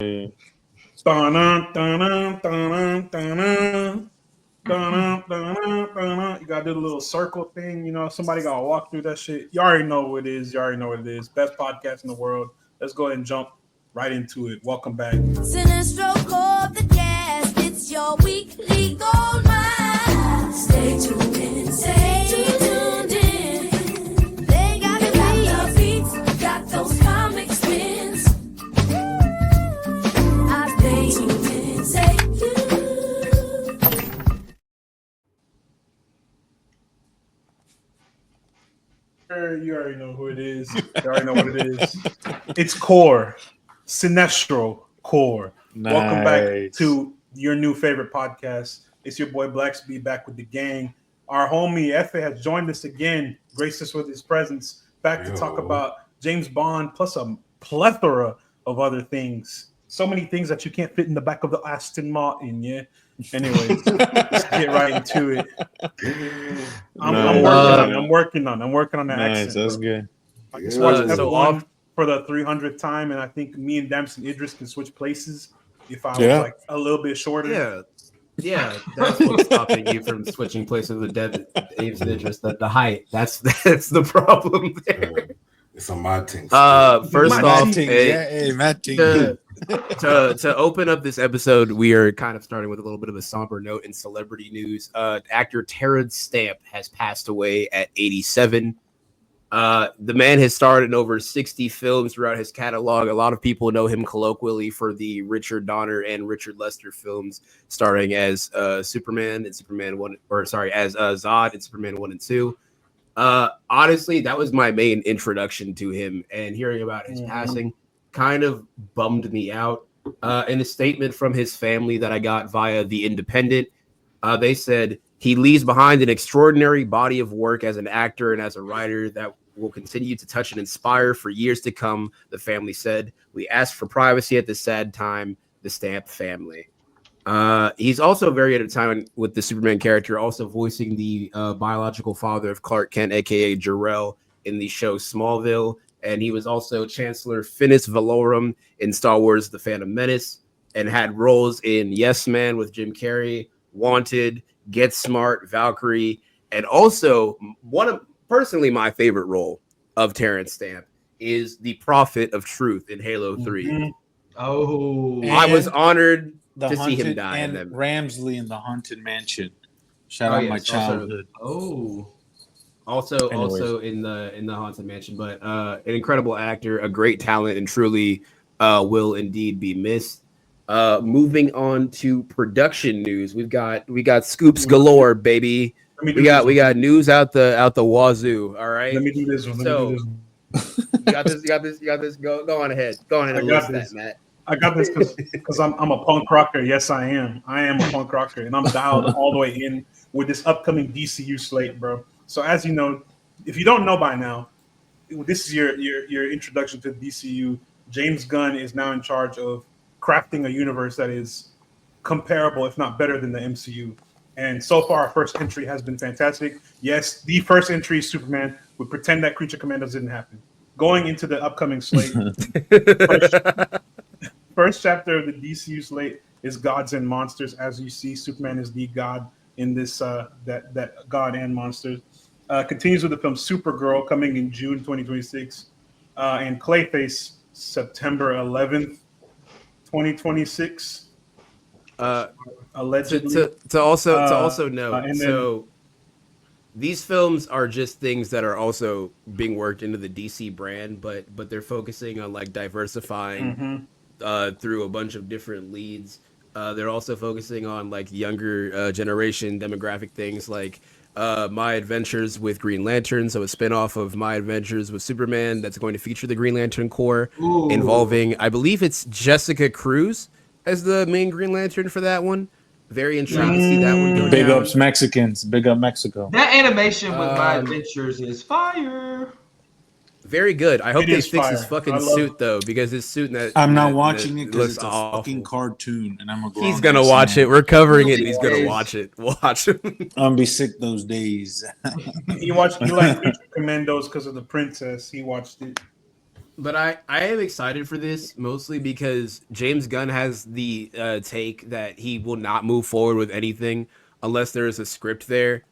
You gotta do the little circle thing, somebody gotta walk through that shit. You already know what it is. Best podcast in the world. Let's go ahead and jump right into it. Welcome back. Cinestro called the cast. It's your weekly gold mine. Stay tuned in. Stay tuned in. They got the beats, got those comic spins. I stay tuned in. Stay tuned. You already know who it is. You already know what it is. It's Core. Sinestro Core. Nice. Welcome back to your new favorite podcast. It's your boy Blacksby back with the gang. Our homie Efe has joined us again, graced us with his presence, back to talk about James Bond plus a plethora of other things. So many things that you can't fit in the back of the Aston Martin, yeah? Anyways, let's get right into it. I'm working on that accent. That's good. I just watched F1 for the 300th time, and I think me and Damson Idris can switch places if I was like a little bit shorter. Yeah, that's what's stopping you from switching places with Damson Idris. The height. That's the problem there. It's a mad thing. First off, to open up this episode, we are kind of starting with a little bit of a somber note in celebrity news. Actor Terrence Stamp has passed away at 87. The man has starred in over 60 films throughout his catalog. A lot of people know him colloquially for the Richard Donner and Richard Lester films, starring as Superman and Superman 1, as Zod in Superman 1 and 2. Honestly, that was my main introduction to him, and hearing about his passing kind of bummed me out. In a statement from his family that I got via The Independent, they said he leaves behind an extraordinary body of work as an actor and as a writer that will continue to touch and inspire for years to come, the family said. We asked for privacy at this sad time, the Stamp family. He's also very at a time with the Superman character, also voicing the biological father of Clark Kent, a.k.a. Jor-El, in the show Smallville. And he was also Chancellor Finis Valorum in Star Wars The Phantom Menace, and had roles in Yes Man with Jim Carrey, Wanted, Get Smart, Valkyrie, and also one of personally my favorite role of Terrence Stamp is the Prophet of Truth in Halo 3. Mm-hmm. Oh, I was honored to see him die. And Ramsley in the Haunted Mansion. Shout out my childhood. Also in the Haunted Mansion, but an incredible actor, a great talent, and truly will indeed be missed. Moving on to production news, we got scoops galore, baby. We got news out the wazoo. All right. Let me do this one. You got this. Go on ahead. Go on ahead and list that, Matt. I got this because I'm a punk rocker. Yes, I am. I am a punk rocker, and I'm dialed all the way in with this upcoming DCU slate, bro. So as you know, if you don't know by now, this is your introduction to the DCU. James Gunn is now in charge of crafting a universe that is comparable, if not better, than the MCU. And so far, our first entry has been fantastic. Yes, the first entry is Superman. We pretend that Creature Commandos didn't happen. Going into the upcoming slate, first chapter of the DCU slate is Gods and Monsters. As you see, Superman is the god in this that God and Monsters. Continues with the film Supergirl coming in June 2026, and Clayface September 11th, 2026. Allegedly. To also note, so these films are just things that are also being worked into the DC brand, but they're focusing on like diversifying through a bunch of different leads. They're also focusing on like younger generation demographic things like My Adventures with Green Lantern, so a spinoff of My Adventures with Superman that's going to feature the Green Lantern Corps, involving, I believe it's Jessica Cruz as the main Green Lantern for that one. Very intrigued to see that one go Big down. ups Mexicans. Big up Mexico. That animation with My Adventures is fire. Very good. I hope they fix fire. his fucking suit though, because his suit that I'm not watching it because looks it's a awful. fucking cartoon, and I'm a grown He's gonna ass watch man. it. We're covering it, and he's gonna watch it. Watch him. I'm gonna be sick those days. He like Creature Commandos because of the princess. He watched it. But I am excited for this mostly because James Gunn has the take that he will not move forward with anything unless there is a script there,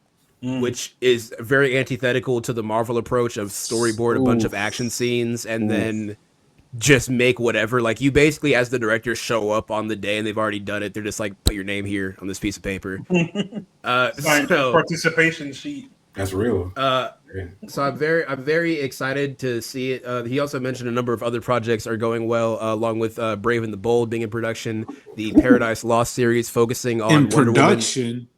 which is very antithetical to the Marvel approach of storyboard a bunch of action scenes and then just make whatever. Like, you basically, as the director, show up on the day and they've already done it. They're just like, put your name here on this piece of paper. Participation sheet. That's real. So I'm very excited to see it. He also mentioned a number of other projects are going well, along with Brave and the Bold being in production, the Paradise Lost series focusing on In Wonder production. Woman.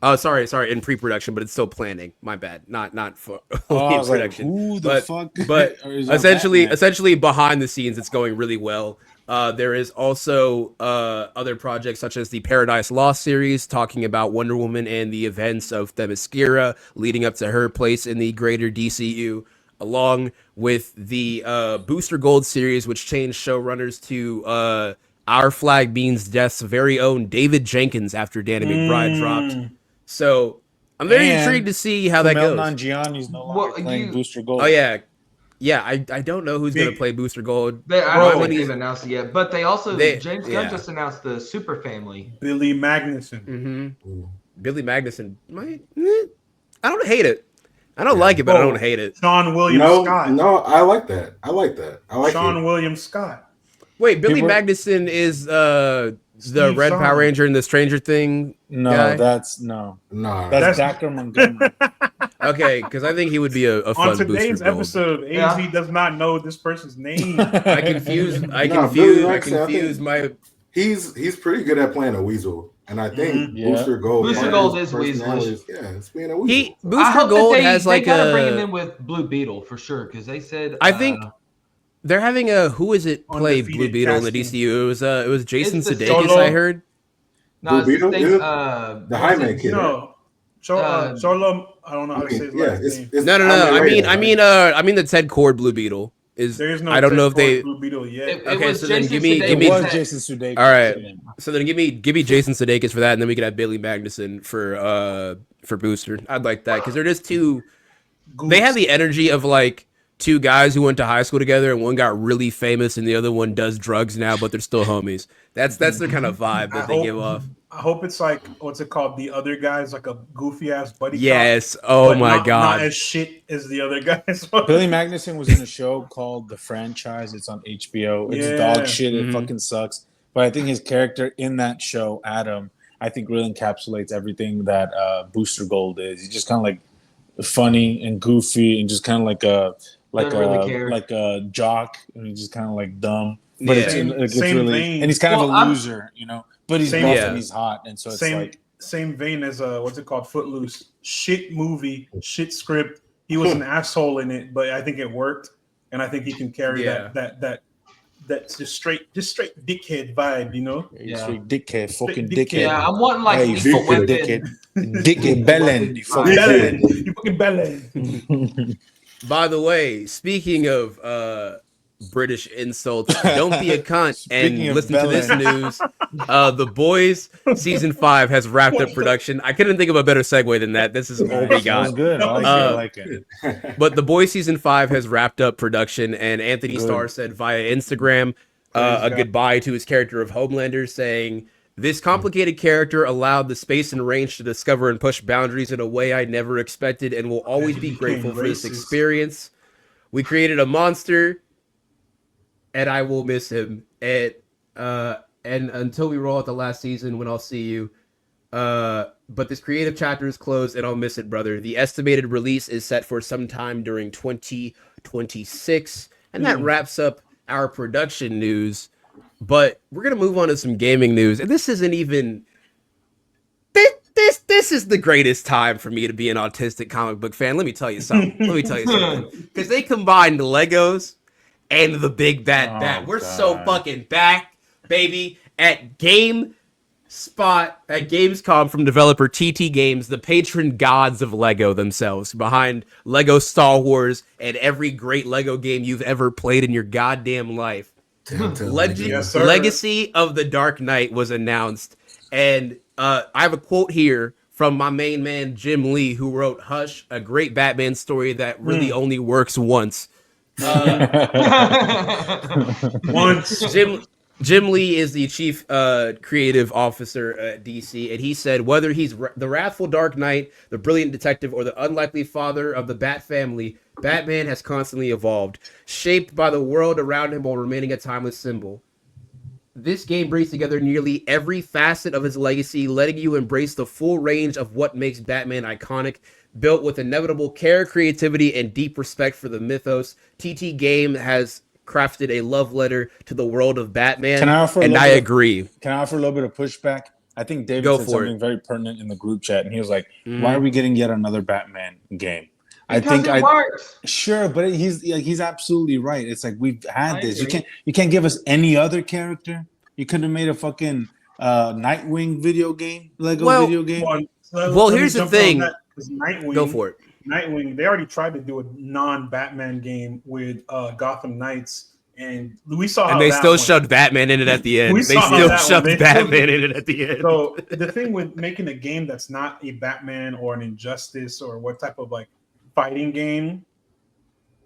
Oh, sorry, in pre-production, but it's still planning. My bad, not for I in was like, production. who the fuck? But is that essentially behind the scenes, it's going really well. There is also other projects such as the Paradise Lost series, talking about Wonder Woman and the events of Themyscira leading up to her place in the greater DCU, along with the Booster Gold series, which changed showrunners to Our Flag Means Death's very own David Jenkins after Danny McBride dropped. So I'm very intrigued to see how that goes. Nanjiani's no longer playing Booster Gold. Oh yeah. I don't know who's going to play Booster Gold. I don't think they've announced it yet, but James Gunn just announced the Super Family. Billy Magnuson. Mm-hmm. Billy Magnuson. I don't hate it. I don't like it, but I don't hate it. Sean William Scott. No, I like that. I like Sean William Scott. Wait, Billy Magnuson is the Red Power Ranger in the Stranger Thing guy? That's Dr. Montgomery. Okay, because I think he would be a fun Booster Gold. On today's episode, AZ does not know this person's name. I confuse my. He's pretty good at playing a weasel, and I think Booster Gold is weasel. Yeah, it's being a weasel. Booster Gold has they gotta bring him in with Blue Beetle for sure, because they said I think. They're having a who is it play Blue Beetle in the DCU? It was Jason Sudeikis, I heard. No, Blue Beetle, the Hyman kid. No, Cholo. I don't know how to say his last name. No. I mean the Ted Cord Blue Beetle is. There's no. I don't know if they. Blue Beetle yet. Okay, so then give me Jason Sudeikis. All right, so then give me Jason Sudeikis for that, and then we could have Billy Magnuson for Booster. I'd like that because they're just two. They have the energy of like two guys who went to high school together, and one got really famous, and the other one does drugs now, but they're still homies. That's their kind of vibe that they give off. I hope it's like what's it called? The other guys, like a goofy ass buddy. Yes. Oh my god. Not as shit as the other guys. Billy Magnuson was in a show called The Franchise. It's on HBO. It's dog shit. It fucking sucks. But I think his character in that show, Adam, I think really encapsulates everything that Booster Gold is. He's just kind of like funny and goofy and just kind of like a jock, and he's just kind of like dumb. But it's really vein. And he's kind of a loser, you know. But he's buff and he's hot, and so it's same vein as what's it called? Footloose. Shit movie, shit script. He was an asshole in it, but I think it worked, and I think he can carry that just straight dickhead vibe, you know? Yeah, straight dickhead, fucking dickhead. Yeah, I'm wanting like fucking dickhead bellend, you fucking bellend, you fucking bellend. By the way, speaking of British insults, don't be a cunt and listen to this news. The Boys season 5 has wrapped up production. I couldn't think of a better segue than that. This is all we got. Good. I like it. But The Boys season 5 has wrapped up production, and Anthony Starr said via Instagram a goodbye to his character of Homelander, saying, "This complicated character allowed the space and range to discover and push boundaries in a way I never expected, and will always be grateful for this experience. We created a monster, and I will miss him. And until we roll out the last season, when I'll see you. But this creative chapter is closed, and I'll miss it, brother. The estimated release is set for sometime during 2026, and that wraps up our production news. But we're gonna move on to some gaming news, and this isn't even. This is the greatest time for me to be an autistic comic book fan. Let me tell you something. Because they combined Legos and the big bad bat. We're so fucking back, baby, at Gamescom from developer TT Games, the patron gods of Lego themselves, behind Lego Star Wars and every great Lego game you've ever played in your goddamn life. Legacy of the Dark Knight was announced, and I have a quote here from my main man Jim Lee, who wrote Hush, a great Batman story that really only works once. Once. Jim Lee is the chief creative officer at DC, and he said whether he's the wrathful Dark Knight, the brilliant detective, or the unlikely father of the Bat family, Batman has constantly evolved, shaped by the world around him while remaining a timeless symbol. This game brings together nearly every facet of his legacy, letting you embrace the full range of what makes Batman iconic. Built with inevitable care, creativity, and deep respect for the mythos, TT Game has crafted a love letter to the world of Batman, I agree. Can I offer a little bit of pushback? I think David said something very pertinent in the group chat, and he was like, "Why are we getting yet another Batman game?" Because it works. Sure, but he's absolutely right. It's like we've had this. You can't give us any other character. You could have made a fucking Nightwing video game, video game. Well, here's the thing. Nightwing, go for it. Nightwing, they already tried to do a non-Batman game with Gotham Knights, and we saw how and they that still went. shoved Batman in it at the end. They still shoved Batman in it at the end. So the thing with making a game that's not a Batman or an Injustice or what type of like fighting game,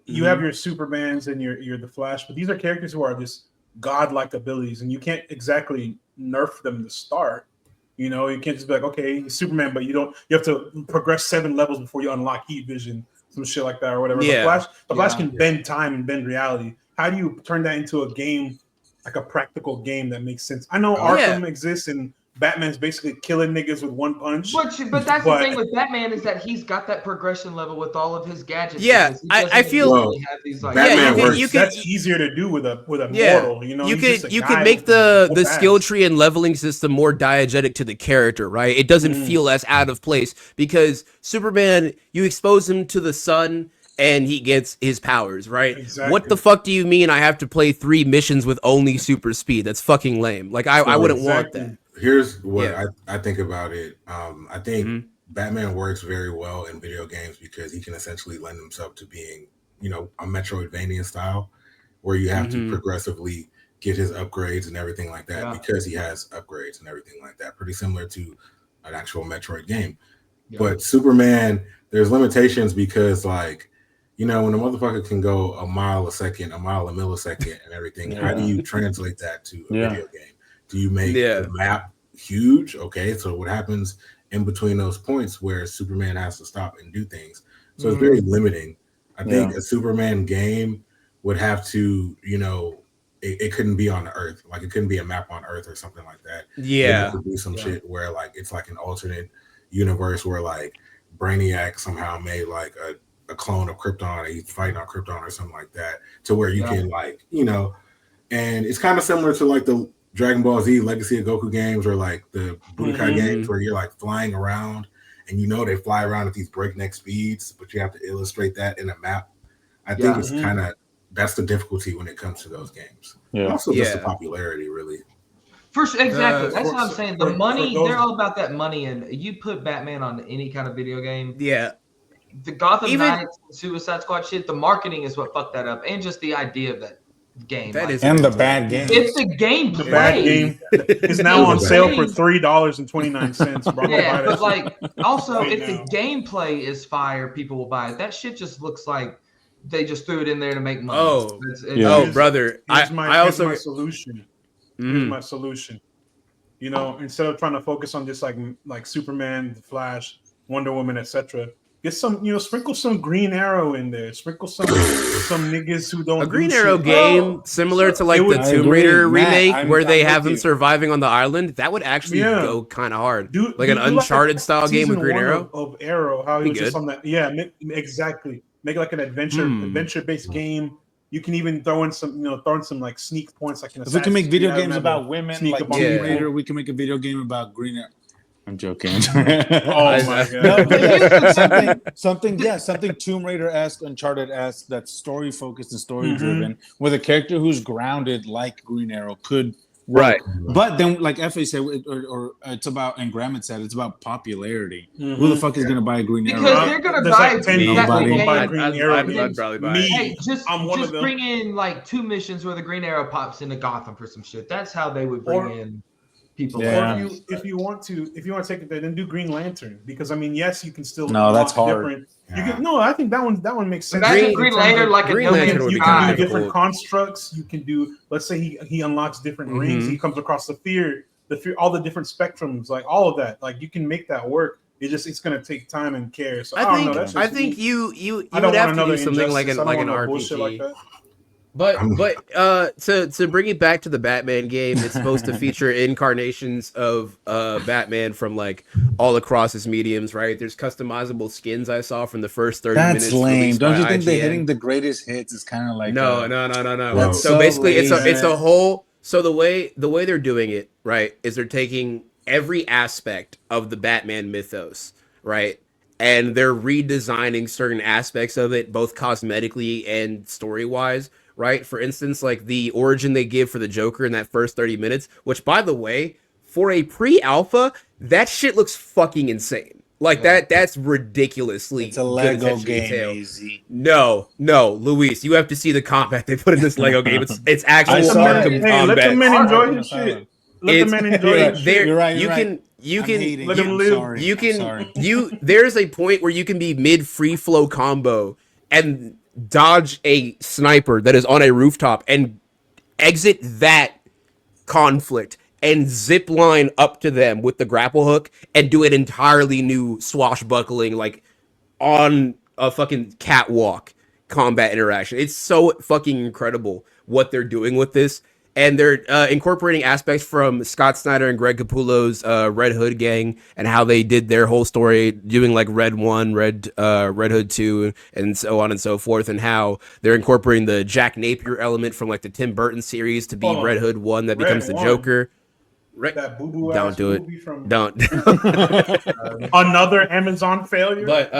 you have your Supermans and your the Flash, but these are characters who are just godlike abilities, and you can't exactly nerf them to start. You know, you can't just be like, okay, he's Superman, but you have to progress 7 levels before you unlock heat vision, some shit like that or whatever. Yeah. The Flash can bend time and bend reality. How do you turn that into a game, like a practical game that makes sense? I know Arkham exists and Batman's basically killing niggas with one punch. But that's the thing with Batman is that he's got that progression level with all of his gadgets. Yeah, I feel have these, like, that's easier to do with a mortal. You know, you could make the skill tree and leveling system more diegetic to the character, right? It doesn't feel as out of place because Superman, you expose him to the sun and he gets his powers, right? Exactly. What the fuck do you mean I have to play 3 missions with only super speed? That's fucking lame. Like I wouldn't want that. Here's what I think about it. I think Batman works very well in video games because he can essentially lend himself to being, a Metroidvania style where you have to progressively get his upgrades and everything like that because he has upgrades and everything like that. Pretty similar to an actual Metroid game. Yeah. But Superman, there's limitations because like, when a motherfucker can go a mile a second, a mile a millisecond and everything, how do you translate that to a video game? Do you make the map huge? Okay, so what happens in between those points where Superman has to stop and do things? So it's very limiting. I think a Superman game would have to, it couldn't be on the Earth. Like it couldn't be a map on Earth or something like that. Yeah. It could be some shit where like it's like an alternate universe where like Brainiac somehow made like a clone of Krypton and he's fighting on Krypton or something like that to where you can like, and it's kind of similar to like the Dragon Ball Z Legacy of Goku games or like the Budokai games where you're like flying around and they fly around at these breakneck speeds, but you have to illustrate that in a map. I think it's kind of that's the difficulty when it comes to those games. Yeah. Also just the popularity really. Exactly. That's what I'm saying. The money, they're all about that money, and you put Batman on any kind of video game. Yeah. The Gotham Knights, Suicide Squad shit, the marketing is what fucked that up. And just the idea of that game. That is the bad game. It's the gameplay. The bad game is now on sale for $3.29, bro. Yeah, but like also if the gameplay is fire, people will buy it. That shit just looks like they just threw it in there to make money. Brother. Here's my solution. Here's my solution. Instead of trying to focus on just like Superman, the Flash, Wonder Woman, etc. Get some, sprinkle some Green Arrow in there. Sprinkle some niggas who don't. A Green Arrow game similar to like the Tomb Raider remake where they have them surviving on the island. That would actually go kind of hard. Like an Uncharted style game with Green Arrow. Of Arrow, how he was just on that. Yeah, exactly. Make like an adventure-based game. You can even throw in some, like sneak points. Like if we can make video games about women, like Tomb Raider, we can make a video game about Green Arrow. I'm joking. Oh my god! Something Tomb Raider-esque, Uncharted-esque, that's story focused and story driven, with a character who's grounded like Green Arrow could. Right. But then, like F.A. said, or it's about, and Grammett said, it's about popularity. Who the fuck is going to buy a Green Arrow? Because they're going to buy 10 I'd probably buy it. Hey, just bring in like 2 missions where the Green Arrow pops into Gotham for some shit. That's how they would bring in. people. Yeah. Like. Or if you want to take it there, then do Green Lantern, because I mean, yes, you can still that's hard. different. I think that one makes sense. Imagine Green Lantern like a Green No Lantern Man's would be You can Sky. do different cool. constructs. You can do. Let's say he unlocks different rings. He comes across the fear, all the different spectrums, like all of that. Like you can make that work. It's going to take time and care. So I think you would have to do something like an RPG. Like that. But to bring it back to the Batman game, it's supposed to feature incarnations of Batman from like all across his mediums, right? There's customizable skins I saw from the first 30 minutes. That's lame. Don't you think IGN. they're hitting the greatest hits? Is kind of like No. That's So basically, lazy. it's a whole. So the way they're doing it, right, is they're taking every aspect of the Batman mythos, right, and they're redesigning certain aspects of it, both cosmetically and story wise. Right, for instance, like the origin they give for the Joker in that first 30 minutes, which, by the way, for a pre-alpha, that shit looks fucking insane. Like that's ridiculously. It's a Lego game. Easy. No, Luis, you have to see the combat they put in this Lego game. It's actual Arkham combat. Let the man enjoy his shit. Let the man enjoy his shit. You're right. You can let him live. There's a point where you can be mid free flow combo and dodge a sniper that is on a rooftop and exit that conflict and zip line up to them with the grapple hook and do an entirely new swashbuckling, like on a fucking catwalk combat interaction. It's so fucking incredible what they're doing with this. And they're incorporating aspects from Scott Snyder and Greg Capullo's Red Hood gang and how they did their whole story, doing like Red 1, Red Hood 2, and so on and so forth, and how they're incorporating the Jack Napier element from like the Tim Burton series to be Red Hood 1 that becomes the Joker. That boo-boo Don't do it. Don't. Another Amazon failure. But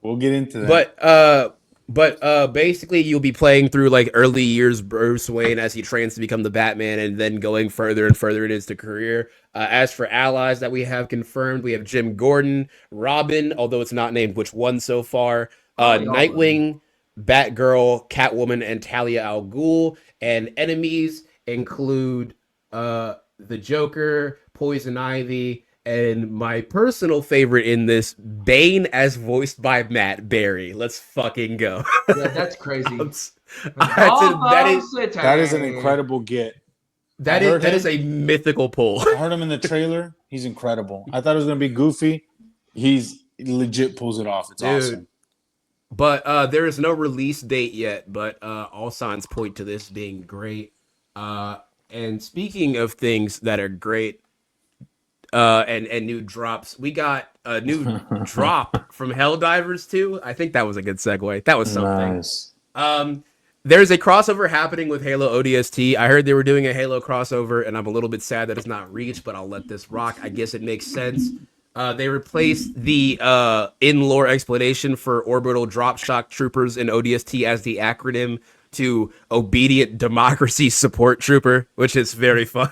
we'll get into that. But basically, you'll be playing through like early years Bruce Wayne as he trains to become the Batman, and then going further and further in his career. As for allies that we have confirmed, we have Jim Gordon, Robin, although it's not named which one so far, Nightwing, Batgirl, Catwoman, and Talia al Ghul. And enemies include the Joker, Poison Ivy, and my personal favorite in this, Bane as voiced by Matt Berry. Let's fucking go. Yeah, that's crazy. That is an incredible get. That is a mythical pull. I heard him in the trailer. He's incredible. I thought it was going to be goofy. He legit pulls it off. It's awesome. But there is no release date yet, but all signs point to this being great. And speaking of things that are great, and new drops, we got a new drop from Helldivers 2. I think that was a good segue. That was something. Nice. There's a crossover happening with Halo ODST. I heard they were doing a Halo crossover, and I'm a little bit sad that it's not Reach, but I'll let this rock. I guess it makes sense. They replaced the in-lore explanation for Orbital Drop Shock Troopers in ODST as the acronym to Obedient Democracy Support Trooper, which is very fun.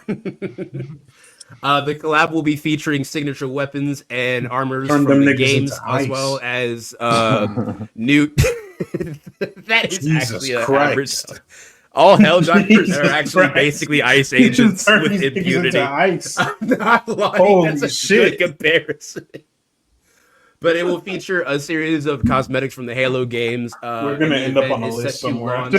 The collab will be featuring signature weapons and armors from the games, as well as new. That is Jesus actually a Christ. average. All Helldivers are actually basically ice agents with impunity. Ice. I'm not lying. Holy That's a shit. good comparison. But it will feature a series of cosmetics from the Halo games. We're gonna end up on a list somewhere.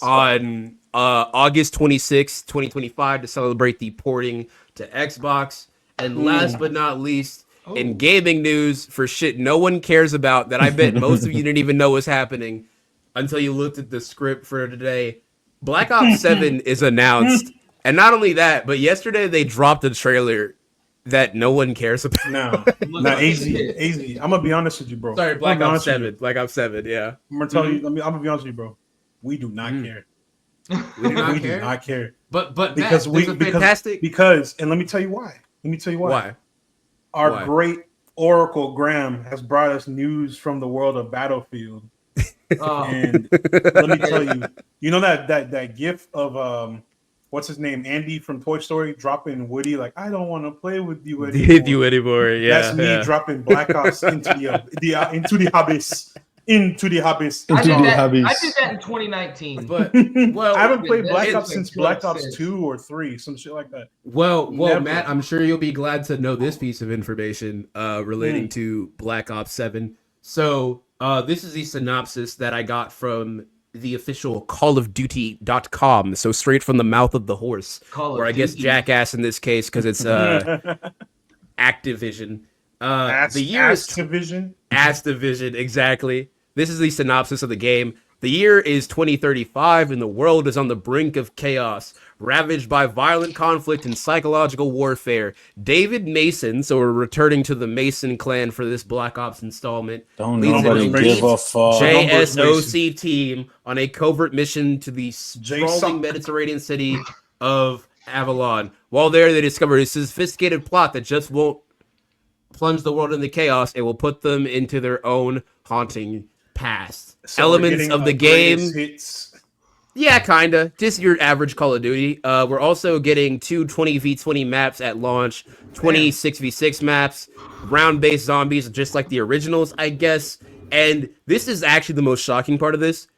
On August 26, 2025, to celebrate the porting to Xbox. And last but not least, in gaming news, for shit no one cares about, that I bet most of you didn't even know was happening until you looked at the script for today, Black Ops 7 is announced. And not only that, but yesterday they dropped a trailer that no one cares about. No, easy. I'm gonna be honest with you, bro. Sorry, Black Ops 7. Black Ops 7, yeah. I'm gonna tell you. I'm gonna be honest with you, bro. We do not care. We do not care. But because fantastic. And let me tell you why. Why? Our great Oracle Graham has brought us news from the world of Battlefield. And let me tell you, you know that gif of what's his name, Andy from Toy Story, dropping Woody like, I don't want to play with you anymore. Yeah, that's me dropping Black Ops into the abyss. into the hobbies. I did Into the that. hobbies. I did that in 2019. But well, I haven't played Black It's Ops been since Black good Ops since. 2 or 3, some shit like that. well, Never. Matt, I'm sure you'll be glad to know this piece of information relating to Black Ops 7. So this is the synopsis that I got from the official callofduty.com. So straight from the mouth of the horse, Call or of I guess Duty. Jackass in this case, because it's Activision. The year is Activision. Activision, exactly. This is the synopsis of the game. The year is 2035, and the world is on the brink of chaos, ravaged by violent conflict and psychological warfare. David Mason, so we're returning to the Mason clan for this Black Ops installment, Don't leads an nobody elite give a fuck. JSOC team on a covert mission to the sprawling JSOC. Mediterranean city of Avalon. While there, they discover a sophisticated plot that just won't plunge the world into chaos. It will put them into their own haunting past. So we're Elements getting of the a game, greatest hits. yeah, kinda. Just your average Call of Duty. We're also getting two 20v20 maps at launch, 20 6v6 maps, round-based zombies, just like the originals, I guess. And this is actually the most shocking part of this.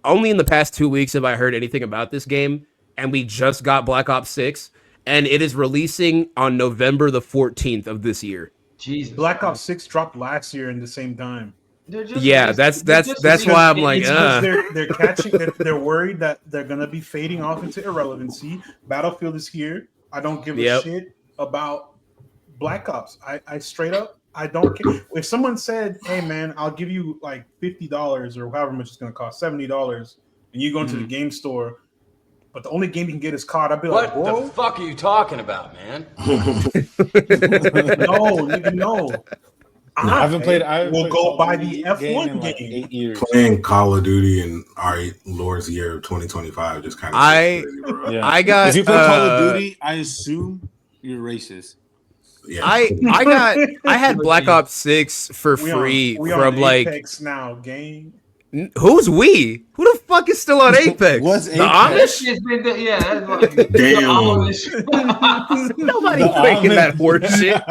Only in the past 2 weeks have I heard anything about this game, and we just got Black Ops 6, and it is releasing on November the 14th of this year. Jesus. Black Ops 6 dropped last year in the same time. Yeah, that's why I'm like, It's because they're catching. They're worried that they're gonna be fading off into irrelevancy. Battlefield is here. I don't give a shit about Black Ops. I straight up, I don't care. If someone said, "Hey man, I'll give you like $50 or however much it's gonna cost, $70," and you go into the game store, but the only game you can get is COD, I'd be like, What "Bro, the fuck are you talking about, man?" no, nigga, no." I haven't played. We'll go buy the F1 in like game. 8 years. Playing Call of Duty in our Lord's year of 2025 just kind of crazy, bro. Yeah. I got. If you play Call of Duty, I assume you're racist. Yeah. I had Black Ops 6 for free we from on like Apex now, gang. who's we? Who the fuck is still on Apex? What's the Apex? Amish? Yeah, that's like Damn. Nobody making that horse shit.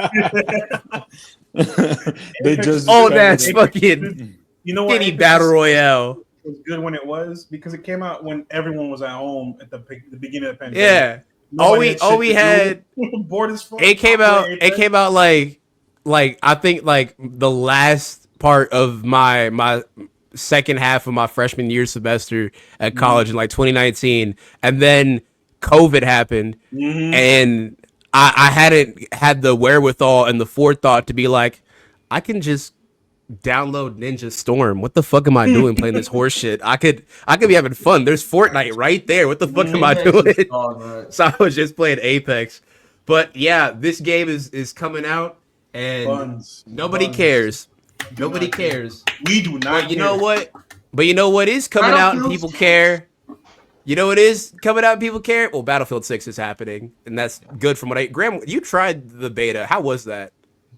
They just That's discovered it. fucking You know what? skinny Apex battle royale. was good when it was because it came out when everyone was at home at the beginning of the pandemic. Yeah. Nobody All we shit to had. do. Bored as fuck. It came out. Played It Apex. came out like I think like the last part of my second half of my freshman year semester at college in like 2019, and then COVID happened, and I hadn't had the wherewithal and the forethought to be like, I can just download Ninja Storm. What the fuck am I doing playing this horse shit? I could be having fun. There's Fortnite right there. What the fuck am I doing? So I was just playing Apex. But yeah, this game is coming out and nobody cares. Nobody cares. We do not. But you know what? But you know what is coming out and people care? You know what is coming out and people care? Well, Battlefield 6 is happening, and that's good from what Graham, you tried the beta. How was that?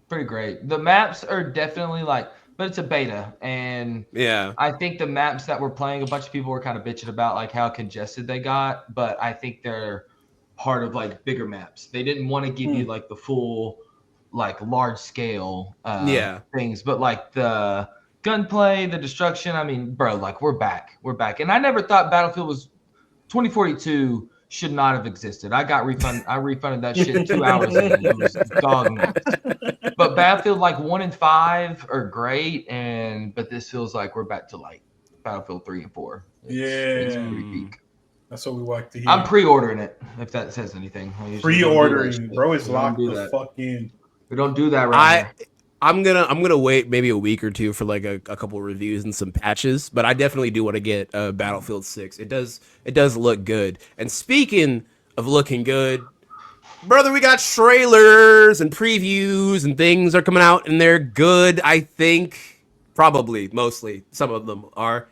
Pretty great. The maps are definitely like, but it's a beta, and Yeah, I think the maps that we're playing, a bunch of people were kind of bitching about like how congested they got, but I think they're part of like bigger maps. They didn't want to give you like the full, like large scale things, but like the gunplay, the destruction. I mean, bro, like we're back, and I never thought Battlefield was 2042 should not have existed. I refunded that shit 2 hours ago. It was dog nuts. But Battlefield like 1 and 5 are great, but this feels like we're back to like Battlefield 3 and 4. It's pretty peak. That's what we like to hear. I'm pre-ordering it, if that says anything. Pre-ordering, bro, is locked the fuck in. We don't do that right now. I'm gonna wait maybe a week or two for like a couple of reviews and some patches, but I definitely do want to get Battlefield 6. It does look good. And speaking of looking good, brother, we got trailers and previews and things are coming out and they're good. I think probably mostly some of them are.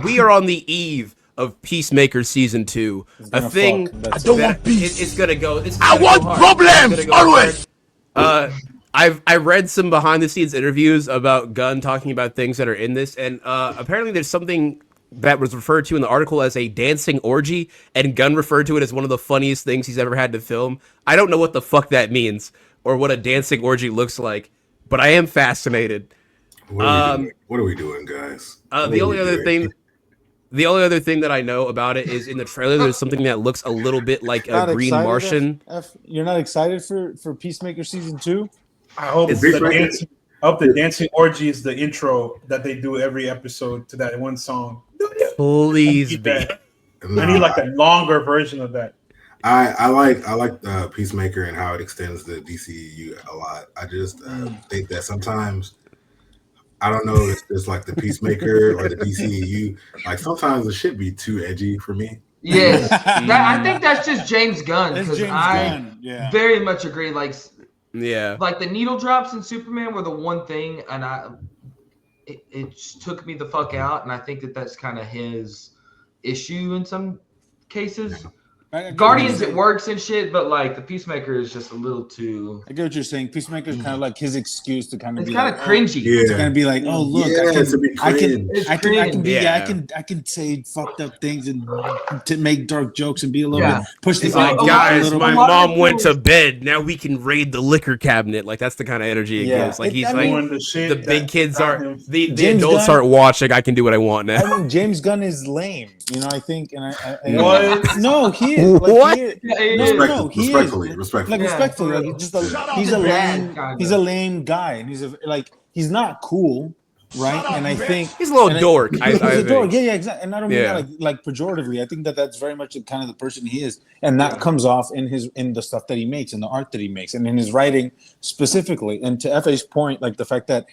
We are on the eve of Peacemaker season 2. A thing I don't want peace. It's gonna go. I want problems always. I read some behind the scenes interviews about Gunn talking about things that are in this, and apparently there's something that was referred to in the article as a dancing orgy, and Gunn referred to it as one of the funniest things he's ever had to film. I don't know what the fuck that means or what a dancing orgy looks like, but I am fascinated. What are we doing? What are we doing, guys? The only other thing that I know about it is in the trailer. There's something that looks a little bit like a Green Martian. You're not excited for Peacemaker season 2? I hope It's the dancing orgy is the intro that they do every episode to that one song. Please be. I need like a longer version of that. I like Peacemaker and how it extends the DCU a lot. I just think that sometimes, I don't know if it's just like the Peacemaker or the DCU. Like sometimes the shit be too edgy for me. Yes, I think that's just James Gunn, because Yeah. very much agree. Like the needle drops in Superman were the one thing, and it just took me the fuck out, and I think that's kind of his issue in some cases. Guardians, it works and shit, but like the Peacemaker is just a little too. I get what you're saying. Peacemaker is kind of like his excuse to kind of It's be kind like, of cringy. It's gonna be like, oh look, I can say fucked up things and to make dark jokes and be a little bit push the guys. My mom went to bed. Now we can raid the liquor cabinet. Like that's the kind of energy it gives. Like the big kids aren't the adults aren't watching. I can do what I want now. I mean, James Gunn is lame. You know, I think, and What? No, he is. Like, What? Respectfully. Like respectfully, like just he's a lame guy, and he's not cool, right? And I think he's a little dork. He's a dork. Yeah, exactly. And I don't mean that like pejoratively. I think that's very much kind of the person he is, and that comes off in the stuff that he makes, in the art that he makes, and in his writing specifically. And to F.A.'s point, like the fact that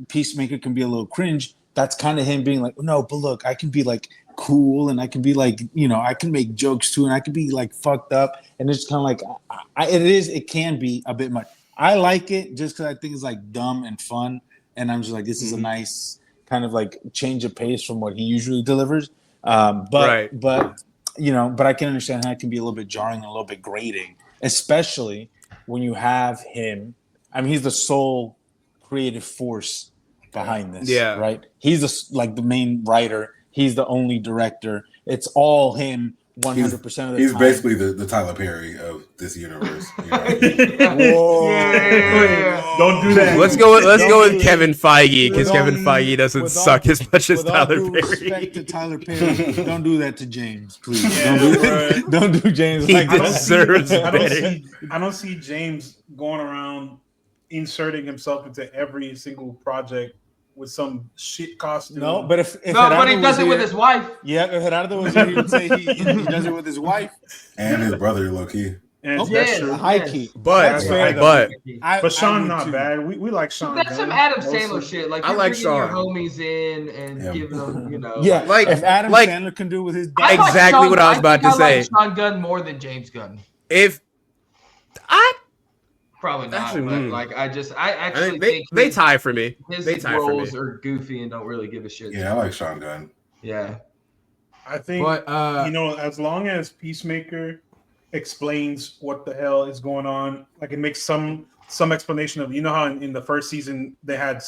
Peacemaker can be a little cringe. That's kind of him being like, no, but look, I can be like cool, and I can be like, I can make jokes too, and I can be like fucked up, and it's kind of like it can be a bit much. I like it just because I think it's like dumb and fun, and I'm just like, this is a nice kind of like change of pace from what he usually delivers. But I can understand how it can be a little bit jarring and a little bit grating, especially when you have him. I mean, he's the sole creative force behind this, right? He's the main writer. He's the only director. It's all him 100% of the time. He's basically the Tyler Perry of this universe. Whoa. Don't do that. Let's go with Kevin Feige, because Kevin Feige doesn't suck as much as Tyler Perry. Respect to Tyler Perry, don't do that to James, please. Don't do James like He that. deserves better. I don't see James going around inserting himself into every single project with some shit costume. No, but if but he Gerardo does was it with here- his wife. Yeah, if Gerardo was here, he would say he does it with his wife. And his brother, low key. And Okay. that's true. High key. But But Sean not bad. We like Sean. That's some Adam Sandler shit. Like I you're like bringing your Sean. homies in and giving them, Yeah, Like- if Adam like- Sandler can do with his I like Exactly Sean- what I was about think to I like say. Sean Gunn more than James Gunn. If Probably not, Actually, but like I actually think they tie for me. his They tie for me. roles are goofy and don't really give a shit. Yeah, I like Sean Gunn. Yeah. I think as long as Peacemaker explains what the hell is going on, like it makes some explanation of, how in the first season they had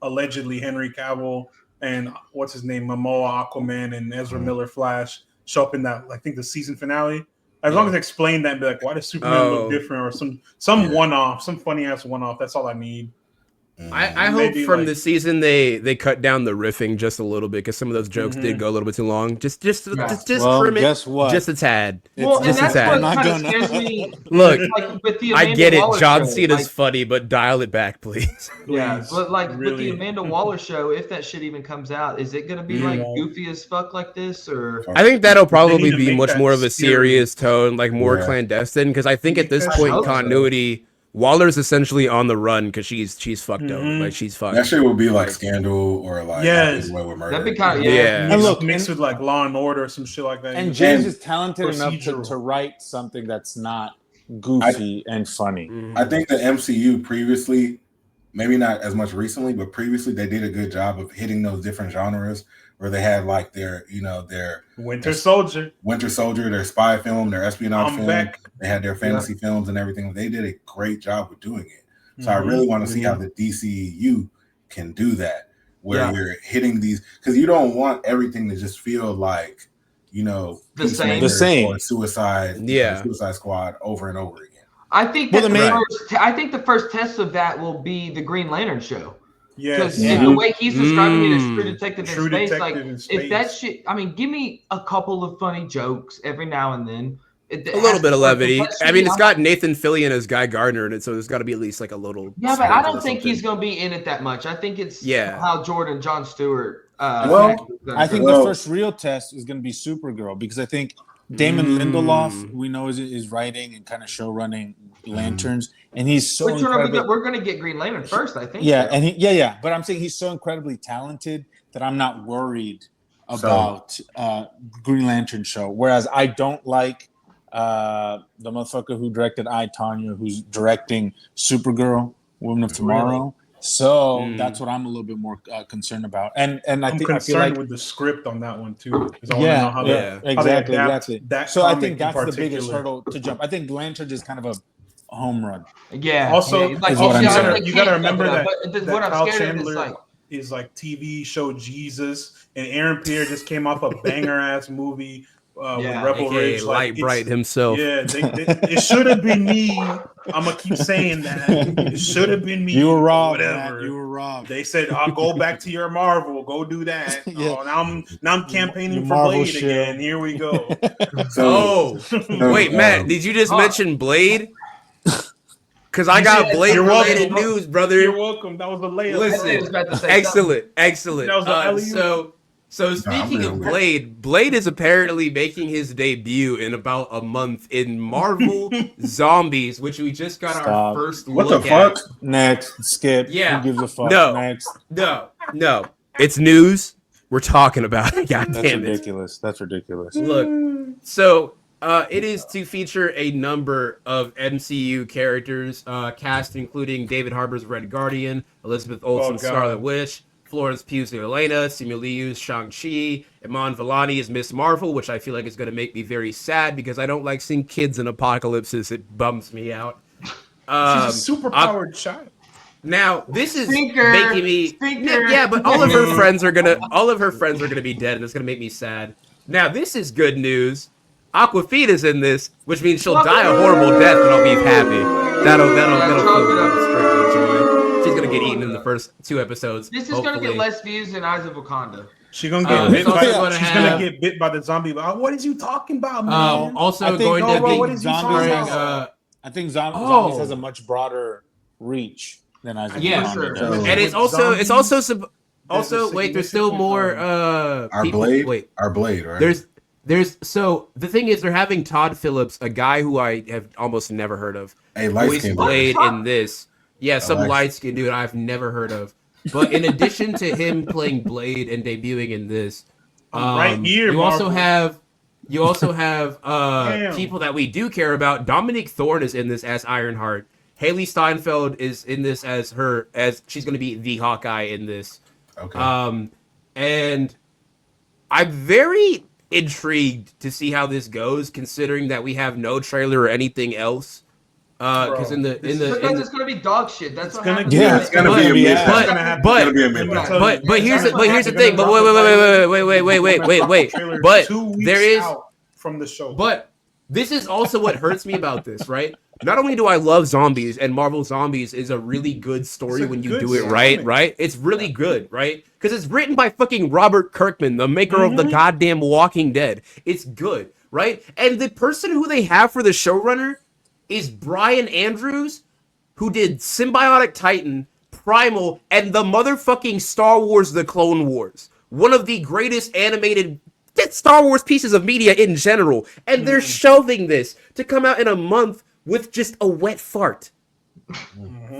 allegedly Henry Cavill and what's his name, Momoa Aquaman and Ezra Miller Flash show up in that, I think the season finale. As long as they explain that and be like, why does Superman look different, or some one-off, some funny ass one-off. That's all I need. I hope from the season they cut down the riffing just a little bit, because some of those jokes did go a little bit too long. Just Well, trim it guess what? just a tad. Well, and just a that's tad. what kind of scares me. Look, like, with the I Amanda get it. Waller John show, Cena's like, funny, but dial it back, please. Yeah, but like with really. the Amanda Waller show, if that shit even comes out, is it gonna be like goofy as fuck like this, or? I think that'll probably need to be make much that more of a serious serious. tone, like more clandestine. Because I think at this Because- point in I hope so. continuity, Waller's essentially on the run because she's fucked up. Like she's fucked. That shit would be like Scandal or like Yes. Way with Murder. That'd be kind of Yeah. And look, mixed with like Law and Order or some shit like that. And James is talented enough procedural. to write something that's not goofy and funny. I think the MCU previously, maybe not as much recently, but previously they did a good job of hitting those different genres where they had like their Winter Soldier. Winter Soldier, their spy film, their espionage I'm film. back. They had their fantasy films and everything. They did a great job of doing it. So I really want to see how the DCU can do that, where you're hitting these, because you don't want everything to just feel like, The Peacemaker same. or Suicide Squad over and over again. I think Well, that the main- I think the first test of that will be the Green Lantern show. Because Yes. the way he's describing it as True Detective True in space, Detective like in space. if that shit, I mean, give me a couple of funny jokes every now and then. A little bit of levity. I mean, it's I'm got Nathan Fillion as Guy Gardner in it, so there's got to be at least like a little. Yeah, but I don't or think something. he's going to be in it that much. I think it's Yeah. how John Stewart. I think the first real test is going to be Supergirl because I think Damon Lindelof, we know, is writing and kind of show running Lanterns, and he's so incredibly. We're going to get Green Lantern first, I think. Yeah, and but I'm saying he's so incredibly talented that I'm not worried about Green Lantern show. Whereas I don't like the motherfucker who directed I, Tonya, who's directing Supergirl, Woman of Tomorrow. So that's what I'm a little bit more concerned about. And I'm concerned I feel like with the script on that one too. Exactly. So I think that's the biggest hurdle to jump. I think Lantern is kind of a home run. Yeah. Also, you gotta remember that what I'm Kyle scared Chandler is like TV show Jesus, and Aaron Pierre just came off a banger ass movie with Rebel Ridge, Light Bright himself. Yeah, it should have been me. I'm gonna keep saying that. It should have been me. You were robbed. Whatever. You were robbed. They said, "I'll go back to your Marvel. Go do that." Yeah. Now I'm campaigning for Marvel Blade shit. again. Here we go. Wait, Matt, did you just mention Blade? Because I got Blade-related news, brother. You're welcome. That was a layup. Listen, excellent. That was the So speaking of Blade is apparently making his debut in about a month in Marvel Zombies, which we just got our first What look the fuck? at. Next, skip. Yeah. Who gives a fuck? No. Next. No. It's news. We're talking about it. God That's damn it. ridiculous. That's ridiculous. Look, so it is to feature a number of MCU characters, cast including David Harbour's Red Guardian, Elizabeth Olsen's Scarlet Witch, Florence Pugh's Elena, Simu Liu's Shang-Chi, Iman Vellani is Miss Marvel, which I feel like is going to make me very sad because I don't like seeing kids in apocalypses. It bums me out. She's a super-powered child. Now this is making me yeah, but all of her friends are gonna be dead, and it's gonna make me sad. Now this is good news. Aquafina's in this, which means she'll die a horrible death, and I'll be happy. That'll fill me with strength and joy. She's gonna get eaten in the first 2 episodes. This is gonna get less views than Eyes of Wakanda. She's gonna get bit gonna get bit by the zombie. What is you talking about, man? Also going to be Zombies. I think Zombies has a much broader reach than Eyes of Wakanda. Sure. And it's also wait. There's still more. Our Blade, right? There's so the thing is they're having Todd Phillips, a guy who I have almost never heard of, voice Blade in this. Yeah, some light-skinned dude I've never heard of. But in addition to him playing Blade and debuting in this, right here, you also have people that we do care about. Dominique Thorne is in this as Ironheart. Haley Steinfeld is in this as she's going to be the Hawkeye in this. Okay. And I'm very intrigued to see how this goes, considering that we have no trailer or anything else. Because it's gonna be dog shit. That's what happens. Yeah, it's gonna be a midnight. But here's the thing. But wait. But there is from the show. But this is also what hurts me about this, right? Not only do I love zombies, and Marvel Zombies is a really good story when you do it right? It's really good, right? Because it's written by fucking Robert Kirkman, the maker of the goddamn Walking Dead. It's good, right? And the person who they have for the showrunner is Brian Andrews, who did Symbiotic Titan, Primal, and the motherfucking Star Wars The Clone Wars. One of the greatest animated Star Wars pieces of media in general. And they're shelving this to come out in a month with just a wet fart.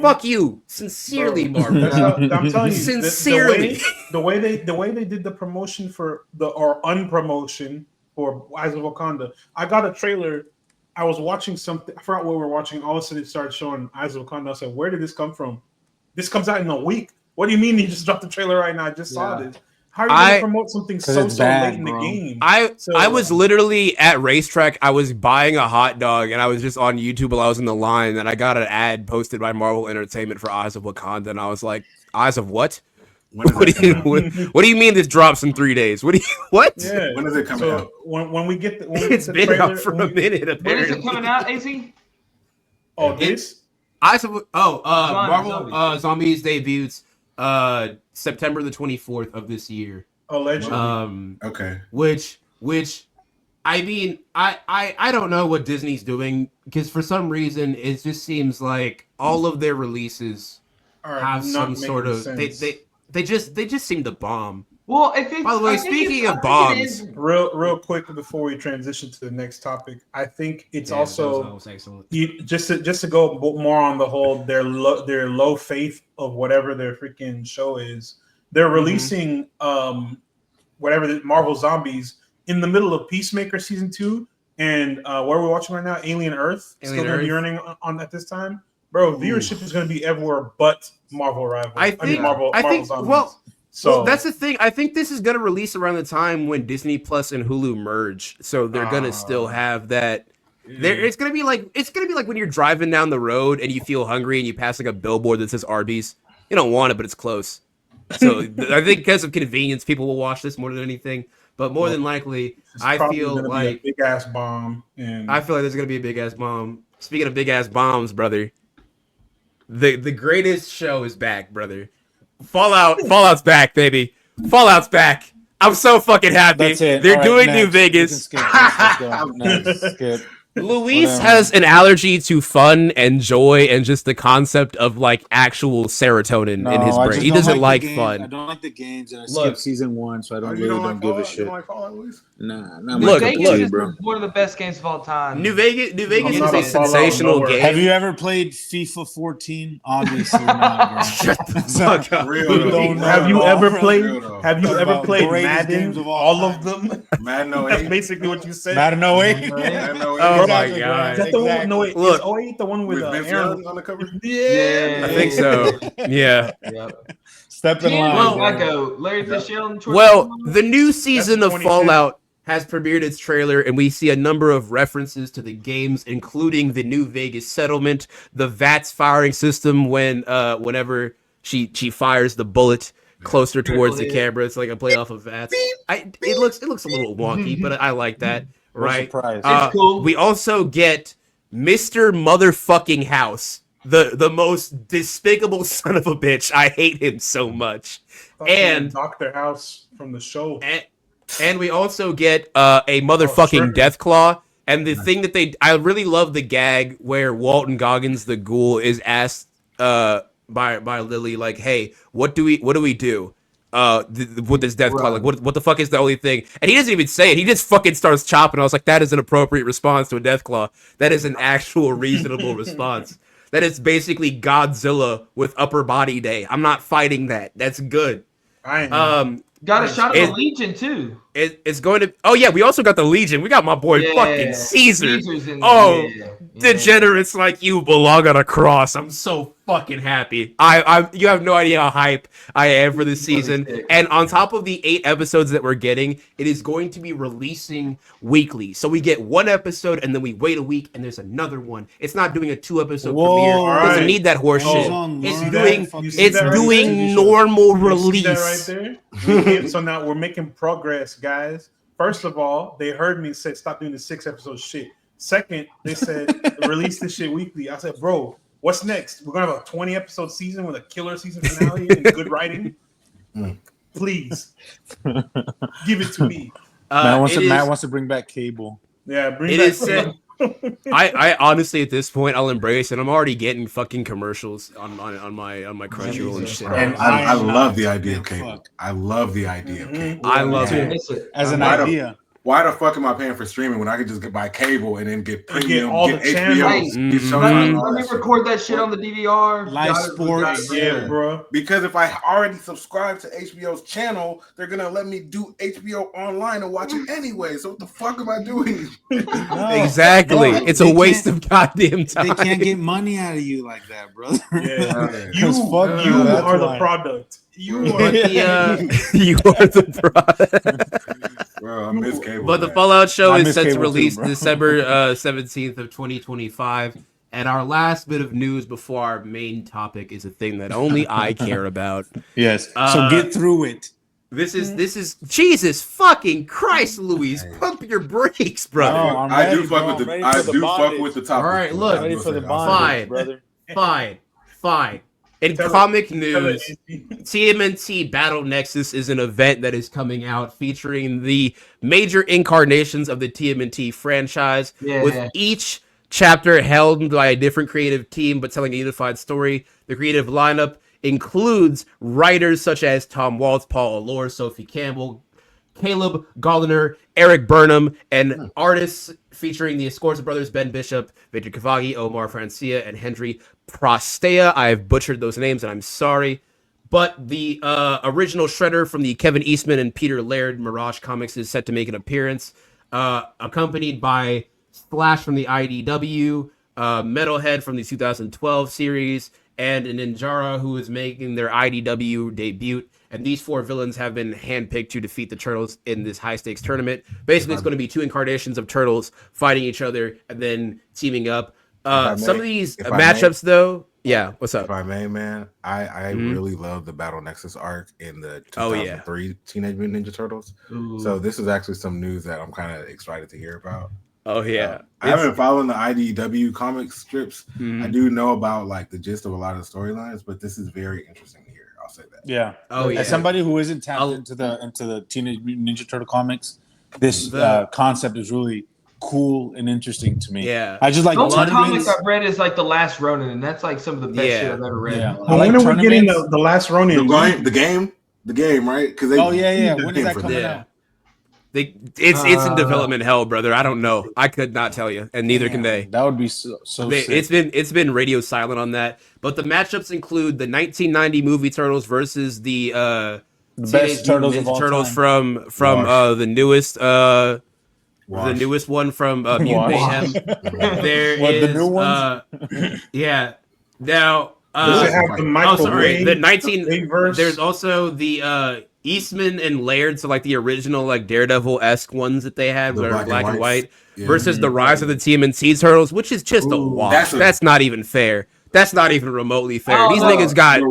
Fuck you. Sincerely, Marvel. I'm telling you. Sincerely. The way they did the promotion or unpromotion for Eyes of Wakanda, I got a trailer. I was watching something. I forgot what we were watching. All of a sudden, it started showing Eyes of Wakanda. I said, "Where did this come from? This comes out in a week. What do you mean you just dropped the trailer right now? I just saw this. How are you going to promote something so late in the game?" I was literally at Racetrack. I was buying a hot dog, and I was just on YouTube while I was in the line, and I got an ad posted by Marvel Entertainment for Eyes of Wakanda, and I was like, "Eyes of what? What do you mean this drops in 3 days? What? Yeah. When is it coming out? When we get it's been trailer, out for a minute. Apparently. When is it coming out, AZ? Oh, this? Marvel Zombies debuts September the 24th of this year. Allegedly. Okay. Which I mean, I don't know what Disney's doing, because for some reason it just seems like all of their releases have some sort of they just seem to bomb. Well, if it's, By the way, speaking of bombs, real quick before we transition to the next topic, I think it's also just to go more on the whole their low faith of whatever their freaking show is. They're releasing whatever the Marvel Zombies in the middle of Peacemaker season 2, and what are we watching right now? Alien Earth. Still going to be running on at this time, bro. Viewership is going to be everywhere but Marvel Rivals. I think Marvel Zombies. Well, that's the thing. I think this is going to release around the time when Disney Plus and Hulu merge, so they're going to still have that. It's going to be like when you're driving down the road and you feel hungry and you pass like a billboard that says Arby's. You don't want it, but it's close. So I think because of convenience, people will watch this more than anything. But more than likely, I feel like big ass bomb. And I feel like there's going to be a big ass bomb. Speaking of big ass bombs, brother, the greatest show is back, brother. Fallout's back, baby. Fallout's back. I'm so fucking happy. That's it. They're doing next. New Vegas. Skip. Luis has an allergy to fun and joy and just the concept of like actual serotonin in his brain. He doesn't like fun. I don't like the games, and I skipped season 1, so I don't give a shit. You don't like Fallout, Luis? Nah, New Vegas is one of the best games of all time. New Vegas is a sensational game. Have you ever played FIFA 14? Obviously not, bro. Shut the fuck up. Have you ever played Madden? All of them? Madden 08. That's basically what you said. Madden 08? Oh my god. Is that the one? No, wait. Look, is 08 the one with Aaron on the cover? Yeah. I think so. Yeah. Step in line. Larry Fitzgerald. Well, the new season of 2010. Fallout has premiered its trailer, and we see a number of references to the games, including the New Vegas settlement, the VATS firing system whenever she fires the bullet closer towards the camera. It's like a play off of VATS. It looks a little wonky, but I like that. Right? It's cool. We also get Mr. Motherfucking House, the most despicable son of a bitch. I hate him so much. And Dr. House from the show. And we also get a motherfucking Deathclaw. And the thing that I really love the gag where Walton Goggins the Ghoul is asked by Lily, like, hey, what do we do? With this Deathclaw, like what the fuck is the only thing? And he doesn't even say it. He just fucking starts chopping. I was like, that is an appropriate response to a Deathclaw. That is an actual reasonable response. That is basically Godzilla with upper body day. I'm not fighting that. That's good. Got a shot of the Legion too. It's going to. Oh yeah, we also got the Legion. We got my boy fucking Caesar. Degenerates like you belong on a cross. I'm so fucking happy. You have no idea how hype I am for this season. And on top of the 8 episodes that we're getting, it is going to be releasing weekly. So we get one episode and then we wait a week and there's another one. It's not doing a 2-episode premiere. It doesn't need that horse shit. It's doing normal release. Right there. So now we're making progress, guys. First of all, they heard me say stop doing the 6-episode shit. Second, they said release this shit weekly. I said, bro, what's next? We're gonna have a 20-episode season with a killer season finale and good writing. Please give it to me. Matt wants to bring back cable. Yeah, bring it back. I honestly at this point I'll embrace it. I'm already getting fucking commercials on my Crunchyroll and shit. And I love the idea of cable. I love the idea of cable. I love it as an idea. Why the fuck am I paying for streaming when I could just buy cable and then get premium, get HBO? Let me record that shit on the DVR. Live sports, bro. Because if I already subscribe to HBO's channel, they're gonna let me do HBO online and watch it anyway. So what the fuck am I doing? Exactly. It's a waste of goddamn time. They can't get money out of you like that, brother. Yeah. You are the product. You are the product. Bro, I miss cable. But the Fallout show is set to release December 17th of 2025. And our last bit of news before our main topic is a thing that only I care about. Yes. So get through it. This is Jesus fucking Christ, Luis. Pump your brakes, brother. Oh, I do fuck with the topic. All right, look. Ready for the bondage, brother. Fine. In comic news, TMNT Battle Nexus is an event that is coming out featuring the major incarnations of the TMNT franchise, with each chapter held by a different creative team but telling a unified story. The creative lineup includes writers such as Tom Waltz, Paul Allure, Sophie Campbell, Caleb Gardner, Eric Burnham, and artists featuring the Escorza brothers, Ben Bishop, Victor Cavaggi, Omar Francia, and Henry Prostea. I have butchered those names, and I'm sorry. But the original Shredder from the Kevin Eastman and Peter Laird Mirage comics is set to make an appearance, accompanied by Splash from the IDW, Metalhead from the 2012 series, and an Ninjara who is making their IDW debut. And these 4 villains have been handpicked to defeat the Turtles in this high-stakes tournament. Basically, it's going to be 2 incarnations of Turtles fighting each other and then teaming up. Some of these matchups, though... Yeah, what's up? If I may, man, I really love the Battle Nexus arc in the 2003 Teenage Mutant Ninja Turtles. Ooh. So this is actually some news that I'm kind of excited to hear about. Oh, yeah. I haven't followed the IDW comic strips. I do know about like the gist of a lot of the storylines, but this is very interesting to hear. I'll say that. Yeah. Oh, yeah. As somebody who isn't tapped into the Teenage Mutant Ninja Turtle comics, this concept is really cool and interesting to me. Yeah. I just like the only comic I've read is like The Last Ronin, and that's like some of the best shit I've ever read. Yeah. When are we getting the Last Ronin? The game, right? Because when is that coming out? It's in development hell, brother. I don't know. I could not tell you, and neither can they. That would be so sick. It's been radio silent on that. But the matchups include the 1990 movie Turtles versus the best Turtles of all Turtles time. from the newest one from Mutant Mayhem. The new ones? Yeah. Now does it have the Michael Bay? The 19 there's also the Eastman and Laird, so like the original like Daredevil-esque ones that they had, where black and white, versus the Rise of the TMNT Turtles, which is just a wash. That's not even fair. That's not even remotely fair. These niggas got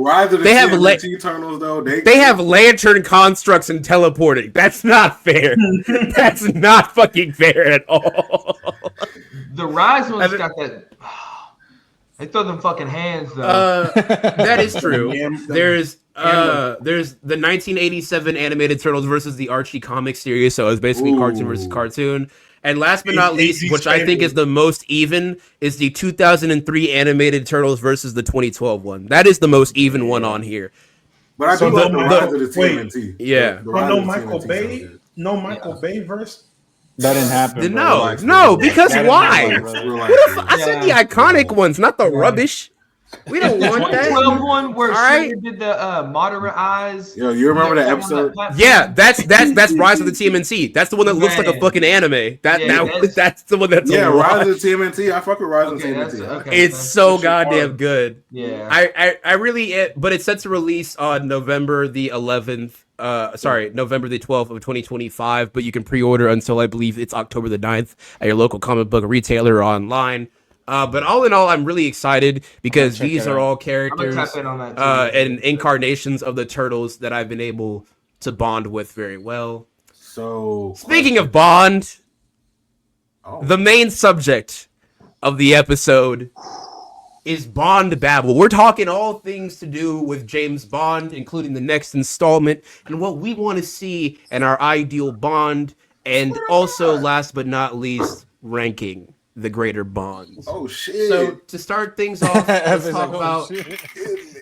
they have lantern constructs and teleporting. That's not fair. That's not fucking fair at all. The Rise ones got that. They throw them fucking hands though. That is true. There's the 1987 animated Turtles versus the Archie comic series, so it's basically cartoon versus cartoon. And last but not least, which I think is the most even, is the 2003 animated Turtles versus the 2012 one. That is the most even one on here. But I think the Rise of the TMNT. Yeah. No Michael Bay? No Michael Bay verse? That didn't happen. No, because why? I said the iconic ones, not the rubbish. We don't want that. 12 one where Shredder did the moderate eyes. Yo, you remember that episode? Yeah, that's Rise of the TMNT. That's the one that looks like a fucking anime. That's the one that's Rise of the TMNT. I fuck with Rise of the TMNT. It's so goddamn good. Yeah, I really. But it's set to release on November the 11th. November the 12th of 2025. But you can pre-order until I believe it's October the 9th at your local comic book retailer or online. But all in all, I'm really excited because these are all characters and incarnations of the Turtles that I've been able to bond with very well. So, speaking of Bond, the main subject of the episode is Bond Babble. We're talking all things to do with James Bond, including the next installment and what we want to see in our ideal Bond, and also, last but not least, ranking the greater Bonds. Oh shit! So to start things off,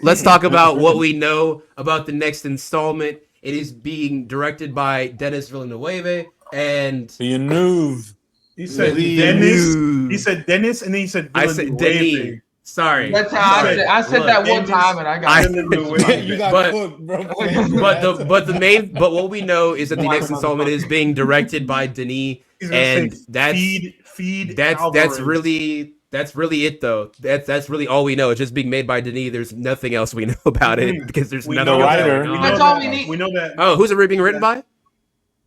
let's talk about what we know about the next installment. It is being directed by Denis Villeneuve and Villeneuve. He said Dennis. He said Dennis, and then he said Villeneuve. I said Denis. Sorry. That's how I said that one time, and I got you got cooked, bro. But what we know is that the next installment is being directed by Denis, and that's really it though. That's really all we know. It's just being made by Denis. There's nothing else we know about it because there's nothing writer. That's all we need. We know that. Oh, who's it being written by?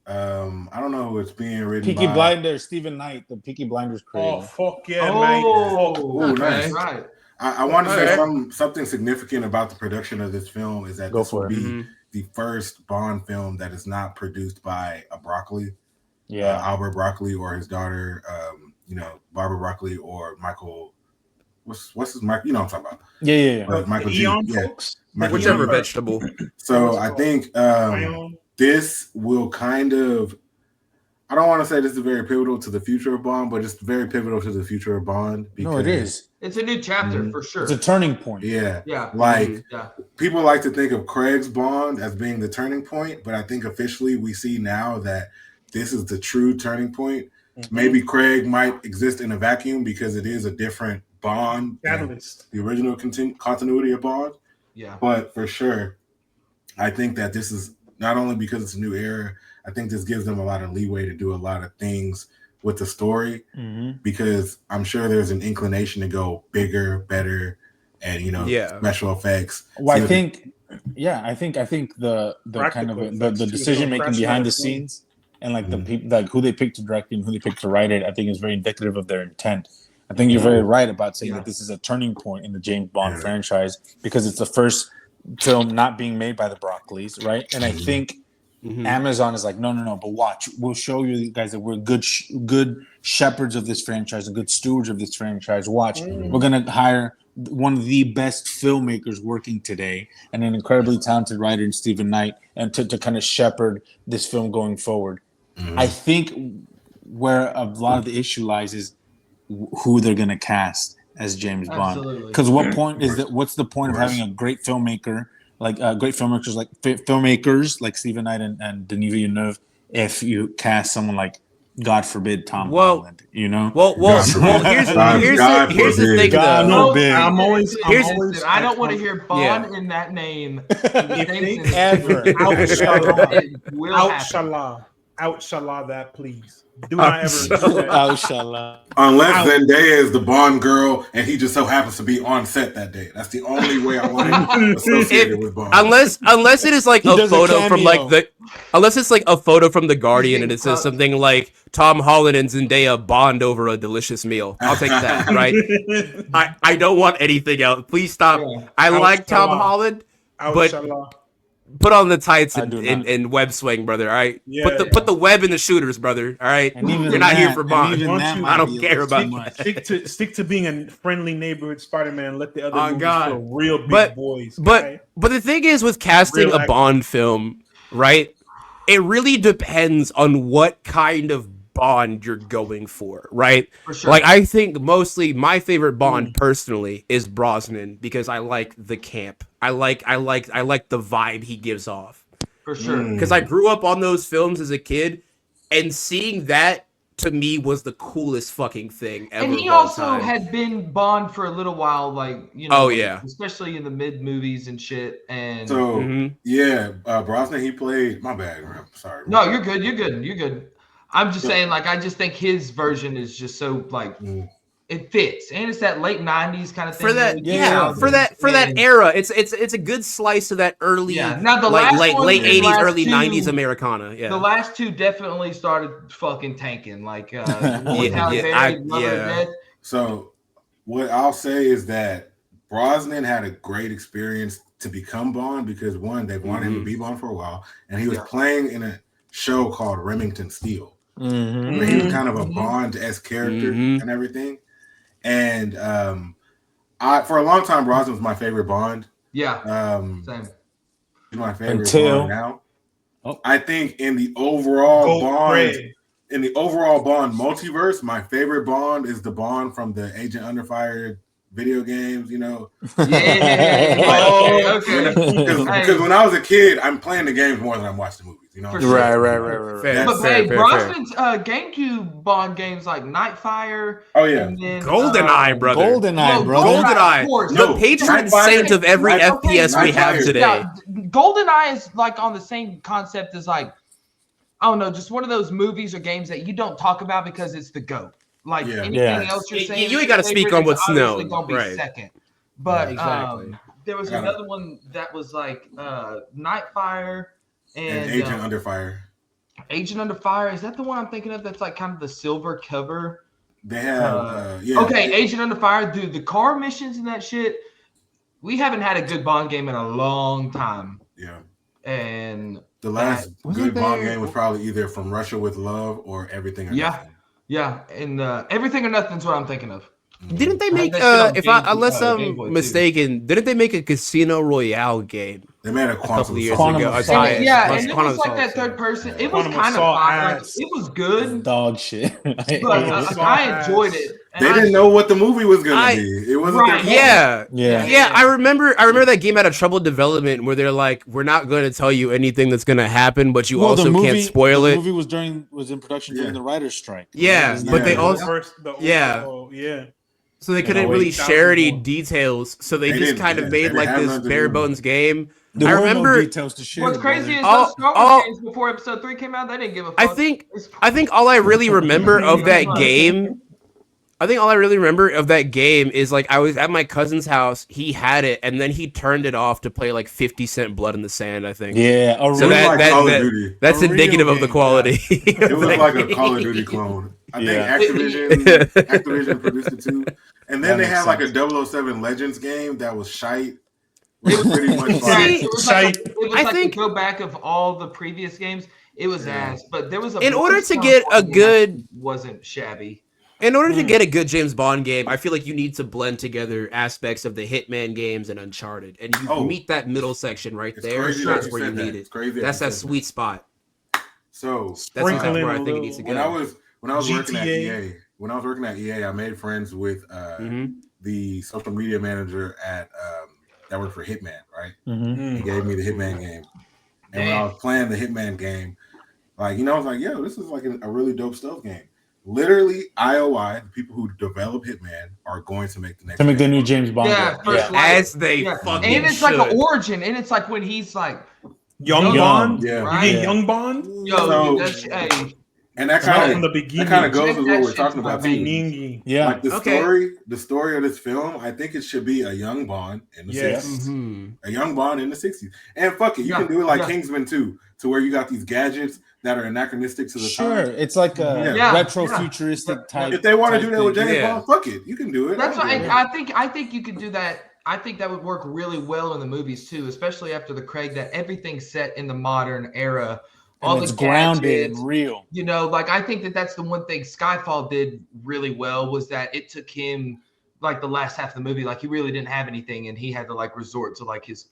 I don't know who it's being written by. Peaky Blinders, Stephen Knight, the Peaky Blinders creator. Oh fuck yeah, man! Oh, nice. Right. I want to say something significant about the production of this film is that this will be the first Bond film that is not produced by a Broccoli, Albert Broccoli, or his daughter, Barbara Broccoli, or Michael what's his Mike? You know what I'm talking about? Yeah. Michael G. Eon Yeah, folks? Michael Whichever G. vegetable. So I think this will kind of. I don't want to say this is very pivotal to the future of Bond, but it's very pivotal to the future of Bond. Because, no, it is. It's a new chapter for sure. It's a turning point. Yeah. Yeah. Like Yeah. people like to think of Craig's Bond as being the turning point, but I think officially we see now that this is the true turning point. Maybe Craig might exist in a vacuum because it is a different Bond than the original continuity of Bond. Yeah. But for sure, I think that this is not only because it's a new era, I think this gives them a lot of leeway to do a lot of things with the story because I'm sure there's an inclination to go bigger, better, and special effects. Well, I think the kind of the decision making behind the scenes and like the people like who they pick to direct and who they pick to write it, I think is very indicative of their intent. I think you're very right about saying that this is a turning point in the James Bond franchise because it's the first film not being made by the Broccoli's, right? And I think Amazon is like, no, but watch, we'll show you guys that we're good shepherds of this franchise and good stewards of this franchise. Watch, we're gonna hire one of the best filmmakers working today and an incredibly talented writer in Stephen Knight, and to kind of shepherd this film going forward. I think where a lot of the issue lies is who they're gonna cast as James Bond. Because what's the point of having a great filmmaker? Like great filmmakers like Stephen Knight and Denis Villeneuve, if you cast someone like, God forbid, Tom Holland, Well, here's the thing, though. I'm always I don't want to hear Bond in that name ever. Outshallah that, please. Do not ever. Outshallah. Unless Zendaya is the Bond girl and he just so happens to be on set that day. That's the only way I want to associate it with Bond. Unless it is like a photo from like unless it's like a photo from The Guardian and it says something like Tom Holland and Zendaya bond over a delicious meal. I'll take that, right? I don't want anything else. Please stop. Yeah. I like Tom Holland, but put on the tights and web swing, brother. All right, put the web in the shooters, brother. All right, you're not here for Bond. I don't care about that. Stick to being a friendly neighborhood Spider-Man. Let the other movies feel real big boys. But the thing is, with casting a Bond film, right? It really depends on what kind of Bond you're going for, right? For sure. Like, I think mostly my favorite Bond personally is Brosnan because I like the camp. I like the vibe he gives off. For sure. Because I grew up on those films as a kid, and seeing that to me was the coolest fucking thing ever. And he also had been Bond for a little while, especially in the mid movies and shit. And so Brosnan, he played. My bad. I'm sorry. No, you're good. I'm just saying, like, I just think his version is just so like it fits, and it's that late '90s kind of thing. For that era, it's a good slice of that early, Now the late '80s, early '90s Americana. Yeah, the last two definitely started fucking tanking. Like, So, what I'll say is that Brosnan had a great experience to become Bond because one, they've wanted him to be Bond for a while, and he was playing in a show called Remington Steele. Where he was kind of a Bond-esque character and everything. And for a long time, Brosnan was my favorite Bond. Yeah. Same. He's my favorite Bond now. I think in the overall Bond multiverse, my favorite Bond is the Bond from the Agent Under Fire video games, Okay. Because when I was a kid, I'm playing the games more than I'm watching the movies. Right. Fair, Brosnan's GameCube Bond games like Nightfire. Oh yeah, and then, GoldenEye, brother. GoldenEye. The patron saint of every FPS we have today. Yeah, GoldenEye is like on the same concept as like, I don't know, just one of those movies or games that you don't talk about because it's the GOAT. Like anything else you're saying, you ain't got to speak on what's known. Right. Second, but there was another one that was like Nightfire. And Agent Under Fire. Agent Under Fire, is that the one I'm thinking of? That's like kind of the silver cover. They have, Okay, Agent Under Fire, dude. The car missions and that shit. We haven't had a good Bond game in a long time. Yeah. And the last good Bond game was probably either From Russia with Love or Everything or Nothing. Yeah, and Everything or Nothing is what I'm thinking of. Didn't they I make had that shit on unless Game Boy, I'm too. mistaken, didn't they make a Casino Royale game They made a a couple Quantum of years Assault. Quantum ago? A Assault. tie-in. Yeah, and it Quantum was like Assault, that sorry. third person. It was Quantum kind of Assault fun. Like ass. it was good, Dog shit. but Quantum Assault I enjoyed ass. it. And They didn't know what the movie was gonna be. It wasn't Right, their fault. Yeah. Yeah, I remember that game had a troubled development where they're like, we're not going to tell you anything that's going to happen, but you also can't spoil the it. movie was in production during the writer's strike. Yeah, Isn't but that they right? also so they couldn't really share any details, so they just kind of made like this bare bones game. There I were no remember details to share. What's crazy is All- those Star Wars all- games before Episode 3 came out, they didn't give a fuck. I think all I really remember of that game is like I was at my cousin's house, he had it, and then he turned it off to play like 50 Cent Blood in the Sand, I think. Yeah, So that's indicative of the quality. It was like a Call of Duty clone. I think Activision produced it too. And then they had like a 007 Legends game that was shite. It was pretty much like the go back of all the previous games. It was ass, but there was a in order to get a good wasn't shabby. In order to get a good James Bond game, I feel like you need to blend together aspects of the Hitman games and Uncharted, and you meet that middle section right there. That's where you need it. That's that sweet spot. So that's where I think it needs to go. When I was working at EA, I made friends with the social media manager at that worked for Hitman, right? He gave me the Hitman game, and when I was playing the Hitman game, like I was like, "Yo, this is like a really dope stealth game." Literally, IOI, the people who develop Hitman, are going to make the new James Bond. As they fucking and it's should. like an origin, and it's like when he's like young Bond, right? You get young Bond, and that kind of goes with what we're talking about too. Yeah, like the story of this film, I think it should be a young Bond in the 60s. A young Bond in the 60s. And fuck it, you can do it like Kingsman too, to where you got these gadgets that are anachronistic to the time. It's like a retro futuristic type. If they want to do that with James Bond, fuck it, you can do it. That's what I think you could do that. I think that would work really well in the movies too, especially after the Craig, that everything's set in the modern era. All it's the grounded and real. Like I think that's the one thing Skyfall did really well, was that it took him like the last half of the movie, like he really didn't have anything and he had to like resort to like his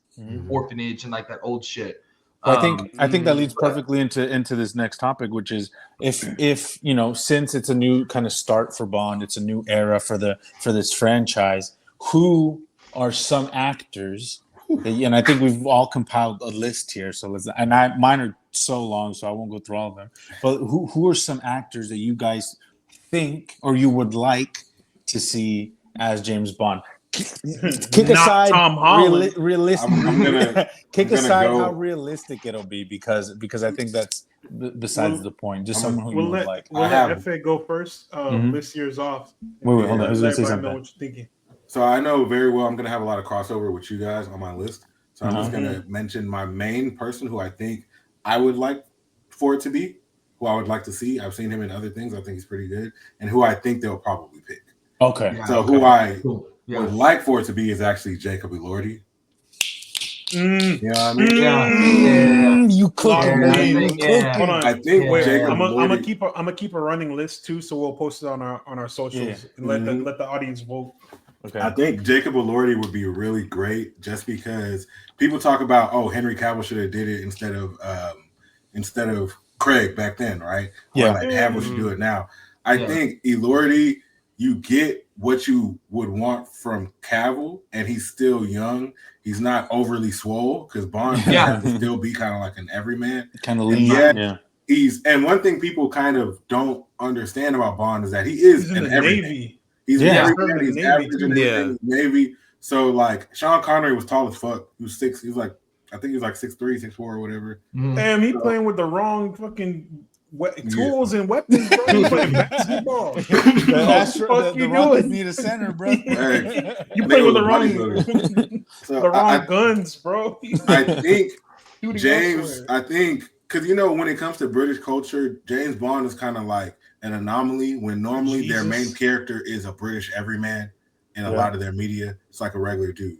orphanage and like that old shit. I think that leads perfectly into this next topic, which is if since it's a new kind of start for Bond, it's a new era for this franchise, who are some actors? And I think we've all compiled a list here. So mine are so long, so I won't go through all of them. But who are some actors that you guys think or you would like to see as James Bond? Kick aside Tom Holland. Realistic. Kick aside how realistic it'll be, because I think that's besides the point. Just someone who you would like. We'll let FA go first. List yours off. Wait, hold on. Who's gonna say Know something? what you're thinking. So I know very well I'm going to have a lot of crossover with you guys on my list. So I'm just going to mention my main person who I think I would like for it to be, who I would like to see. I've seen him in other things. I think he's pretty good. And who I think they'll probably pick. Okay. Who I would like for it to be is actually Jacob Elordi. You know what I mean? You cooking, man. Hold on. I think Jacob I'm Elordi. gonna keep a running list too, so we'll post it on our socials and let the audience vote. Okay. I think Jacob Elordi would be really great, just because people talk about, Henry Cavill should have did it instead of Craig back then, right? Yeah. Or like Cavill should do it now. I think Elordi, you get what you would want from Cavill, and he's still young. He's not overly swole, because Bond can still be kind of like an everyman. Kind of lean. And one thing people kind of don't understand about Bond is that he is in an the everyman. Navy. He's everything. He's Navy, average in the Navy. So like Sean Connery was tall as fuck. He was 6. He was like, I think he was like 6'3", 6'4", or whatever. Damn, he playing with the wrong fucking tools and weapons, bro. He's playing basketball. The Rockets need a center, bro. You play with the wrong guns, bro. I think James. I think because when it comes to British culture, James Bond is kind of like an anomaly, when normally their main character is a British everyman in a lot of their media. It's like a regular dude.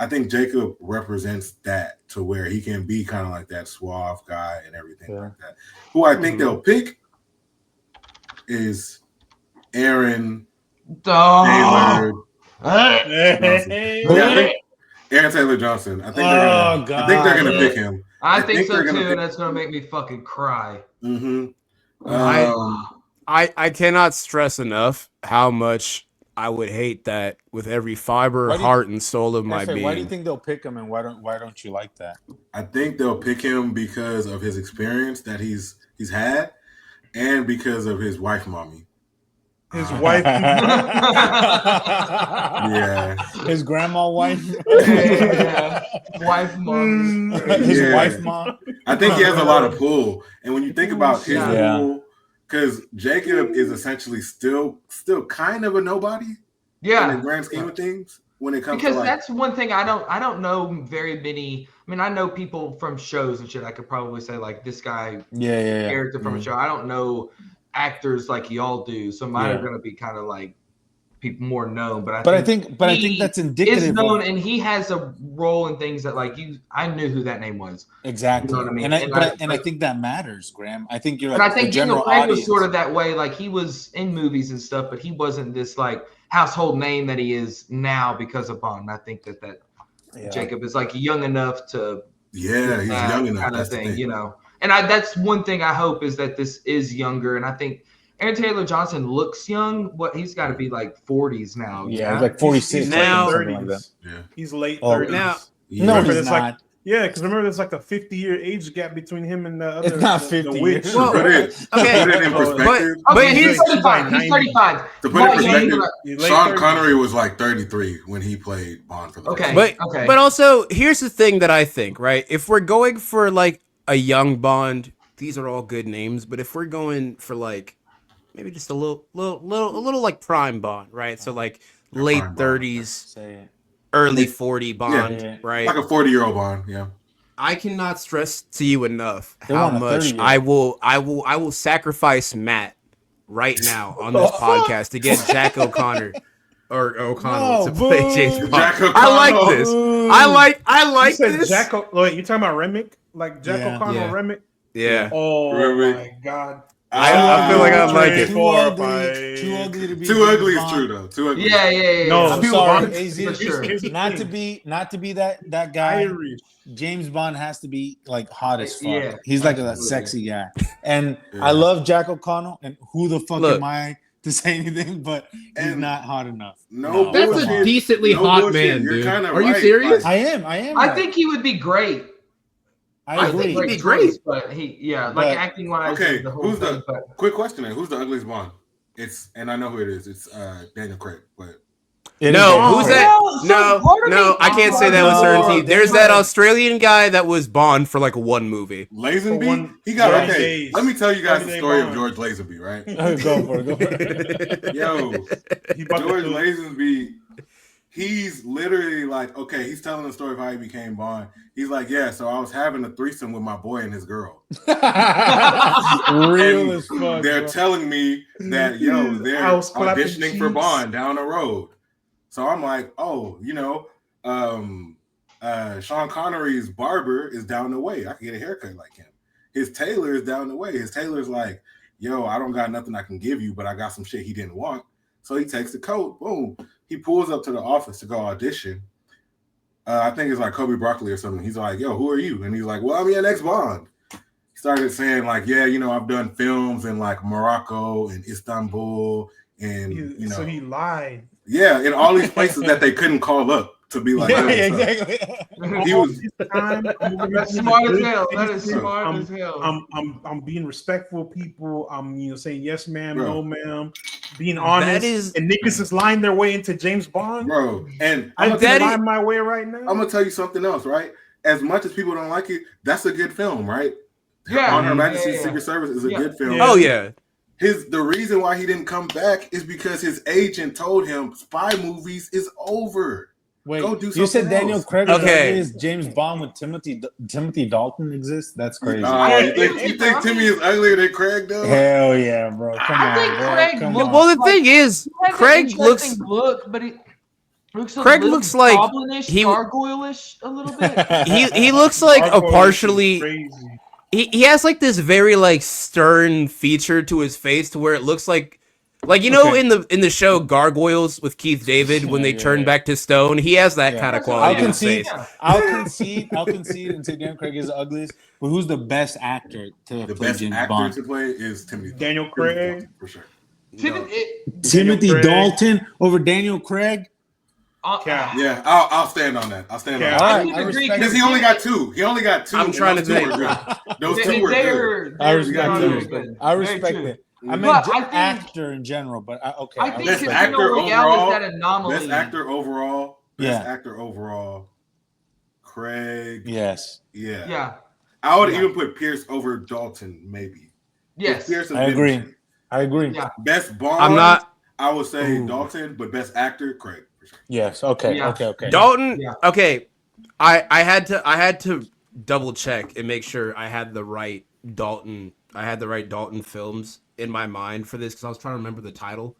I think Jacob represents that, to where he can be kind of like that suave guy and everything like that. Who I think they'll pick is Aaron Taylor. Hey. Yeah, I think Aaron Taylor Johnson. I think they're gonna pick him. I think so too. That's gonna make me fucking cry. I cannot stress enough how much I would hate that with every fiber, heart, and soul of my being. Why do you think they'll pick him, and why don't you like that? I think they'll pick him because of his experience that he's had, and because of his wife, mommy. His wife. Yeah. His grandma wife. Yeah. Wife mom. His wife mom. I think he has a lot of pull. And when you think about his pull, because Jacob is essentially still kind of a nobody. Yeah. In the grand scheme of things. When it comes because to that's one thing I don't know very many. I mean, I know people from shows and shit. I could probably say like this guy character from a show. I don't know actors like y'all do, so mine are going to be kind of like people more known. But I think that's indicative. Is known, and he has a role in things that like you. I knew who that name was exactly. You know what I mean? And I think that matters, Graham. I think you're. And I think Daniel Craig was sort of that way. Like he was in movies and stuff, but he wasn't this like household name that he is now because of Bond. And I think that Jacob is like young enough to. Yeah, he's young enough. Kind of thing, you know. And that's one thing I hope is that this is younger. And I think Aaron Taylor Johnson looks young. What he's got to be like 40s now. Yeah, he's like 46 he's now. 30s. Like that. Yeah. He's late 30s. Now, no, he's not. Like, yeah, because remember there's like a 50-year age gap between him and the other. It's not 50 years. Well, put it in perspective. But he's 35. He's 35. To put it in perspective, Sean Connery was like 33 when he played Bond for the But also, here's the thing that I think, right? If we're going for like a young Bond, these are all good names. But if we're going for like maybe just a little like prime Bond, right? So like late 30s, early 40 Bond, right? Like a 40-year-old Bond, yeah. I cannot stress to you enough how much I will sacrifice Matt right now on this podcast to get Jack O'Connor or O'Connell to play James Bond. I like this. I like this. Wait, you talking about Remick? Like Jack O'Connell Remick? Yeah. Oh my God. I feel like I like it. Too ugly to be. Too ugly is true though. Too ugly. Yeah. No, I'm sorry, AZ, for sure. Not to be that guy. James Bond has to be like hot as fuck. Yeah, he's like a sexy guy, and I love Jack O'Connell. And who the fuck am I to say anything? But he's not hot enough. No, that's a decently hot man, dude. Are you serious? I am. I think he would be great. I agree. think he'd be great, but acting wise. Okay, quick question? Who's the ugliest Bond? And I know who it is. It's Daniel Craig, but. Who's that? No, I can't say that with certainty. There's that Australian guy that was Bond for like one movie. Lazenby? He got okay. Let me tell you guys the story of George Lazenby, right? Go for it. Yo, George Lazenby, he's literally like, okay, he's telling the story of how he became Bond. He's like, yeah, so I was having a threesome with my boy and his girl. Real as fuck. They're telling me that, they're auditioning for Bond down the road. So I'm like, Sean Connery's barber is down the way. I can get a haircut like him. His tailor is down the way. His tailor's like, yo, I don't got nothing I can give you, but I got some shit he didn't want. So he takes the coat. Boom. He pulls up to the office to go audition. I think it's like Kobe Broccoli or something. He's like, yo, who are you? And he's like, well, I'm your next Bond. He started saying like, yeah, I've done films in like Morocco and Istanbul. And, so he lied. Yeah, in all these places that they couldn't call up to be like, exactly. He was That's smart as hell. That is smart as hell. I'm being respectful, people. I'm saying yes, ma'am, no, ma'am. Being honest. And niggas is lying their way into James Bond, bro. And I'm gonna lie my way right now. I'm gonna tell you something else, right? As much as people don't like it, that's a good film, right? Yeah. On Her Majesty's Secret Service is a good film. Yeah. Oh yeah. The reason why he didn't come back is because his agent told him spy movies is over. Wait, go do something you said Daniel else. Craig is James Bond with Timothy Dalton exists? That's crazy. You think Timmy is uglier than Craig though? Hell yeah, bro. Well, the thing is, Craig looks but he looks Craig looks like gargoyle-ish a little bit. he looks like a partially. He has like this very like stern feature to his face to where it looks like Like in the show Gargoyles with Keith David when they turn back to stone, he has that kind of quality. I'll concede and say Daniel Craig is the ugliest. But who's the best actor to play James Bond? To play is Timothy Daniel Craig for sure. Timothy Dalton over Daniel Craig. Yeah, I'll stand on that. I'll stand on that. Because he only got two. I'm trying to think. Those two were good. I respect it. I meant actor in general, but okay. I think best actor overall. Best actor overall. Best actor overall. Craig. Yes. Yeah. I would even put Pierce over Dalton, maybe. Yes. I agree. Yeah. Best Bond. I would say Dalton, but best actor, Craig. For sure. Yes. Okay. Yeah. Okay. Dalton. Yeah. Okay. I had to double check and make sure I had the right Dalton. I had the right Dalton films in my mind for this because I was trying to remember the title.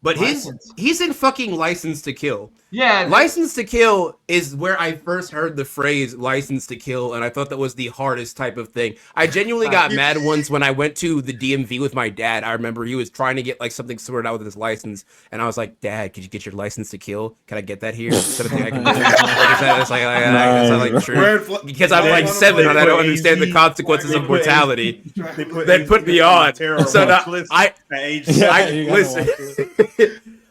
But he's in fucking License to Kill. Yeah. License to Kill is where I first heard the phrase License to Kill, and I thought that was the hardest type of thing. I genuinely got mad once when I went to the DMV with my dad. I remember he was trying to get like something sorted out with his license, and I was like, Dad, could you get your License to Kill? Can I get that here? Is that a thing I can do? Is that like true? Because I'm like 7 and I don't understand the consequences of mortality. They put me on. So now, listen.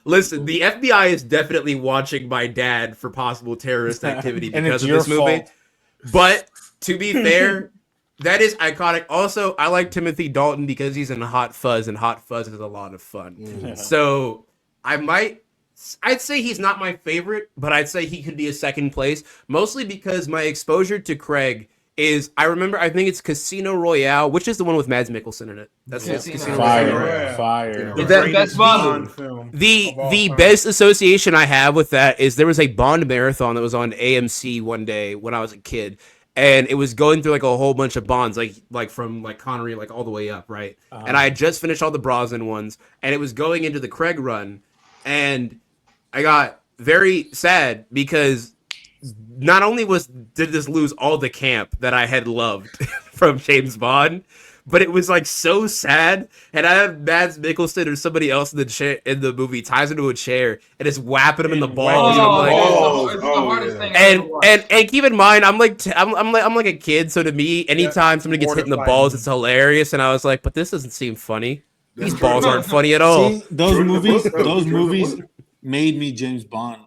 Listen, the FBI is definitely watching my dad for possible terrorist activity because of this movie. But to be fair, that is iconic. Also, I like Timothy Dalton because he's in Hot Fuzz, and Hot Fuzz is a lot of fun. Yeah. So I'd say he's not my favorite, but I'd say he could be a second place, mostly because my exposure to Craig is, I think it's Casino Royale, which is the one with Mads Mikkelsen in it. That's Casino Royale. Fire. The best Bond film. The best association I have with that is there was a Bond marathon that was on AMC one day when I was a kid, and it was going through like a whole bunch of Bonds, like from like Connery like all the way up, right? And I had just finished all the Brosnan ones, and it was going into the Craig run, and I got very sad because not only did this lose all the camp that I had loved from James Bond, but it was like so sad. And I have Mads Mikkelsen or somebody else in the movie ties into a chair and is whapping him in the balls. And keep in mind, I'm like a kid, so to me, anytime somebody gets hit in the balls, it's hilarious. And I was like, but this doesn't seem funny. These balls aren't funny at all. See, those movies made me a James Bond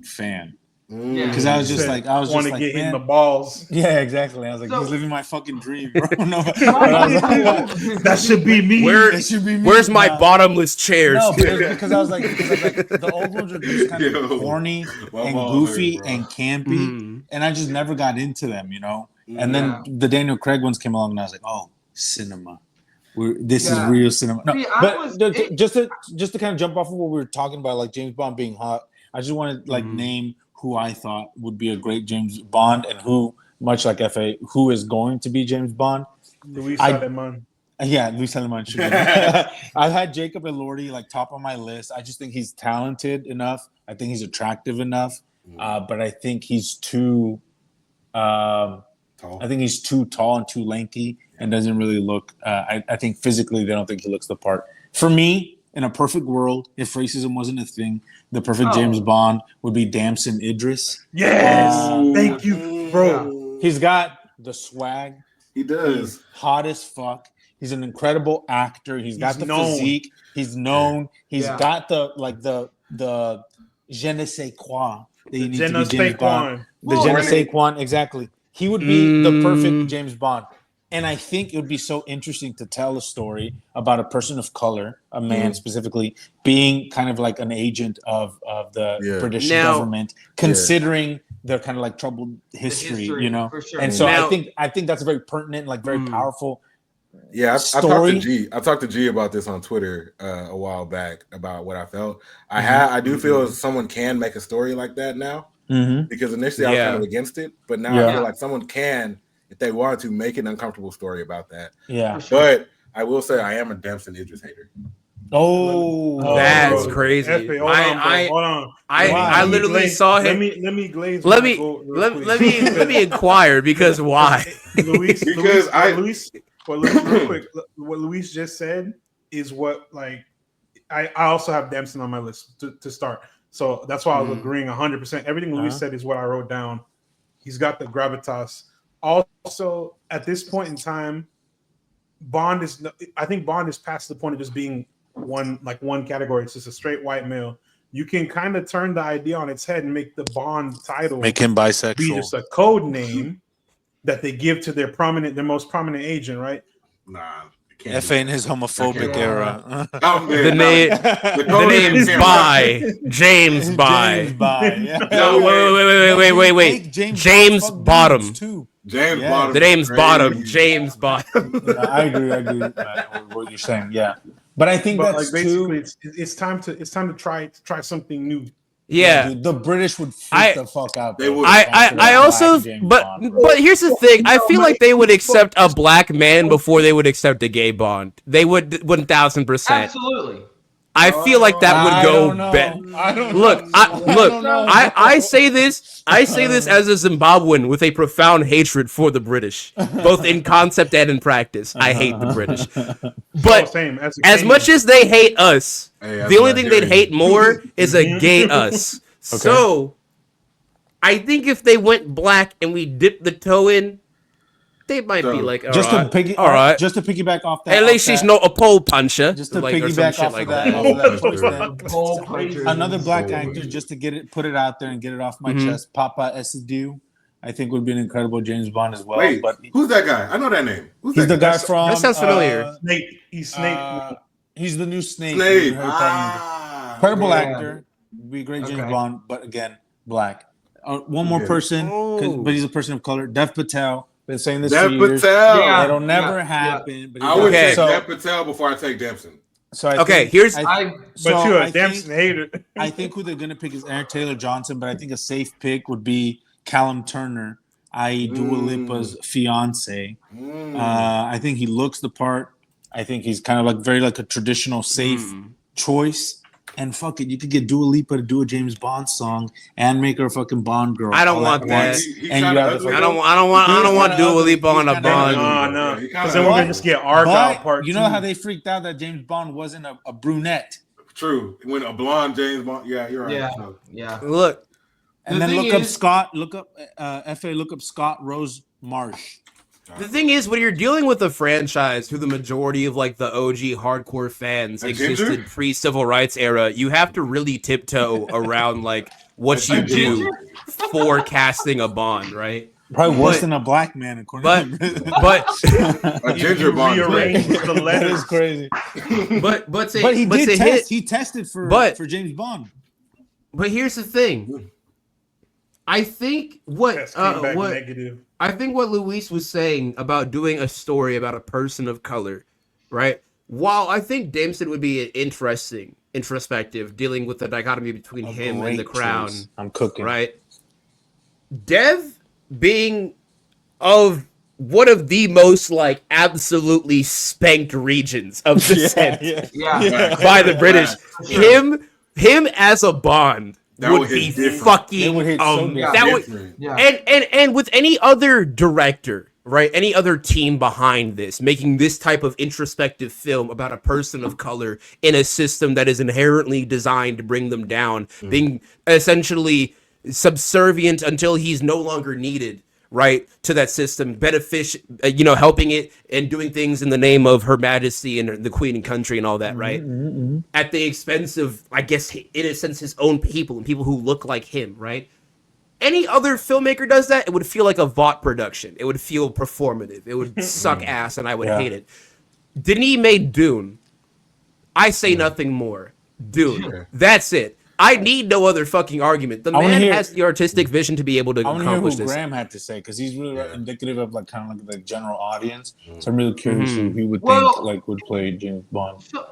fan. Because I was just like, want to get in the balls. Yeah, exactly. I was like, he's living my fucking dream, bro. No, that should be me. Where's my bottomless chairs? No, because I was like, the old ones are just kind of corny and goofy and campy, and I just never got into them, you know. And then the Daniel Craig ones came along, and I was like, oh, cinema. This is real cinema. No, just to kind of jump off of what we were talking about, like James Bond being hot. I just want to name who I thought would be a great James Bond and who, much like FA, who is going to be James Bond. Luis Salomon. Yeah, Luis Salomon should be. I've had Jacob Elordi like top of my list. I just think he's talented enough. I think he's attractive enough. But I think he's too tall. I think he's too tall and too lanky and doesn't really look I think physically they don't think he looks the part. For me, in a perfect world, if racism wasn't a thing, the perfect James Bond would be Damson Idris. Yes, thank you, bro. He's got the swag. He does. He's hot as fuck. He's an incredible actor. He's got the physique. He's known. He's got the je ne sais quoi that you need to be James Bond. The je ne sais quoi, exactly. He would be the perfect James Bond. And I think it would be so interesting to tell a story about a person of color, a man specifically, being kind of like an agent of the British government, considering their kind of like troubled history, you know. For sure. And so I think that's a very pertinent, like very powerful. Yeah, I talked to G about this on Twitter a while back about what I felt. I do feel someone can make a story like that now because initially I was kind of against it, but now I feel like someone can. If they wanted to make an uncomfortable story about that. Yeah. But I will say I am a Damson Idris hater. Oh, that's crazy. Hold on. I literally saw him. Let me glaze. Let me inquire because why? Luis, real quick. What Luis just said is what like I also have Damson on my list to start. So that's why I was agreeing 100%. Everything Luis said is what I wrote down. He's got the gravitas. Also, at this point in time, I think Bond is past the point of just being one category. It's just a straight white male. You can kind of turn the idea on its head and make the Bond title Make him bisexual. be just a code name that they give to their most prominent agent, right? Nah. F in his homophobic era. The name's By James By. James By. Yeah. No, wait. James Bottom. James Bottom. The name's Bottom. James Bottom. I agree with what you're saying. Yeah, but I think that's like basically it's time to try something new. Yeah, dude, the British would freak the fuck out. They would. I also, but here's the thing. I feel like they would accept a black man before they would accept a gay Bond. They would 1,000%. Absolutely. I feel like that would go better. I say this as a Zimbabwean with a profound hatred for the British, both in concept and in practice. I hate the British, but as much as they hate us, the only thing they'd hate more is a gay us. Okay. So, I think if they went black and we dipped the toe in, they might be like, all right. Just to piggyback off that. At least she's not a pole puncher. Just to like, piggyback off like of that. Another black actor, just to put it out there and get it off my chest. Papa Essedu, I think would be an incredible James Bond as well. Wait, but who's that guy? I know that name. He's the guy from. That sounds familiar. Snake. He's Snake. He's the new Snake. Incredible actor. Be a great James Bond, but again, black. One more person, but he's a person of color. Dev Patel. Been saying this for years. Patel. It'll never happen. But I would take Dev Patel before I take Dempson. So you're a Dempson hater. I think who they're gonna pick is Aaron Taylor Johnson, but I think a safe pick would be Callum Turner, i.e. Dua Lipa's fiance. I think he looks the part. I think he's kind of like very like a traditional safe choice. And fuck it, you could get Dua Lipa to do a James Bond song and make her a fucking Bond girl. I don't want that. I don't want Dua Lipa on a Bond. No. Because then we're gonna just get Argyle part. You know how they freaked out that James Bond wasn't a brunette. True. When a blonde James Bond. Yeah, you're right. Yeah. Look. And then look up Scott Rose Marsh. The thing is, when you're dealing with a franchise who the majority of like the OG hardcore fans existed pre-civil rights era, you have to really tiptoe around like what you do for casting a Bond, right? Probably worse than a black man, according to but a ginger Bond. The that is crazy. But he tested for James Bond. But here's the thing. I think what Luis was saying about doing a story about a person of color, right? While I think Damson would be interesting, introspective, dealing with the dichotomy between him and the crown. I'm cooking. Right? Dev being of one of the most like absolutely spanked regions of descent by the British. Him as a Bond would be fucking and with any other director, right? Any other team behind this, making this type of introspective film about a person of color in a system that is inherently designed to bring them down, being essentially subservient until he's no longer needed, right, to that system, helping it and doing things in the name of Her Majesty and the Queen and country and all that, right? At the expense of, I guess, in a sense, his own people and people who look like him, right? Any other filmmaker does that, it would feel like a Vought production. It would feel performative. It would suck ass, and I would hate it. Denis made Dune. I say nothing more. Dune. That's it. I need no other fucking argument. The man has the artistic vision to be able to accomplish this. I want to hear what Graham had to say, because he's really indicative of like kind of like the general audience. So I'm really curious who he would think like would play James Bond. So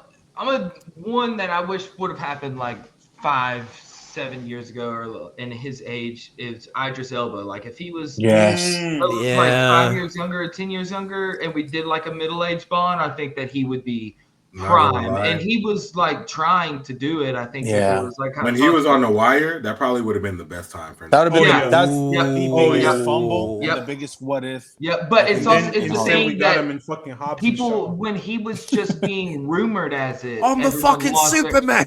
one that I wish would have happened like 5-7 years ago or in his age is Idris Elba. Like if he was like 5 years younger or 10 years younger, and we did like a middle-aged Bond, I think that he would be prime, and he was like trying to do it. I think Yeah. it was like when he was on the wire, that probably would have been the best time for him. That would have been Yeah. that's Yep. the Oh, biggest yeah. fumble, Yep. and the biggest what if. Yeah, but it's And also then it's the instead thing we got that him in fucking Hobbs people when he was just being rumored as it. I'm the everyone fucking lost their- Superman.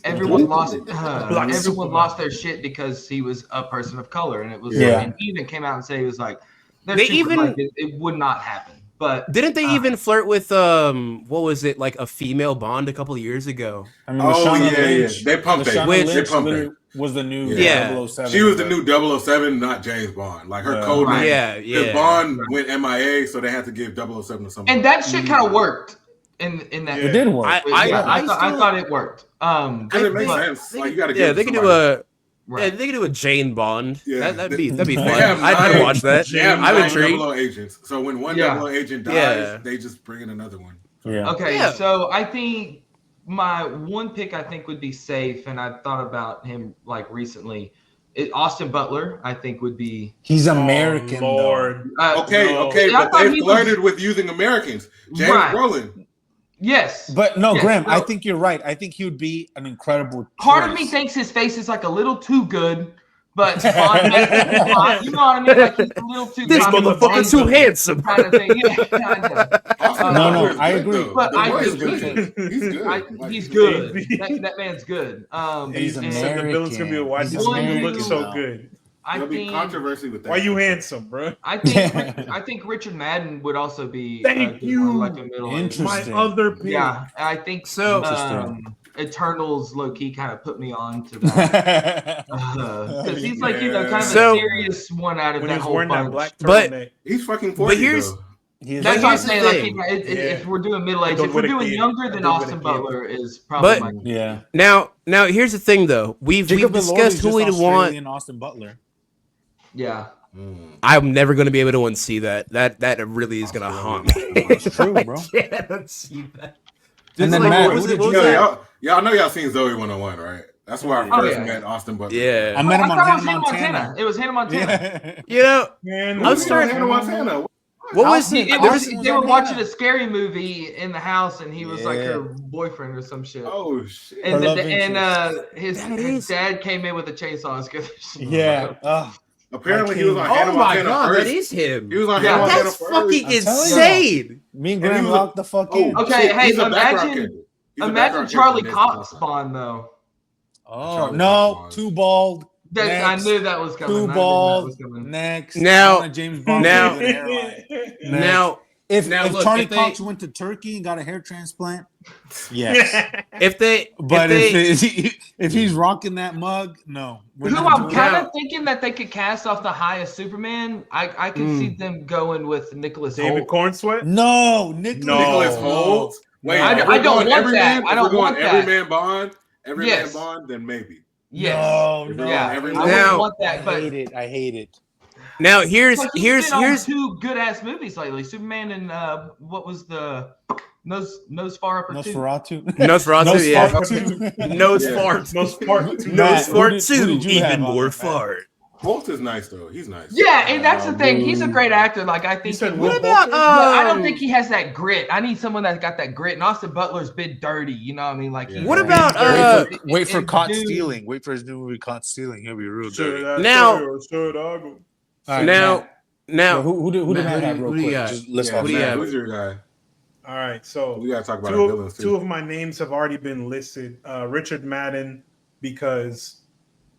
Everyone lost Black everyone Superman. lost their shit because he was a person of color, and it was Yeah. and he even came out and said he was like, They "There's even- like, it would not happen." But Didn't they even flirt with what was it, like a female Bond a couple of years ago? I mean, Oh, Lashana yeah, Lynch, yeah. They pumped Lashana it. Which- They Lynch pumped literally it. was the new Yeah. 007. She was the new 007, not James Bond. Like her Yeah. code Right. name. Yeah, Because yeah. Bond went MIA, so they had to give 007 to someone. and that shit kind of worked in that. It did work. I I thought it worked. Because it makes but- sense. Like you got to Yeah, give they could do somebody- Right. they could do a Jane Bond. Yeah. That'd be fun. They have I'd nine- watch that. They have I'm 9 intrigued. 00 agents. So when one Yeah. 00 agent dies, Yeah. they just bring in another one. Yeah. Okay, Yeah. so I think my one pick I think would be safe, and I've thought about him like recently. Austin Butler, I think, would be. He's American, Oh, Lord. Okay, No. okay, I but thought they he was- flirted with using Americans. James Right. Brolin. Yes, But no, Yes, Graham, no. I think you're right. I think he would be an incredible part of me choice. thinks his face is like a little too good, but Bond makes it fine. You know what I mean? Like he's a little too. This I mean, motherfucker's too handsome. kind of thing. Yeah, kind of. Austin No, Butler is I good, agree. though. But The I boy is think good. He's good. Like, He's good. He's- That man's good. He's and He said the villain's gonna be a white He's dude. You American. look so good. I There'll be think. controversy with that. Why you handsome, bro? I think Richard Madden would also be Thank a good you. one, like a middle. Interesting. My other pick. Yeah, I think So- Eternals low key kind of put me on to that because he's like kind of So- a serious one out of When he that was whole wearing that bunch. black But- turtleneck. He's fucking 40, here's- though. That's what I'm here's the saying. Like, thing. if we're doing middle age, Don't if we're with a doing kid. younger than Don't with a Austin kid. Butler is probably But- my. Yeah. Now here's the thing though. We've Jacob Elordi discussed is who just we want. Australian Austin Butler. Yeah. I'm never gonna be able to unsee that. That really is gonna haunt me. It's true, bro. I can't unsee that. And Just then like, Matt, what was who it- did what you was Yo, that? y'all know y'all seen Zoe 101, right? That's where I Oh, first yeah. met Austin Butler. Yeah. I met him I on thought it Hannah was Hannah Montana. It was Hannah Montana. Yeah. You know, Man, Who I'm was starting- Hannah Montana? what was Austin- it? It There was, was- they were on watching Hannah. a scary movie in the house, and he was like Yeah. her boyfriend or some shit. Oh, shit. And, Her love his That is- dad came in with a chainsaw and scared the shit out of Yeah. him. Apparently, he was on Oh Hannah my Montana god, first. that is him. He was on Yeah, Hannah Montana That's first. fucking I'm telling you. insane. Me and And Graham he was a- locked the fuck Oh, in. Okay, shit, hey, he's a background imagine- character. He's a Imagine background Charlie character in Cox Nathan's Spawn though. Oh Charlie no, Cox. too bald. That, Next. I knew that was coming. I Too knew that bald. was coming. Next. Now- I want a James Bond now- with an hairline. Next. Now, if now look, Charlie if they- Cox went to Turkey and got a hair transplant, yes. if they, But if if, they, if he's rocking that mug, no. We're Who not I'm doing kind that. of thinking that they could cast off the highest Superman. I could see them going with Nicholas David Hoult. Cornsweat. No, Nicholas. No. Nicholas Holt. Wait, I if don't we're going want every that. man, I if don't we're going want every that. man Bond, every Yes. man Bond, then maybe. Yes. No, If no. we're Yeah. going every I man- wouldn't Now- want I that, but hate it. I hate it. now here's But he's been on here's two good ass movies lately. Superman and what was the Nose Far Upper Two? Nosferatu. Nosferatu, yeah. Nosferatu. Nose Yeah. fart, No spark. Matt, nose who fart did- too, who did you have even on more there, Matt? fart. Holt is nice though. He's nice. Yeah, and that's the thing. He's a great actor. Like I think. said he- Will What about but I don't think he has that grit. I need someone that's got that grit. And Austin Butler's been dirty. You know what I mean? Like. Yeah. he's What been about, dirty. Wait for And Caught dude- Stealing. Wait for his new movie, Caught Stealing. He'll be real dirty. Now- All right, now Matt. now So who did Matt, Matt have real who do you quick? got? Just list Yeah, off Who do you Matt, have? who's your guy? All right, so We gotta talk about our villains too. two of my names have already been listed. Richard Madden, because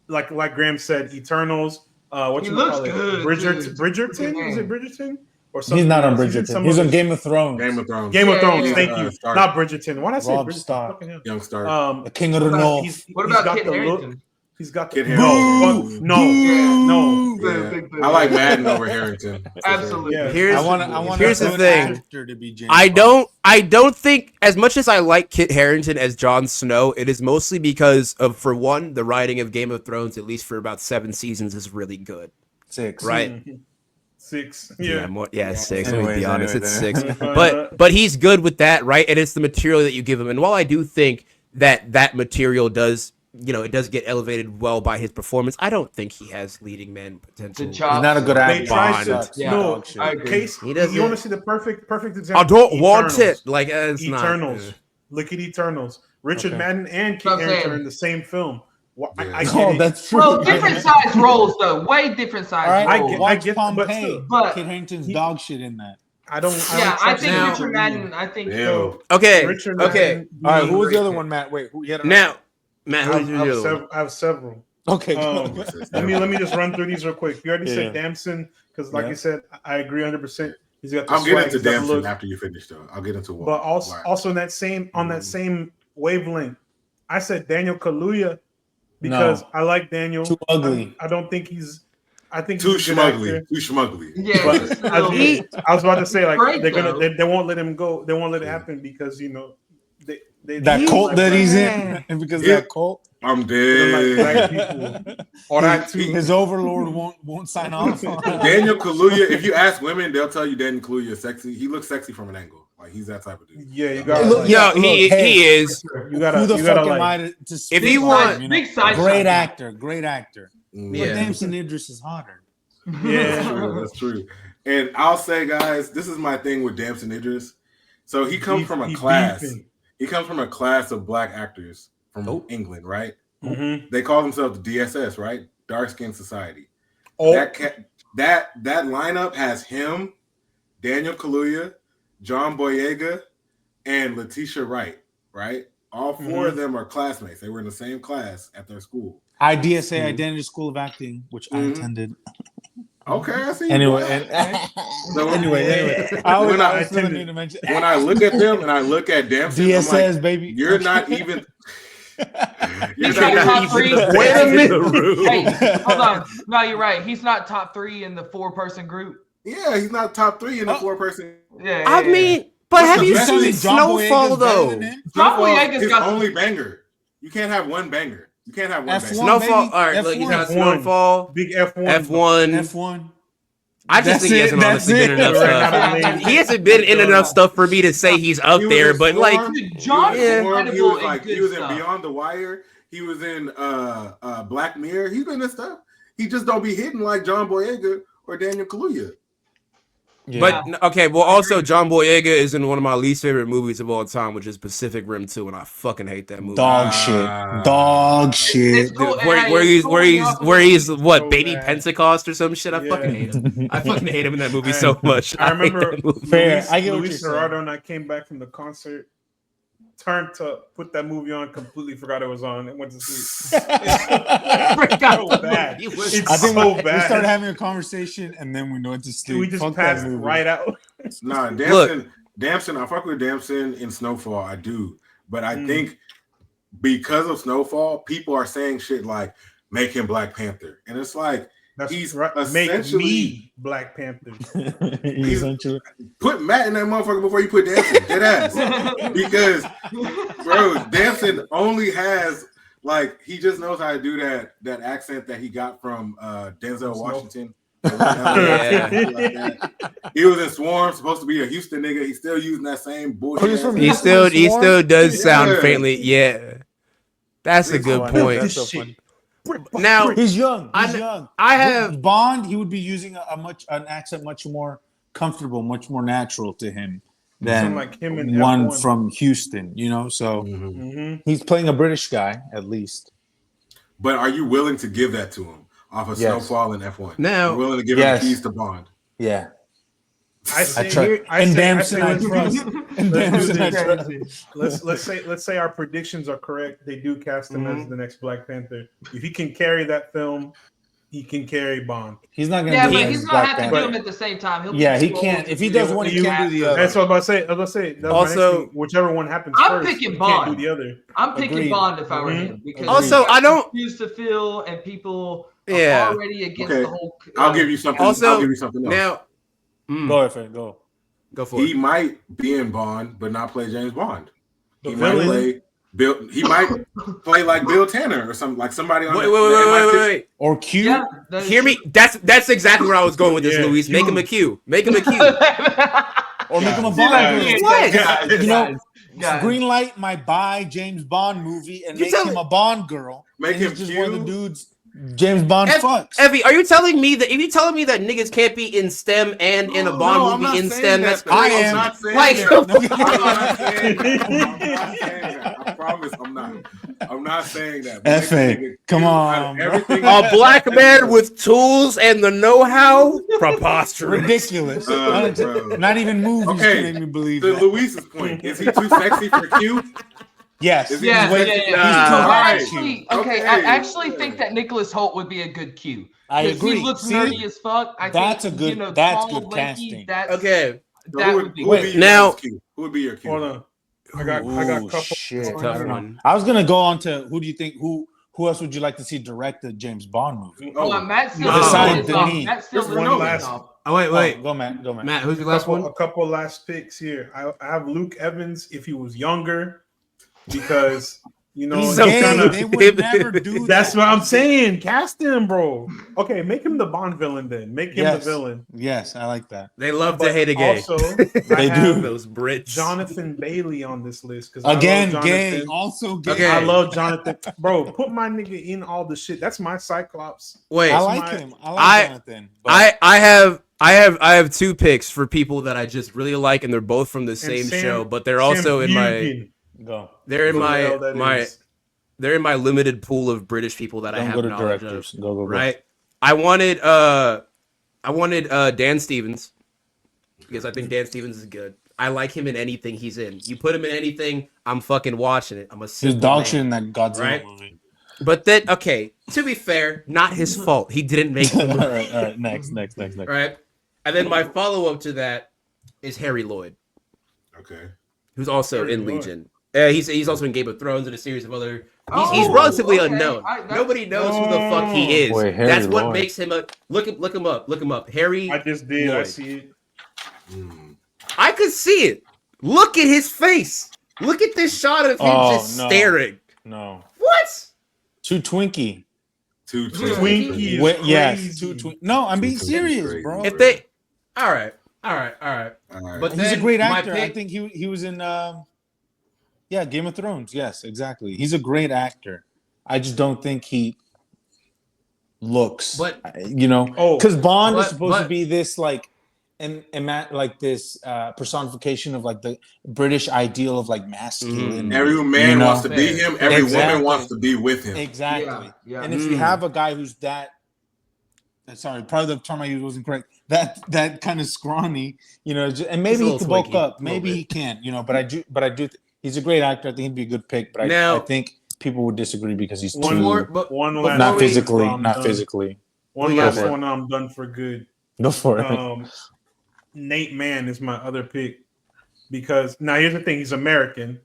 like Graham said, Eternals. What He you looks call it? good, Bridgerton. dude. Bridgerton? Is it Bridgerton? Or something He's not on else? He's in Bridgerton. some He's on other- Game of Thrones. Game of Thrones. Game of Yeah, Thrones. yeah, Thank yeah. you. Stark. Not Bridgerton. Why did I say Rob Bridgerton? Stark. Fucking hell. Young Stark. The King of the North. What He's about got Kit the look. Harington? He's got Kid the Harington. no. Boo! Yeah. Big boo. I like Madden over Harrington. Absolutely. Yeah. Here's I want here's the an thing. actor to be James I Bond. don't think, as much as I like Kit Harington as Jon Snow, it is mostly because of, for one, the writing of Game of Thrones, at least for about 7 seasons, is really good. 6. Right? 6. Yeah, Yeah. 6. Let me Anyways, be honest, anyways, it's 6. anyways. But he's good with that, right? And it's the material that you give him. And while I do think that material does, it does get elevated well by his performance, I don't think he has leading man potential. The job. He's not a good They actor. tried to. Sucks. Yeah. No, Dog shit. I agree. case. He doesn't- You want to see the perfect I example? don't want Eternals. it. Like it's Eternals. Look at Eternals. Richard Okay. Madden and Kit That's what I'm Harington are saying. in the same film. Well, Yeah. I get Oh, it. that's true. Well, different size roles though. Way different size All right, I roles. get- watch but Pompeii. still. But- Kit Harington's He- dog shit in that. I don't. Yeah, I trust think Now- Richard Madden. I think Ew. Okay. Richard Okay. Madden All right, being who was the great. other one, Matt? Wait, who? You had Now, Matt, I who's your have, other one? I have several. Okay. Let me just run through these real quick. You already Yeah. said Damson because, like Yeah. you said, I agree 100%. He's got the I'll get swag, into he's got the Damson look. after you finish, though. I'll get into what. But also in that same on that same wavelength, I said Daniel Kaluuya because I like Daniel. Too ugly. I don't think he's. I think Too he's a good schmuggly. actor. Too schmuggly. yeah, But he's I still- was about to say like Great, they're gonna though. they won't let him go. They won't let it happen because they That they cult like that he's Yeah. in, and because of Yeah. that cult, I'm they don't like dead. black people. Or that too. his overlord won't sign off. Daniel Kaluuya, if you ask women, they'll tell you Daniel Kaluuya is sexy. He looks sexy from an angle. Like, he's that type of dude. Yeah, you got Look, Yo, Look, he hey. is. you gotta Who the you fuck gotta am I like to If you speak want- on, big side great shot. actor, great actor. Mm. But Yeah. Damson Idris is hotter. That's yeah. true. That's true. And I'll say, guys, this is my thing with Damson Idris. So he comes from a He class. beefing. He comes from a class of black actors from Oh. England, right? Mhm. They call themselves the DSS, right? Dark Skin Society. Oh, That lineup has him, Daniel Kaluuya, John Boyega, and Letitia Wright, right? All four of them are classmates. They were in the same class at their school. IDSA, Identity School of Acting, which I Mhm. attended. Okay, I see. Anyway, So anyway. I always When I feel the attended- need to mention when I look at them and I look at Damson, I'm DSS, like, baby. you're not even. You're He's not not top even- three. Wait a minute. Hey, hold on. No, you're right. He's not top 3 in the 4-person group. Yeah, he's not top 3 in the 4-person. Yeah. I mean, but What's have the you best seen thing? Snowfall though? John Boyega's his got only banger. You can't have one banger. You can't have one F1. banger. Snowfall. baby. All right, look, he's F1. got Snowfall, big F1. F1. F1. I just That's think he it, hasn't that's honestly been it. enough Right. stuff. He hasn't been in enough stuff for me to say he's up He was there, in but like, Swarm. Dude, John's He was in Swarm. incredible He was in like good he was in stuff. Beyond the Wire. He was in Black Mirror. He's been in stuff. He just don't be hitting like John Boyega or Daniel Kaluuya. Yeah. but okay. Well, also John Boyega is in one of my least favorite movies of all time, which is Pacific Rim 2, and I fucking hate that movie. dog shit. It's cool. Where he's what, So baby bad. Pentecost or some shit. I Yeah. fucking hate him. I fucking hate him in that movie I- so much. I remember hate that movie. Fair. Luis, I get what Luis you're saying. Gerardo and I came back from the concert, turned to put that movie on, completely forgot it was on, and went to sleep. Forgot so the bad. movie was- It's I think so we bad. started having a conversation and then we went to sleep. We just Fuck that passed movie. right out. Nah, Look. Damson. I fuck with Damson in Snowfall. I do, but I Mm. think because of Snowfall, people are saying shit like "make him Black Panther," and it's like That's He's right. Make essentially- me Black Panther. Essentially. put Matt in that motherfucker before you put Damson. Dead ass. Because, bro, Damson only has like he just knows how to do that accent that he got from Denzel Washington. Yeah. He was in Swarm, supposed to be a Houston nigga. He's still using that same bullshit. Oh, he's from He Houston. still does sound Yeah. faintly. Yeah, that's a good point. That's so funny. Now He's young. I He's kn- young. I have Bond. He would be using an accent much more comfortable, much more natural to him than Sound like him in one F1. from Houston. You know, so Mhm. he's playing a British guy at least. But are you willing to give that to him off of Yes. Snowfall and F1? Now- You're willing to give Yes. him the keys to Bond. Yeah, I say trust. here, I And say, Damson, I let's do trust. this. And Let's do Damson, I this. trust. Let's say our predictions are correct. They do cast him as the next Black Panther. If he can carry that film, he can carry Bond. He's not gonna Yeah, do but it he's as gonna Black have to Panther. do them at the same time. He'll Yeah, he be can't. If he does one, he can't do the other. That's what I'm about to say. That's my next Also- thing. Whichever one happens I'm first, picking he Bond. can't do the other. I'm picking Agreed. Bond if I were Mhm. him because Also, he's got I don't- shoes to fill and people Yeah. are already against Okay. the whole. I'll give you something. Also, I'll give you something else. now Go ahead, go. go for He it. might be in Bond, but not play James Bond. The He might villain? play Bill. He might play like Bill Tanner or something, like somebody on Wait, the wait. Or Q. Yeah, that is Hear me? true. That's exactly where I was going with this, Yeah. Luis. Make him a Q. Make him a Q. Or make him a See, Bond. like, villain. What? guys, You know, guys. Greenlight my buy James Bond movie and You make tell him me- a Bond girl. Make and he's him just Q? one of the dudes. James Bond fucks. Evie, are you telling me that niggas can't be in STEM and in a Bond movie in STEM? That's crazy. I am. I'm not saying Like, that. I'm not saying that. I promise I'm not. I'm not saying that. F.A. Come on, bro. A black man with tools and the know-how? Preposterous. Ridiculous. Bro. Not even movies Okay, can make me believe To that. Luis's point, is he too sexy for Q? Yes. Is Yeah, he- yeah. Nah. I Right. actually, Okay, I actually yeah. think that Nicholas Hoult would be a good Q. I 'Cause agree. He looks See? nerdy as fuck. That's think, a good- You know, that's tall, good lanky, casting. That's, Okay. So that who would be would good. be Now- your Q? Who would be your Q? Hold on. I got a couple. Shit. I Tough don't know. one. I was gonna go on to who do you think who else would you like to see direct a James Bond movie? Hold on, Matt still Besides is off. Denis. Matt still Christopher is Nolan. off. Oh, wait. Go Matt. Matt, who's your last one? A couple last picks here. I have Luke Evans if he was younger, because you know He's so gay. kinda- They would never do that's that. what I'm saying. Cast him, bro. Okay, make him the Bond villain then. Make him Yes. the villain. Yes, I like that. They love But to hate a gay. also, They I have do. Those Brits. Jonathan Bailey on this list because Again, gay. Also gay. Okay. I love Jonathan, bro. Put my nigga in all the shit. That's my Cyclops. Wait, I like my- him. I like Jonathan. But I have two picks for people that I just really like, and they're both from the same Sam- show, but they're also in my Bugan. go. they're in Who the hell my that my is. they're in my limited pool of British people that I Don't have go to knowledge directors. of. Go. Right? I wanted Dan Stevens because I think Dan Stevens is good. I like him in anything he's in. You put him in anything, I'm fucking watching it. I'm a His simple dog man. shit in that Godzilla Right? movie. But then, okay, to be fair, not his fault. He didn't make the all movie. right. Next. Right? And then my follow-up to that is Harry Lloyd, Okay. who's also Harry in Lloyd. Legion. He's also in Game of Thrones and a series of other. He's Oh, relatively okay. unknown. That's- Nobody knows who the fuck he is. Boy, Harry That's what Lloyd. makes him a look him up. Harry. I just did. I Lloyd. see it. I could see it. Look at his face. Look at this shot of him just no. staring. No. What? Too twinky. Two Twinkie is Wait, yes. crazy. Too twinky. No, I'm being Too serious, crazy. bro. If they, all right. All right. But He's a then great my actor. I pick- think he was in Game of Thrones. Yes, exactly. He's a great actor. I just don't think he looks. But- because Bond is but- supposed to but- be this like, like this personification of like the British ideal of like masculine. Every man wants to be Fair. him. Every Exactly. woman wants to be with him. Exactly. Yeah. And if you have a guy who's sorry, probably the term I used wasn't correct. That kind of scrawny, and maybe a he little can bulk twinky, up. a Maybe little he can, but I do. He's a great actor. I think he'd be a good pick. But Now- I think people would disagree because he's One too more, but One before last not we- physically, I'm not done. physically. One Go last for it. one. I'm done for good. Go for it. Nate Mann is my other pick because now here's the thing: he's American,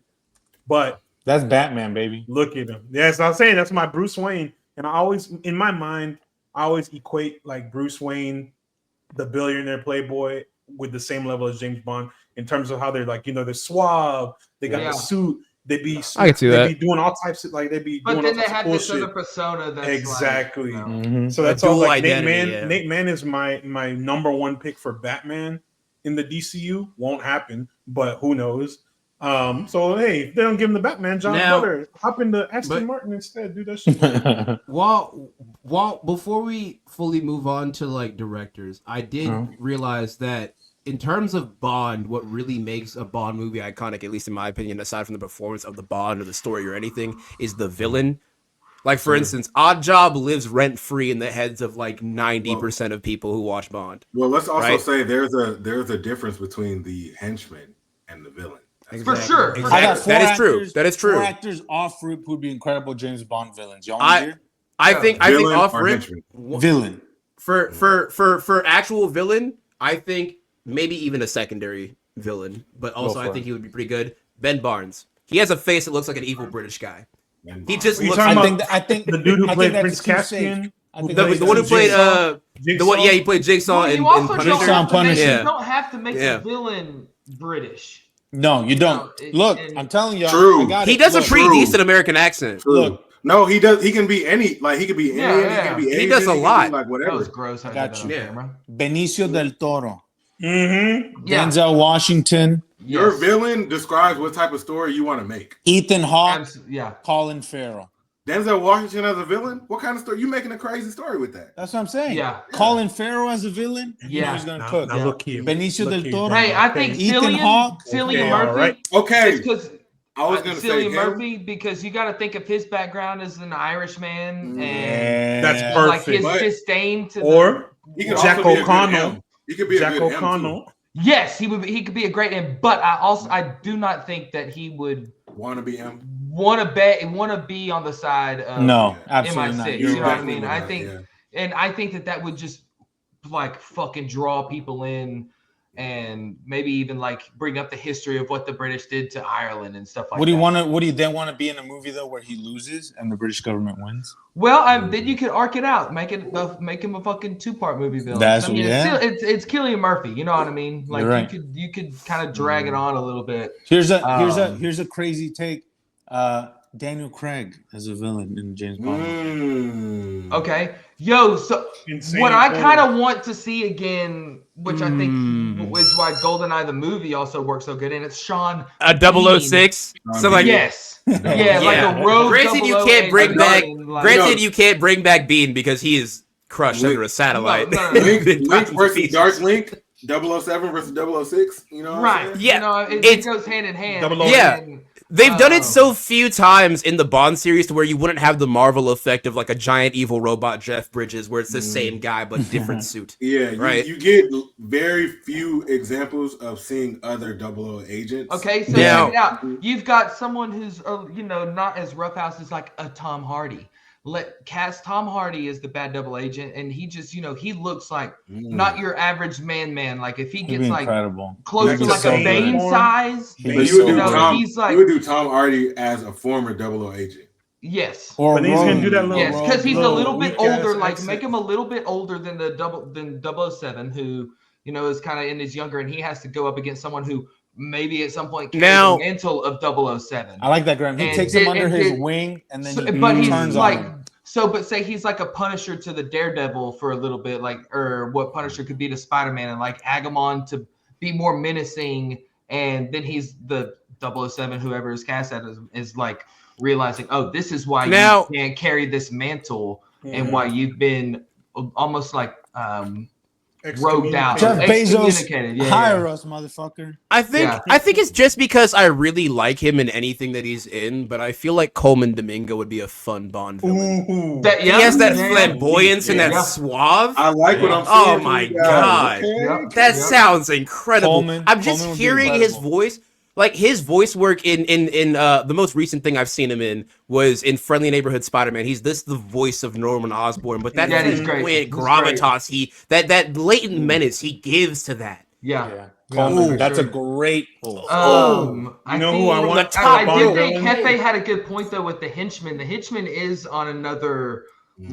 but That's Batman, baby. look at him. Yes, I'm saying that's my Bruce Wayne, and I always, in my mind, I always equate like Bruce Wayne, the billionaire playboy, with the same level as James Bond in terms of how they're like, they're suave, they got Yeah. the suit, they be, I can see they that. be doing all types of they be But doing then all they types had of this bullshit. other persona that's Exactly. Like, Mhm. So that's A all dual like Nate identity, Mann. yeah. Nate Mann is my number one pick for Batman in the DCU. Won't happen, but who knows? So hey, if they don't give him the Batman, John Now- Butter, hop into Aston but- Martin instead. Do that shit. While before we fully move on to like directors, I did realize that in terms of Bond, what really makes a Bond movie iconic, at least in my opinion, aside from the performance of the Bond or the story or anything, is the villain. Like for instance, Odd Job lives rent free in the heads of like 90% of people who watch Bond. Well, let's also Right. say there's a difference between the henchman and the villain. For sure. Exactly. I got four That is true. actors- That is true. 4 actors off rip who'd be incredible James Bond villains. Y'all I- hear? I think Villain off or rip henchman? Villain. for actual villain, I think maybe even a secondary villain, but also for I think it. he would be pretty good. Ben Barnes. He has a face that looks like an evil British guy. He just Are you looks talking like about I think the dude who I played think Prince that's too Caspian? safe. I think the that's one who too played safe. the one he played Jigsaw Well, in you also Punisher. don't Jigsaw have to make, Punisher. you don't have to make Yeah. the villain British. No, you don't. No, Look, and- I'm telling you. True. I got He it. does a Look, pretty True. decent American accent. True. Look. No, he does. He can be any. Like he could be Yeah, Indian. yeah. He can be He Asian. does a can be, lot. like That whatever. was gross. I Got did that you. on Yeah. camera. Benicio del Toro, Mm-hmm. Yeah. Denzel Washington, Your Yes. villain describes what type of story you want to make. Ethan Hawke, Yeah. Colin Farrell. Denzel Washington as a villain? What kind of story? You making a crazy story with that? That's what I'm saying. Yeah. Colin Farrell as a villain. You know Yeah. he's gonna Now, cook. now look here. Benicio Look del here. Toro. Hey, I think Ethan Hawke. Cillian Okay, Murphy. all right. Okay. Because I was going to say Cillian him. Murphy, because you got to think of his background as an Irishman and That's like his perfect. But- disdain to Or He could Jack also be a good O'Connell. M. He could be Jack a good O'Connell. yes, he would. He could be a great M, but I do not think that he would M2. Wanna be M? want to be on the side of No, Yeah. absolutely not. MI6. You're You know what I right. mean? Definitely I think, not, and I think that would just like fucking draw people in, and maybe even like bring up the history of what the British did to Ireland and stuff like Would he that. want to? Would he then want to be in a movie though where he loses and the British government wins? Well, then you could arc it out, make him a fucking 2-part movie villain. That's- I mean, yeah. it's Cillian Murphy. You know what I mean? Like You're right. you could kind of drag it on a little bit. Here's Um, a crazy take. Daniel Craig as a villain in James Bond. Mm. Okay, yo. So Insane what I Cole. kind of want to see again, which I think is why GoldenEye the movie also works so good, and it's Sean. 006. So like, Yes, yeah, like a rogue. Granted, you 008 can't bring back. villain, like- Granted, you can't bring back Bean because he is crushed Link- under a satellite. No. Link Been versus pieces. Dark Link, 007 versus 006. You know what Right. I'm saying? Yeah, You know, it it's- goes hand in hand. 008. Yeah. And, They've done it so few times in the Bond series to where you wouldn't have the Marvel effect of like a giant evil robot Jeff Bridges, where it's the same guy but different suit. Yeah, Right. You get very few examples of seeing other 00 agents. Okay, so Now- check it out. You've got someone who's not as roughhouse as like a Tom Hardy. Cast Tom Hardy as the bad double agent, and he just he looks like not your average man. Like if he He'd gets be like incredible. close Like to the like a same Bane form. size, He'd But be you would so do know, good. Tom. he's like- You would do Tom Hardy as a former 00 agent. yes. Or But he's gonna do that Rogue. little- Yes, because he's a little bit weak-ass older. Like accent. make him a little bit older than the 007, who is kind of in his younger, and he has to go up against someone who maybe at some point carries Now- the mantle of 007. I like that, Graham. He And takes him did- under and his did- wing and then So- he but he's turns like on him. but say he's like a Punisher to the Daredevil for a little bit, like, or what Punisher could be to Spider-Man, and like Agamon to be more menacing, and then he's the 007, whoever is cast at is like realizing, oh, this is why Now- you can't carry this mantle, and why you've been almost like rogued out, Jeff Bezos, excommunicated. Yeah, hire us, motherfucker. I think it's just because I really like him in anything that he's in, but I feel like Coleman Domingo would be a fun Bond villain. Ooh. That- He yeah, has that yeah, flamboyance and that yeah. suave. I like what I'm seeing. Oh from my you guys. God. Okay. Yep. That Yep. sounds incredible. Coleman I'm just would be hearing his incredible. voice. Like his voice work in the most recent thing I've seen him in was in Friendly Neighborhood Spider-Man. He's the voice of Norman Osborn, but that Yeah, he's great. flamboyant He's gravitas that latent menace he gives to that. Yeah. Coleman, for that's sure. a great pull. I You know think, who I want? The top I did Bond think villain? Hefe had a good point though with the henchman. The henchman is on another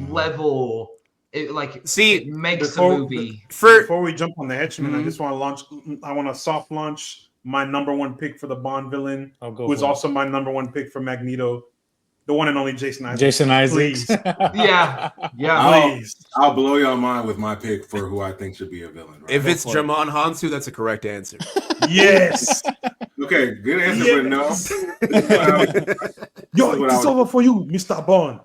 level. It See, makes before- the movie. Before we jump on the henchman, Mm-hmm. I just want to soft launch my number one pick for the Bond villain, I'll go who is for it. also my number one pick for Magneto, the one and only Jason Isaacs. Jason Isaacs. Please. Yeah, yeah. Please. I'll blow your mind with my pick for who I think should be a villain. Right? if it's for it. Jamon Hansu, that's a correct answer. Yes. Okay, good answer, but no. Yo, What it's I would- over for you, Mr. Bond.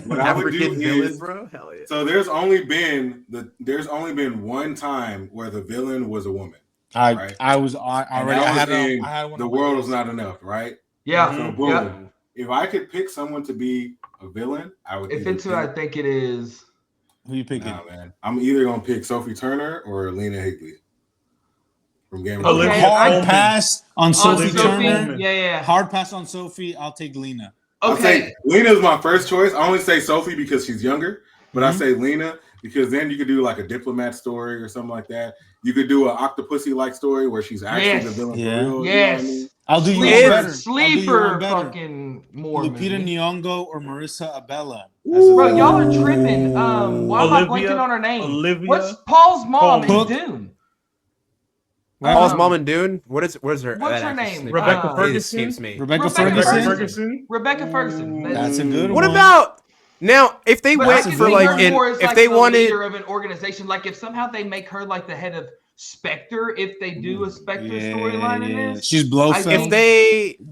What I would do African villain, is, bro. Hell yeah. so there's only been one time where the villain was a woman. Right. I was And already. that I had was in I had one. The of my World lists. Was Not Enough, right? Yeah. So boom. Yeah. If I could pick someone to be a villain, I would. If either it's who I pick- think it is. Who you picking? Nah, man. I'm either gonna pick Sophie Turner or Lena Higley from Game of Okay, Thrones. Olivia Hard Colman. pass on On Sophie Olivia Sophie, Turner. yeah. Hard pass on Sophie. I'll take Lena. I'll Okay. say Lena's my first choice. I only say Sophie because she's younger, but Mm-hmm. I say Lena because then you could do like a diplomat story or something like that. You could do an Octopussy-like story where she's actually Yes. the villain Yeah. for real. Yes. You know what I mean? I'll do you Sleeper, one better. I'll do you sleeper one better. fucking more. Lupita Nyong'o or Marissa Abella. Bro, y'all are tripping. Why am I Olivia- blanking on her name? Olivia What's Paul's mom in Cook. Dune? Paul's Um, mom and Dune. What is her? what's her that name? actress's Rebecca Uh, It Ferguson. escapes me. Rebecca Rebecca Ferguson. Ferguson. Rebecca Ferguson. That's a good What one. about now? If they But went I can for see like, her more as if like they the wanted, leader of an organization, like if somehow they make her like the head of Spectre if they do a Spectre storyline in this. She's Blofeld. If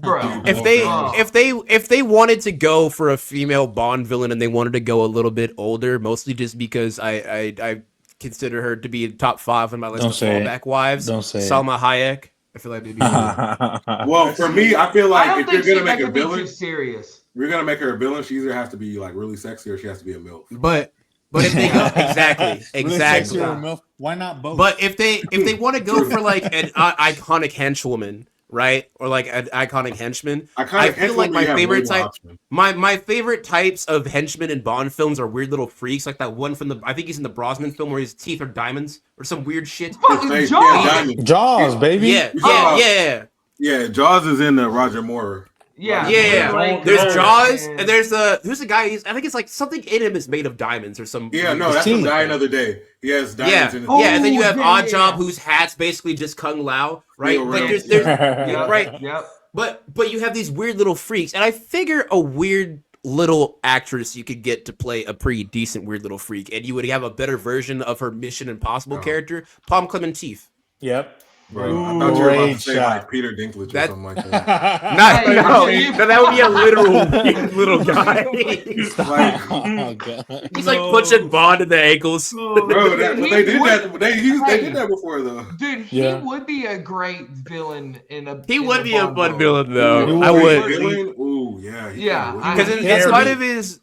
they wanted to go for a female Bond villain and they wanted to go a little bit older, mostly just because I consider her to be top 5 on my list of fallback wives. Don't say Salma Hayek. I feel like they'd be well, for me, I feel like if you're gonna make a villain, serious. You're gonna make her a villain. She either has to be like really sexy or she has to be a MILF. But if they go exactly, why not both? But if they want to go for like an iconic henchwoman, right, or like an iconic henchman, I feel like my favorite type, my favorite types of henchmen in Bond films are weird little freaks, like that one from I think he's in the Brosnan film where his teeth are diamonds or some weird shit. Jaws, baby. Yeah. Jaws is in the Roger Moore. Yeah. There's Jaws, and there's who's the guy? I think it's like something in him is made of diamonds or some. Yeah, no, that's from Die Another Day. He has diamonds in his and then you have Oddjob, whose hat's basically just Kung Lao, right? Like there's right. Yep. But you have these weird little freaks, and I figure a weird little actress you could get to play a pretty decent weird little freak, and you would have a better version of her Mission Impossible character, Palm Clementif. Yep. Bro, I thought you were about to say like Peter Dinklage or something like that. No, that would be a literal little guy. He's like punching Bond in the ankles. Bro, they did that. They did that before though. Dude, he would be a great villain in a. He would be a fun villain though. I would. Ooh, yeah. Because in spite of his,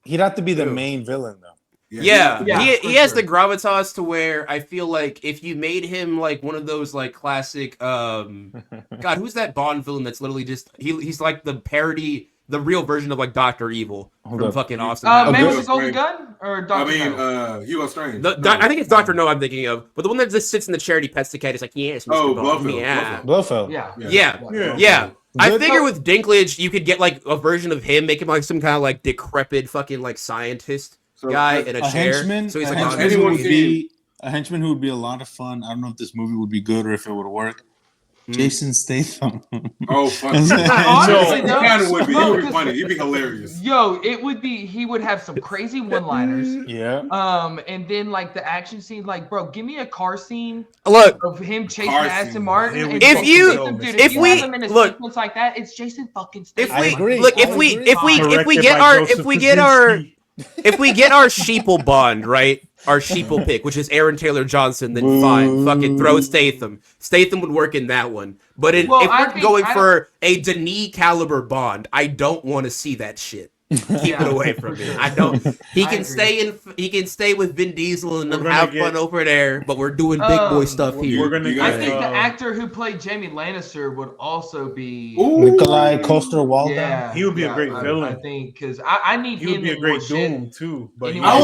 he'd have to be the main villain though. He has the gravitas to where I feel like if you made him like one of those like classic God, who's that Bond villain that's literally just he's like the parody, the real version of like Dr. Evil from fucking Austin. Man with the Golden Gun or Dr. Hugo Strange. I think it's Dr. No I'm thinking of, but the one that just sits in the chair and he pets the cat is like, yes, Mr. Bond. Blofeld. Yeah. I figure with Dinklage you could get like a version of him, make him like some kind of like decrepit fucking like scientist guy in a chair. Henchman, so he's like a henchman who would be a lot of fun. I don't know if this movie would be good or if it would work. Jason Statham. Oh, fuck. Honestly, he kind of would be. He would be funny. He'd be hilarious. Yo, it would be. He would have some crazy one-liners. Yeah. And then like the action scene, like, bro, give me a car scene. Look of him chasing Aston Martin. If we have him in a sequence like that, it's Jason fucking Statham. If we get our sheeple Bond, right? Our sheeple pick, which is Aaron Taylor Johnson, then fine. Fucking throw Statham. Statham would work in that one. But if we're going for a Denis caliber Bond, I don't want to see that shit. Keep it away from me. I don't. He can stay with Vin Diesel and them have fun over there. But we're doing big boy stuff here. I think the actor who played Jaime Lannister would also be Nikolai Coster-Waldau. Yeah, he would be a great villain. I think because I need him. He would be a great Doom too. But I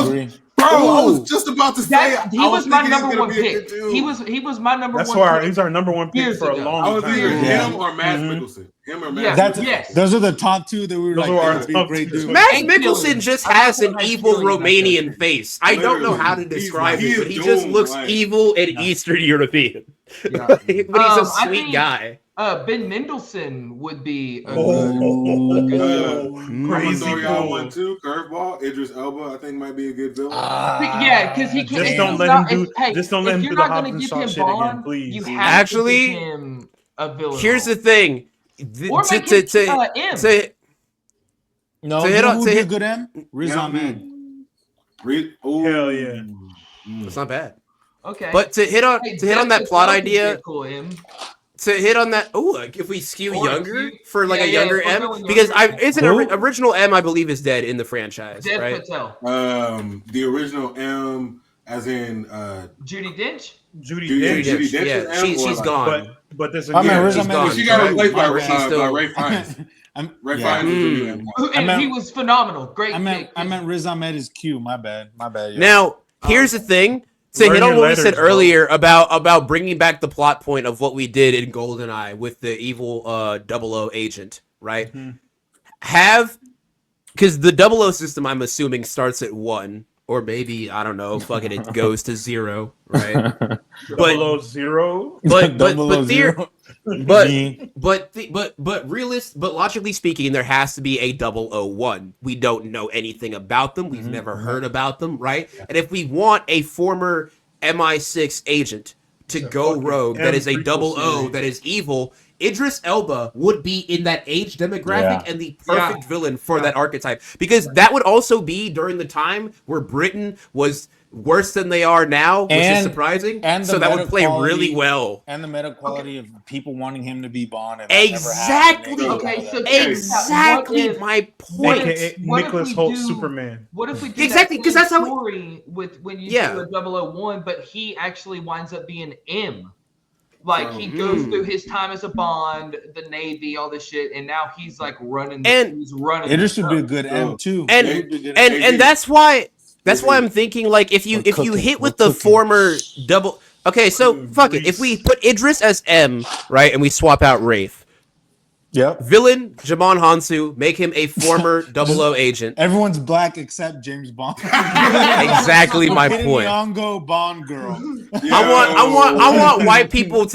was just about to say he was my number one pick. He was my number one. That's why he's our number one pick for a long time. I was either him or Mads Mikkelsen. Him or Mads. Those are the top two that we were like. Great dudes. Mads Mikkelsen just has an evil Romanian face. I don't know how to describe it, but he just looks evil and Eastern European. But he's a sweet guy. Ben Mendelsohn would be a good crazy one too. Curveball. Idris Elba, I think, might be a good villain. Because he can't. Just don't let him do. Just don't let him do the Hobbs and Shaw shit again, please. You have to give him a villain. Here's the thing. Or make him M. No, who would be a good M? Riz Ahmed. Hell yeah. That's not bad. Okay. But to hit on that plot idea. To hit on that, if we skew younger for like a younger M, because it's an original M, I believe, is dead in the franchise, right? Patel. The original M, as in Judi Dench. Judi Dench. Yeah, she's gone. But there's she's gone. She got replaced by Ray Fiennes. Ray Fiennes. And he was phenomenal. Great. I meant Riz Ahmed is Q. My bad. Now here's the thing. To hit on what we said earlier about bringing back the plot point of what we did in GoldenEye with the evil 00 agent, right? Because the 00 system, I'm assuming, starts at 1, or maybe, I don't know, fucking it goes to 0, right? But 0. But logically speaking, there has to be a 001. We don't know anything about them. We've never heard about them, right? And if we want a former MI6 agent to go fucking rogue that is a prequel 00 series. that is evil, Idris Elba would be in that age demographic and the perfect villain for that archetype, because that would also be during the time where Britain was worse than they are now, which is surprising. And so that would play really well. And the meta quality of people wanting him to be Bond. And Exactly. Exactly my point. Nicholas Holt Superman. What if we do exactly because that's how story with when you do a 001, but he actually winds up being M. Like he goes through his time as a Bond, the Navy, all this shit, and now he's like running. He's running. It should be a good M too. And that's why I'm thinking like if you hit with the former double. Okay, so fuck it. If we put Idris as M, right, and we swap out Rafe. Yep. Villain Jamon Hansu, make him a former 00 agent. Everyone's black except James Bond. Exactly my point. Nyong'o Bond girl. I want white people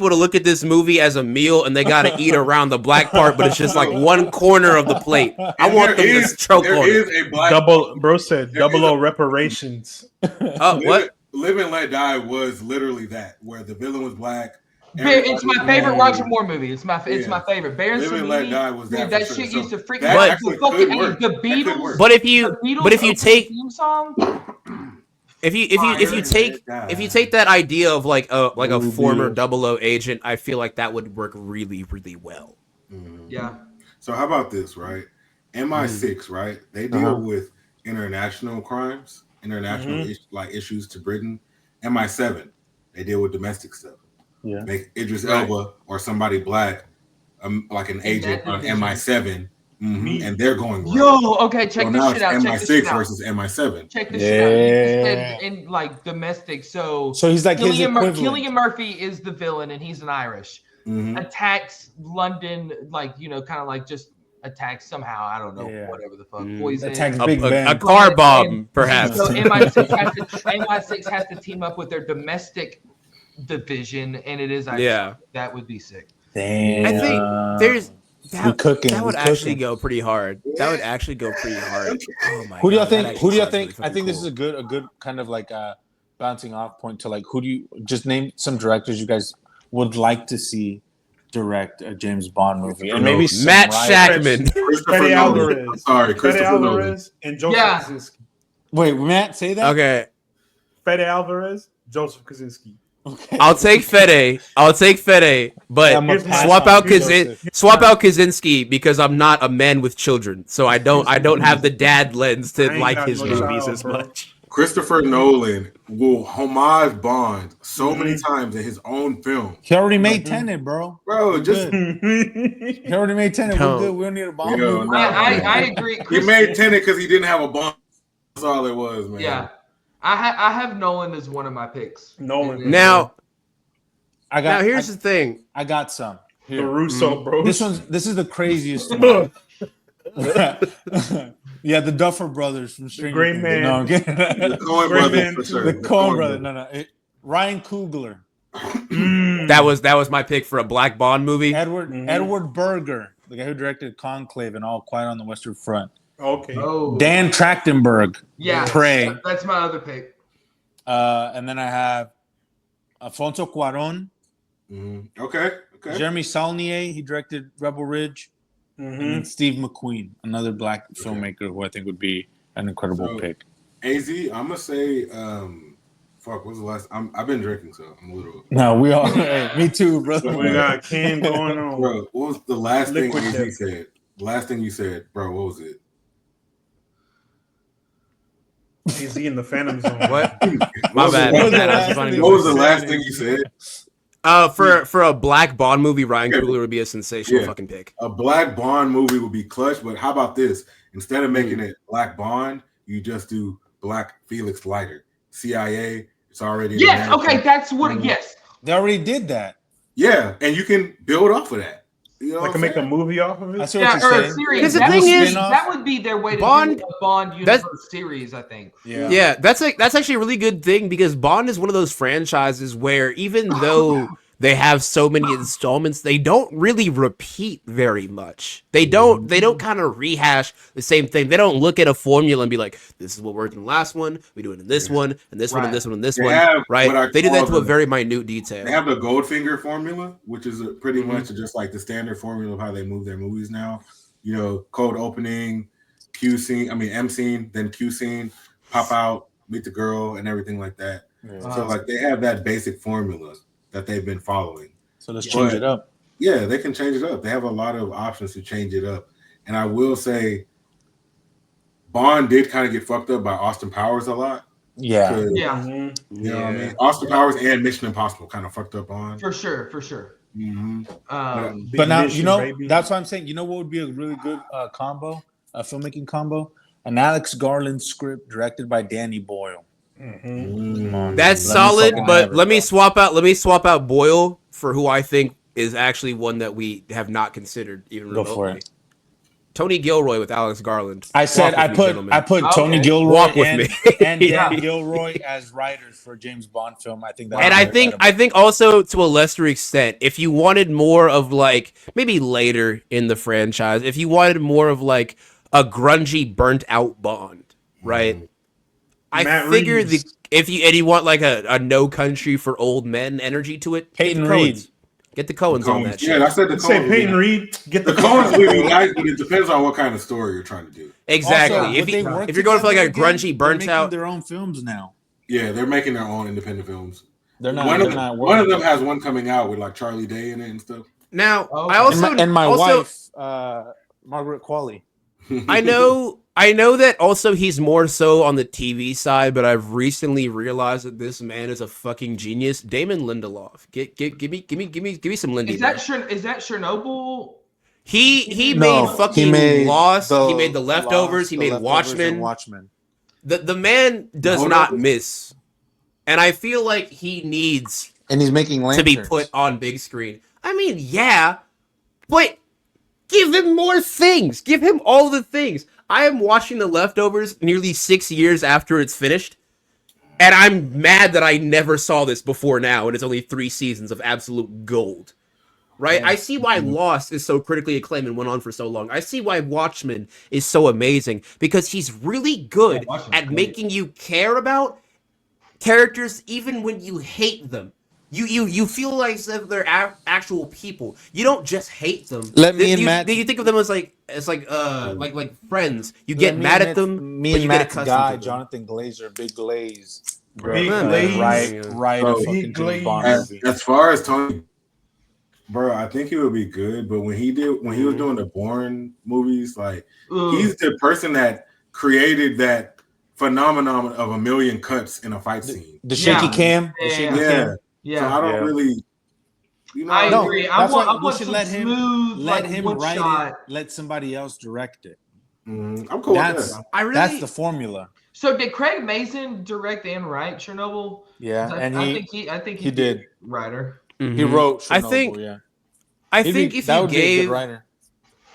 to look at this movie as a meal and they gotta eat around the black part, but it's just like one corner of the plate. I want them to choke on it. Bro said 00 reparations. What? Live and Let Die was literally that, where the villain was black. It's my favorite Roger Moore movie. It's my favorite. Baron Live and Let Die was that. That shit used to freak me out. The Beatles. But if you take song, if you take that idea of like a former 00 agent, I feel like that would work really, really well. Yeah. So how about this, right? MI6, right? They deal with international crimes, international issues to Britain. MI7, they deal with domestic stuff. Yeah. Make Idris Elba or somebody black, like an agent on MI7, and they're going right. Yo, okay, check so this now shit out. MI6 versus MI7. Check this shit out. You just said in like domestic, so he's like his equivalent. Cillian Murphy is the villain, and he's an Irish. Attacks London, like kind of like just attacks somehow. I don't know, whatever the fuck. Poison. Attacks Big Ben. A car bomb, perhaps. So MI6 has to team up with their domestic division, and it is that would be sick. Damn. I think there's that would actually go pretty hard. That would actually go pretty hard. Oh my Who do y'all God, think? Who do y'all think? really I think this is a good kind of like bouncing off point to like who do you just name some directors you guys would like to see direct a James Bond movie, and maybe Matt Shackman, Fede Alvarez, Christopher Alvarez, and Joseph Kaczynski. Wait, Matt, say that. Okay, Fede Alvarez, Joseph Kaczynski. Okay. I'll take Fede, but swap out Kaczynski because I'm not a man with children, so I don't have the dad lens to like his movies as much. Christopher Nolan will homage Bond so many times in his own film. He already made Tenet, bro. Just he already made Tenet. We're good. We don't need a Bond movie. I agree. He made Tenet because he didn't have a Bond. That's all it was, man. Yeah. I have Nolan as one of my picks. Nolan. Now, here's the thing. I got some. The Russo bro. This is the craziest one. Yeah, the Duffer Brothers from Stranger Great Things. Man. No, I'm kidding. The Coen brothers for sure. The Coen brothers. No. Ryan Coogler. That was my pick for a Black Bond movie. Edward Berger, the guy who directed Conclave and All Quiet on the Western Front. Okay. Oh. Dan Trachtenberg. Yeah. Prey. That's my other pick. And then I have Alfonso Cuarón. Okay. Jeremy Saulnier, he directed Rebel Ridge. And then Steve McQueen, another black filmmaker who I think would be an incredible pick. AZ, I'm gonna say, fuck. What's the last? I've been drinking, so I'm a little. No, we all. Hey, me too, bro. We got Ken going on. Bro, what was the last thing Liquid AZ Death. said? The last thing you said, bro. What was it? Is he in the Phantom Zone? What? My bad. What was the last thing you said? For a Black Bond movie, Ryan Coogler would be a sensational fucking pick. A Black Bond movie would be clutch, but how about this? Instead of making it Black Bond, you just do Black Felix Leiter. CIA, it's already Yes, okay, that's what yes. They already did that. Yeah, and you can build off of that. You know, Like can make a movie off of it. I see what you're Or a saying. series. The thing is, that would be their way to Bond- do a Bond universe series, I think. Yeah, that's actually a really good thing because Bond is one of those franchises where even though They have so many installments. They don't really repeat very much. They don't kind of rehash the same thing. They don't look at a formula and be like, this is what worked in the last one. We do it in this one, and this one, and this one, and this one. Right? They do that to a very minute detail. They have the Goldfinger formula, which is pretty much just like the standard formula of how they move their movies now. You know, cold opening, M scene, then Q scene, pop out, meet the girl, and everything like that. Yeah. So like they have that basic formula that they've been following. So let's change it up. Yeah, they can change it up. They have a lot of options to change it up. And I will say Bond did kind of get fucked up by Austin Powers a lot. Yeah. You know what I mean? Austin Powers and Mission Impossible kind of fucked up Bond. For sure. Mm-hmm. But now, you know, that's what I'm saying. You know what would be a really good combo, a filmmaking combo? An Alex Garland script directed by Danny Boyle. That's solid, but let me swap out Boyle for who I think is actually one that we have not considered even remotely. Go for it. Tony Gilroy with Alex Garland. I said I put Tony Gilroy and Dan Gilroy as writers for a James Bond film. I think that, and I think also to a lesser extent, if you wanted more of like maybe later in the franchise, if you wanted more of like a grungy, burnt out Bond, right? I figure if you want like a No Country for Old Men energy to it, Peyton Reed. Get the Coens on that shit. Yeah, I said the Coens. Peyton Reed. Get the Coens would be nice, but it depends on what kind of story you're trying to do. Exactly. Also, if you're going for like a grungy, burnt out, their own films now. Yeah, they're making their own independent films. They're not. One of them has one coming out with like Charlie Day in it and stuff. Now, I also my wife, Margaret Qualley. I know that also he's more so on the TV side, but I've recently realized that this man is a fucking genius. Damon Lindelof. Give me some Lindy. Is that Chernobyl? He made Lost. He made The Leftovers. He made Watchmen. The man does not miss. And I feel like he needs he's making to be put on big screen. I mean, yeah, but give him more things. Give him all the things. I am watching The Leftovers nearly 6 years after it's finished, and I'm mad that I never saw this before now, and it's only 3 seasons of absolute gold. Right? I see why Lost is so critically acclaimed and went on for so long. I see why Watchmen is so amazing, because he's really good at making you care about characters even when you hate them. You feel like they're actual people. You don't just hate them. You think of them as like friends. You get mad at them. Me and Matt's guy, Jonathan Glazer, Big Glaze, Big Glaze. As far as Tony, bro, I think he would be good. But when he was doing the Bourne movies, like he's the person that created that phenomenon of a million cuts in a fight scene. The shaky cam. Yeah, so I don't really. I agree. I want to let him write shot. it. Let somebody else direct it. I'm cool with that. That's the formula. So did Craig Mazin direct and write Chernobyl? Yeah, I think he did. Writer. Mm-hmm. He wrote Chernobyl. I think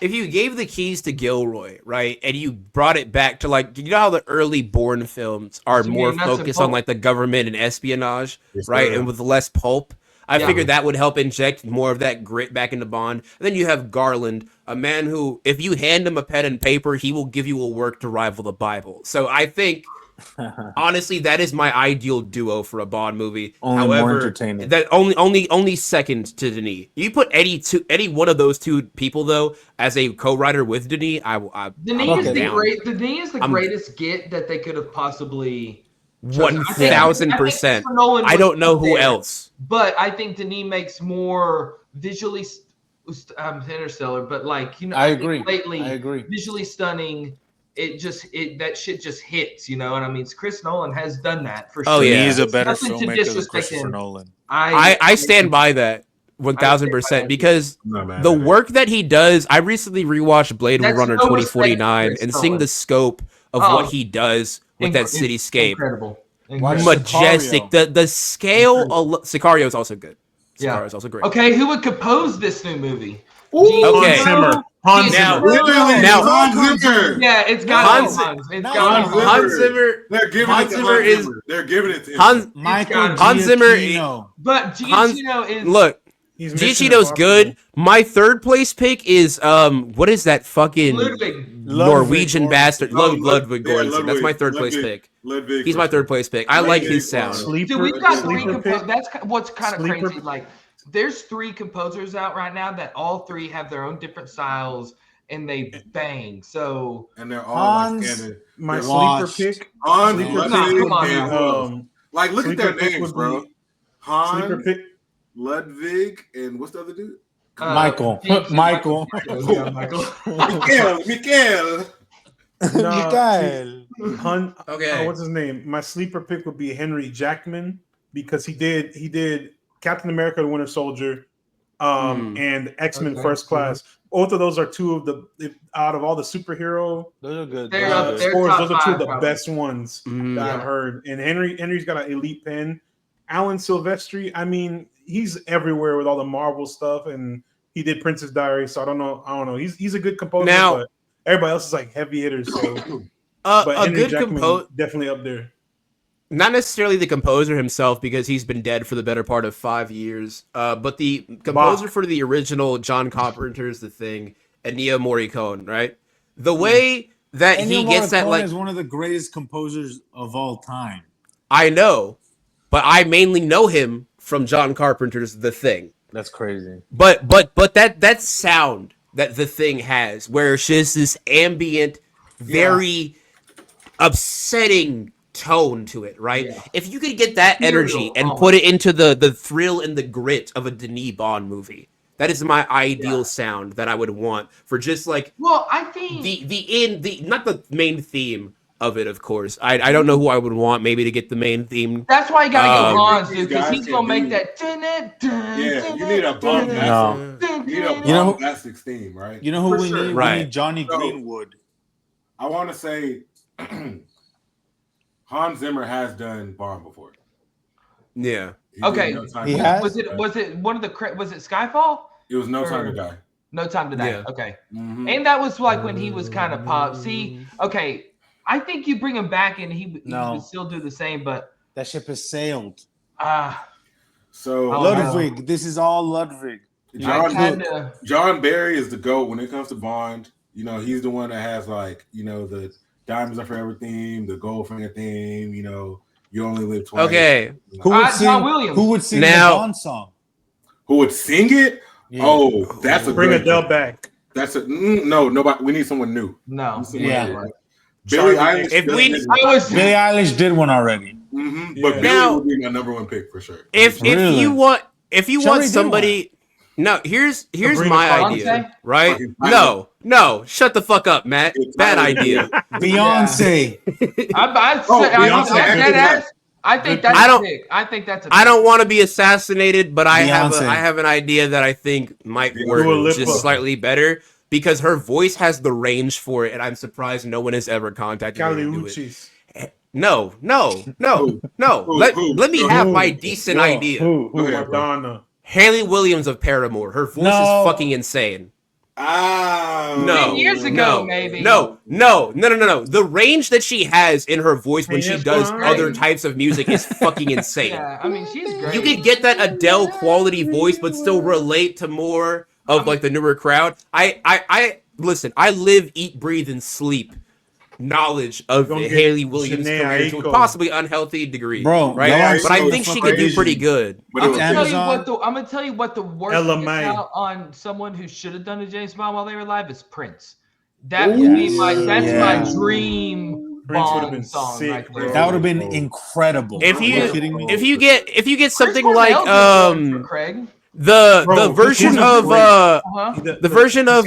if you gave the keys to Gilroy, right, and you brought it back to like, you know how the early Bourne films are more focused on like the government and espionage, right, and with less pulp. I figured that would help inject more of that grit back into Bond. And then you have Garland, a man who, if you hand him a pen and paper, he will give you a work to rival the Bible. So I think, honestly, that is my ideal duo for a Bond movie. However, more entertaining. That only second to Denis. You put any one of those two people though as a co-writer with Denis, Denis is the greatest get that they could have possibly. 1000%. I don't know who else. But I think Denis makes more visually Interstellar, but like, you know, I agree. Visually stunning. That shit just hits, you know. And I mean, Chris Nolan has done that for sure. Oh yeah, he's a better filmmaker than Christopher Nolan. I stand by that 1000% because the work that he does. I recently rewatched Blade Runner 2049 and seeing the scope of what he does with that cityscape. Incredible. Majestic. Sicario. The scale of Sicario is also good. Sicario is also great. Okay, who would compose this new movie? Okay. Hans Now- Zimmer. Literally, Now- Hans Zimmer. Yeah, it's got Hans- Hans. It's No, got no, Hans Zimmer. They're giving Hans it to Zimmer Hans is- Zimmer. They're giving it to him. Hans Michael Hans Zimmer Giacchino. But Hans- Giacchino is look. He's Mission Giacchino's Impossible. good. My third place pick is what is that fucking Ludwig. Norwegian Ludwig bastard? Oh, Ludwig yeah, Göransson. That's my third place Ludwig. pick. Ludwig He's my third place pick. I like his sound. Sleeper, Dude, we've got three sleeper composers. pick. That's what's kind of Sleeper- crazy. Like, there's 3 composers out right now that all 3 have their own different styles and they bang. So And they're all like Hans- standard. My They're Watched. sleeper pick. Hans, Sleeper Ludwig, pick would be, and like look at sleeper their pick names, would bro. be- Hans, Sleeper pick. Ludwig, and what's the other dude? Michael. Michael. Michael. Michael. Mikael. No, Mikael. Hun, Okay. what's his name? My sleeper pick would be Henry Jackman because he did Captain America: The Winter Soldier, and X-Men Okay. First Class. Both of those are two of the out of all the superhero Those are good. They're Those are up good. there. scores. top Those are two of the 5 probably. best ones Mhm. that I've Yeah. heard. And Henry's got an elite pen. Alan Silvestri, I mean, he's everywhere with all the Marvel stuff, and he did Princess Diary. So I don't know. He's a good composer, Now- but everybody else is like heavy hitters. So, but A Henry good Jackman composer, definitely up there. not necessarily the composer himself because he's been dead for the better part of 5 years. But the composer for the original John Carpenter's The Thing, Ennio Morricone, right? The way that he Ennio gets that, Morricone like, is one of the greatest composers of all time. I know, but I mainly know him from John Carpenter's The Thing. That's crazy. But that sound that The Thing has, where it's just this ambient, very upsetting tone to it, right? Yeah. If you could get that energy and Oh. put it into the thrill and the grit of a Denis Bond movie, that is my ideal sound that I would want for just like Well, I think the not the main theme of it, of course. I don't know who I would want maybe to get the main theme. that's why you gotta Um, go Hans, these dude, because guys he's can gonna make do- that. Yeah, you need a bomb. No. You need a You know- bombastic theme, right? You know who For we sure. need? Right. We need Johnny So- Greenwood. I want to say Hans Zimmer has done Bond before. Yeah. He did Okay. No Time He to has? Die. Was it one of the was it Skyfall? It was No Time to Die. No Time to Die. Yeah. Okay. Mhm. And that was like when he was kind of pop. See, okay, I think you bring him back and he No. would still do the same, but That ship has sailed. So Oh, Ludwig. This is all Ludwig. I John, kind of John Barry is the GOAT when it comes to Bond. You know, he's the one that has like, you know, the Diamonds Are Forever theme, the Goldfinger theme, you know, You Only Live Twice. Okay. You know. Who would John sing? Williams. Who would sing Now- the Bond song? Who would sing it? Yeah. Oh, that's a Bring good Adele back. That's a no, nobody. We need someone new. no. Someone Yeah. new, right? Billie Charlie, Eilish. if we- I was Billie Eilish did one already. But Yeah. Billie Now- would be my number one pick for sure. If Really? you want She want already did somebody no, here's Sabrina my Carpenter. idea, right? Fucking No, shut the fuck up, Matt. It's Bad Tyler. idea. Beyonce. I think that's I a don't- pick. I think that's a I pick. don't want to be assassinated, but I Beyonce. have an idea that I think might work Dua Lipa. just slightly better because her voice has the range for it, and I'm surprised no one has ever contacted her Cali to do it. Uchis. No. Who? Let me Who? have my Who? decent Who? idea. Who? Okay, bro. Madonna. Haley Williams of Paramore. Her voice No. is fucking insane. No. 10 years ago, no, maybe. No. The range that she has in her voice when she Yes, does fine. other types of music is fucking insane. Yeah, I mean she's great. You could get that Adele quality voice, but still relate to more of like the newer crowd. I listen. I live, eat, breathe, and sleep knowledge of Don't get Haley Williams' Shanae career to a Aiko. possibly unhealthy degree, Bro, right? y'all But I so think she fucking could do pretty Asian. good. But it I'm was gonna, tell you Amazon. what I'm gonna tell you what the worst Ella gets Mai. out on someone who should have done a James Bond while they were alive is Prince. That would be my Yeah. dream Prince would have Bond been song sick, right bro. there. That would have been incredible. If Are you kidding me? if you get something Chris like Cornell's good for Craig. the Bro, version Chris of Cornell's Uh-huh. The version of,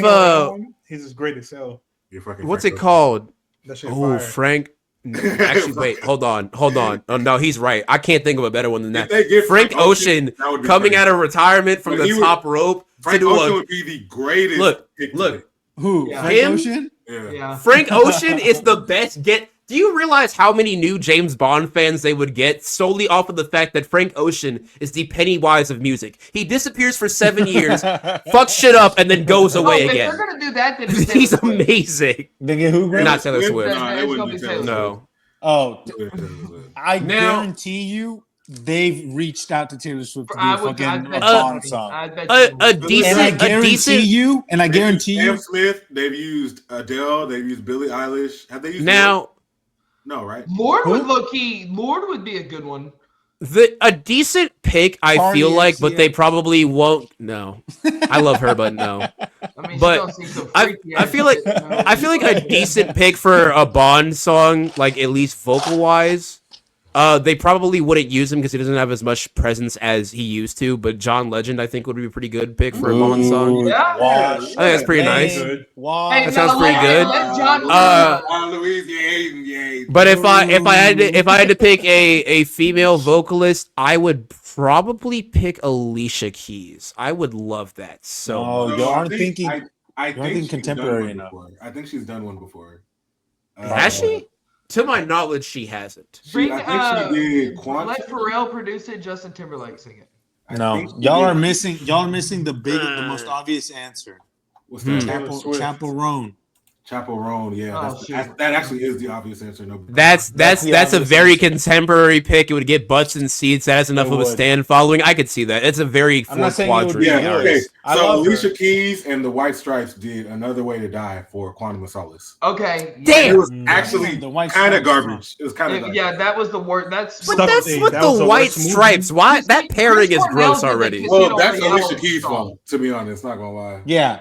he's as great as hell. You're fucking what's Frank it called? That shit Oh, fire. Frank. Actually, wait, hold on. Oh, no, he's right. I can't think of a better one than If that. they get Frank Frank Ocean, Ocean that would be coming crazy. out of retirement from But the he would- top rope to Frank do Ocean a would be the greatest. Look, pick to look. make. Who? Yeah. Frank Him? Ocean? Yeah. Yeah. Frank Ocean is the best get Do you realize how many new James Bond fans they would get solely off of the fact that Frank Ocean is the Pennywise of music? He disappears for 7 years, fucks shit up, and then goes away If again. they're gonna do that, then it's He's Taylor Swift. amazing. They get who? Graham? Not Taylor Swift. No, It's it wouldn't gonna be be Taylor Taylor Swift. Oh, It wouldn't be Taylor Swift. I Now- guarantee you, they've reached out to Taylor Swift to do I a would- fucking bet Bond you- song. I bet A you- And I decent, guarantee you, Sam Smith. They've used Adele. They've used Billie Eilish. Have they used now No, right? Lord Who? would low key. Lord would be a good one. a decent pick, I Cardi feel like, but they MCA. probably won't. No, I love her, but no. I mean, But she don't seem so I freaky feel like I feel like a decent pick for a Bond song, like at least vocal wise. They probably wouldn't use him because he doesn't have as much presence as he used to. But John Legend, I think, would be a pretty good pick for a Bond song. Yeah. Wash. I think that's pretty nice. Wash. Hey, That sounds now pretty let- good. let John- Louise, yay. But if I had to pick a female vocalist, I would probably pick Alicia Keys. I would love that so Oh, much. you aren't thinking. I thinking think she's contemporary done one enough. before. I think she's done one before. Has she? To my knowledge, she hasn't. Bring, I think she did Quantum. let Pharrell produce it. Justin Timberlake sing it. I No, think she y'all did. are missing. Y'all are missing the most obvious answer. What's that? Taylor Swift. Chaperone. Chaperone, yeah. Oh, shoot. That actually is the obvious answer. No, That's the a obvious very answer. contemporary pick. It would get butts and seats. That has enough It of a would. stand following. I could see that. It's a very I'm not fourth saying it would quadrant. be yeah. good. Okay. I So love her. Alicia Keys and the White Stripes did Another Way to Die for Quantum of Solace. Okay. yeah. Damn. It was Mm. actually The White kind of Stripes. garbage. It was kind of Yeah, that was the word. That's But Stuff that's thing. with That was the the white worst movie. stripes. Why that pairing is Chris gross Cornell did already. the Well, Casino that's Royale Alicia Keys' song. fault, to be honest. Not gonna lie. Yeah,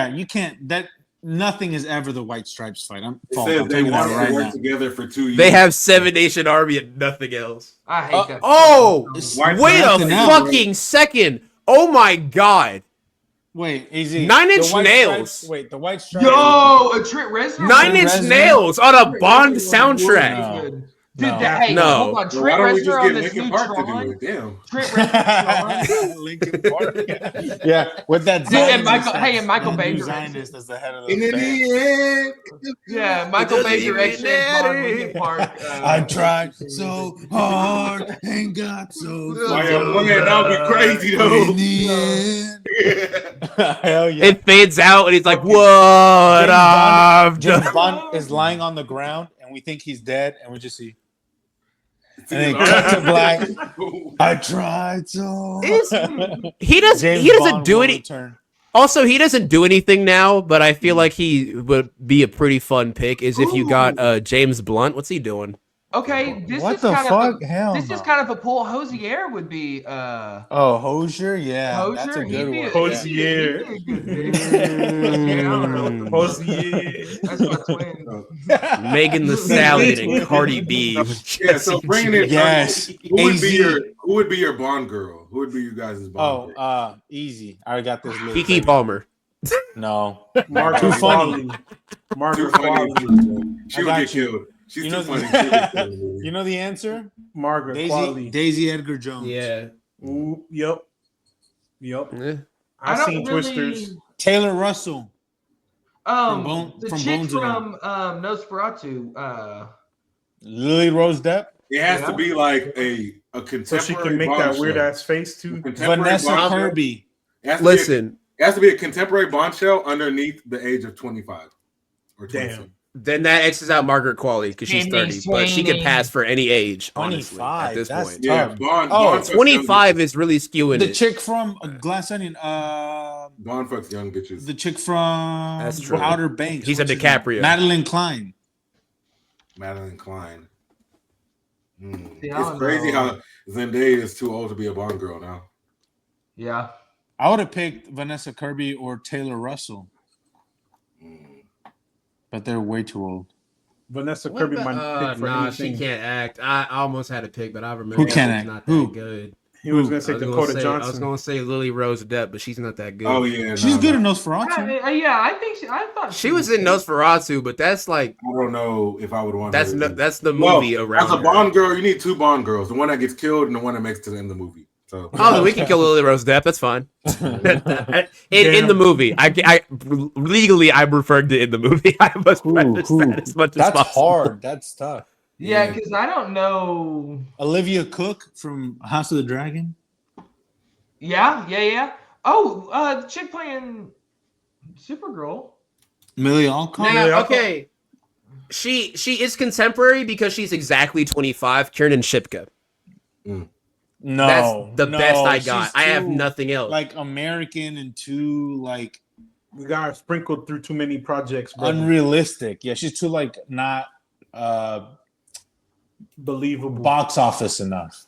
you can't. That nothing is ever the White Stripes fight. I'm It fault. says I'm they telling you that wanted right to work now. together for 2 years. They have Seven Nation Army and nothing else. I hate that. Oh, White wait a Nothing else. fucking second. Oh my god. Wait, easy. Nine Inch The White Nails. Stripes- Wait, the White Stripes. Yo, a Trent Reznor. Nine Inch Reznor? Nails on a Bond Reznor was soundtrack. good. No. Dude, hey, No. hold on. Well, why Trent don't we Reznor just on get this Linkin new Park to do Tron. it? Damn. Trent Reznor. Linkin Park. Yeah, with that. Dude, and Zionist Michael- that's- hey, and Michael that new Baker. Zionist as the head of And the in band. the end, Yeah, Michael doesn't Baker, even X James Bond, matter. Linkin Park. I tried so hard and got so why far. am playing? That would be crazy In though. the end. Hell yeah. It fades out and he's like, what up? James Bond is lying on the ground and we think he's dead and we just see. And then cut to black. I tried so hard. He doesn't Bond do will any. return. Also, he doesn't do anything now, but I feel like he would be a pretty fun pick. Is if you got James Blunt. What's he doing? Okay, this What is the kind fuck? of a, Hell this no. is kind of a pull. Hosier would be Oh, Hosier? Yeah. That's Hosier. a good one. Hosier. He'd be a good pick. Yeah, I don't know what the Post, yeah. That's my twin. Megan the Stallion and Cardi B. Yeah, so bringing it. Yes. Who would be AZ. who would be your Bond girl? Who would be you guys' Bond girl? Easy. I already got this list. Kiki Palmer. No. Margaret Too funny. Qualley. Margaret Too funny. Qualley. She I would got get you. killed. She's You too know funny. the- She would get killed in the movie. You know the answer? Margaret Qualley. Daisy Edgar Jones. Yeah. Ooh, yep. Yep. Eh. I've don't seen really- Twisters. Taylor Russell. The from chick Bones and from Nosferatu. Lily Rose Depp. It has to Yeah. be like a contemporary. So she can make that weird ass face too. Vanessa Kirby. Listen, It has to be a contemporary bombshell underneath the age of 25 or 26. Damn. then that X's out Margaret Qualley because she's 30, but she could pass for any age, honestly, 25, at this that's point. Yeah, Tough. Bond. Oh, Bond fucks 25 is really skewing The it. chick from Glass Onion. young- Bond fucks young bitches. The chick from That's true. Outer Banks. He's a What's her DiCaprio. name? Madeline Klein. Madeline Klein. See, I It's don't crazy know. how Zendaya is too old to be a Bond girl now. Yeah. I would have picked Vanessa Kirby or Taylor Russell, but they're way too old. Vanessa Kirby might pick for nah, she anything. can't act. I almost had to pick, but I remember Who can't she's act? not that Who? good. He was gonna say I was Dakota I was Johnson. gonna say Lily Rose Depp, but she's not that good. Oh yeah, She's good in no. Nosferatu. Yeah, I think I thought She was in Nosferatu, but that's like I don't know if I would want. that's her. the Well, movie around. as a her. Bond girl, you need two Bond girls: the one that gets killed and the one that makes it to the end of the movie. So Oh, we can kill Lily Rose Depp. That's fine. in the movie, I legally I'm referring to in the movie. I must preface that as much as That's possible. hard. That's tough. Yeah, because I don't know. Olivia Cook from House of the Dragon. Yeah. Oh, the chick playing Supergirl. Millie Alcott. Now, okay, she is contemporary because she's exactly 25. Kiernan Shipka. No, That's the best I got. she's I have too, nothing else. Like American and too like We got her sprinkled through too many projects, bro. unrealistic. Yeah, she's too like not Believable. box office enough.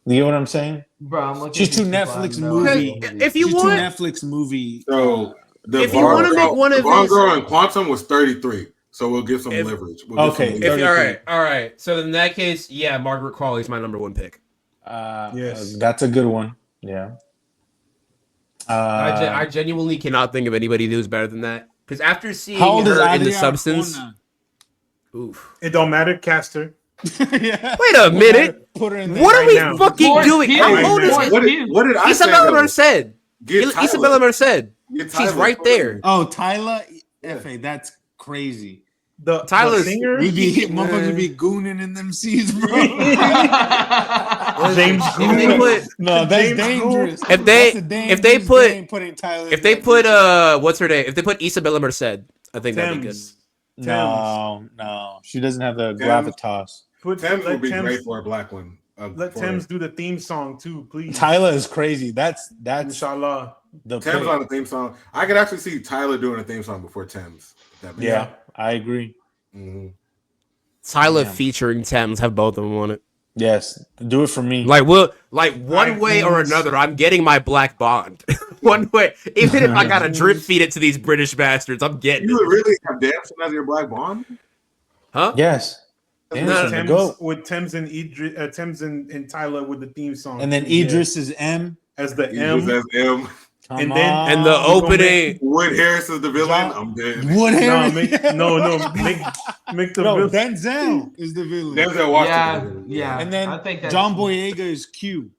You know what I'm saying? Bro, I'm looking. She's too at this Netflix now. movie. If you She's want- too Netflix movie. So the If you wanna make one of Bond his- Girl in Quantum was 33, so we'll give some leverage. We'll give Okay. some leverage. All right. So in that case, yeah, Margaret Qualley's my number one pick. Yes. That's a good one. Yeah. I genuinely cannot think of anybody who's better than that. Because after seeing How old is her in Adriana The Substance, Portman? oof. It don't matter, Caster. Yeah. Wait a minute. Put her in there. What are right we now. fucking Florence doing? Pugh. How old is Right it? now. What did I say? Isabella though? Merced. Get Tyler. Isabella Merced. Get She's Tyler. right there. Oh, Tyler F.A. That's crazy. The Tyler's- singer, We be motherfuckers be gooning in them seats, bro. James If they Gould. put No, that's James dangerous. If they- That's a if they dangerous put- game, putting Tyler if in they that put position. what's her name? If they put Isabella Merced, I think that'd be good. Thames. No, she doesn't have the Thames. gravitas. Put, Thames would let be Thames, great for a black one. let for Thames do the theme song too, please. Tyler is crazy. That's Inshallah. the Thames pick. on the theme song. I could actually see Tyler doing a theme song before Thames. That makes Yeah, I agree. sense. Tyler Yeah. featuring Thames, have both of them on it. Yes, do it for me. Like one way or Thames. another, I'm getting my black Bond. One way, even if I gotta drip feed it to these British bastards, I'm getting You it. would really have Damson as your black Bond? Huh? Yes. With Damson, the Thames, goat. with Thames and Idris, Thames and Tyler with the theme song, And then Yeah. Idris is M. as the Idris M. as M. Come And then- on. And the gonna opening, Wood Harris is the villain. John- I'm dead. Wood No, Harris. make the No, villain. Denzel is the villain. Denzel Washington. Yeah. And then I think that's, John Boyega is Q.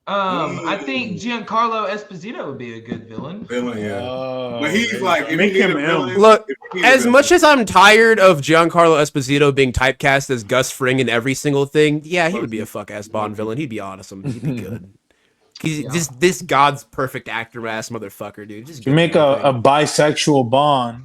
I think Giancarlo Esposito would be a good villain. Villain, yeah. Oh, But he's like, if Make you need him a M. villain, Look, if you need a as villain- much as I'm tired of Giancarlo Esposito being typecast as Gus Fring in every single thing, yeah, he would be a fuck ass Bond villain. He'd be awesome. He'd be good. He's just this God's perfect actor ass motherfucker, dude. Just to give make him a everything. bisexual Bond,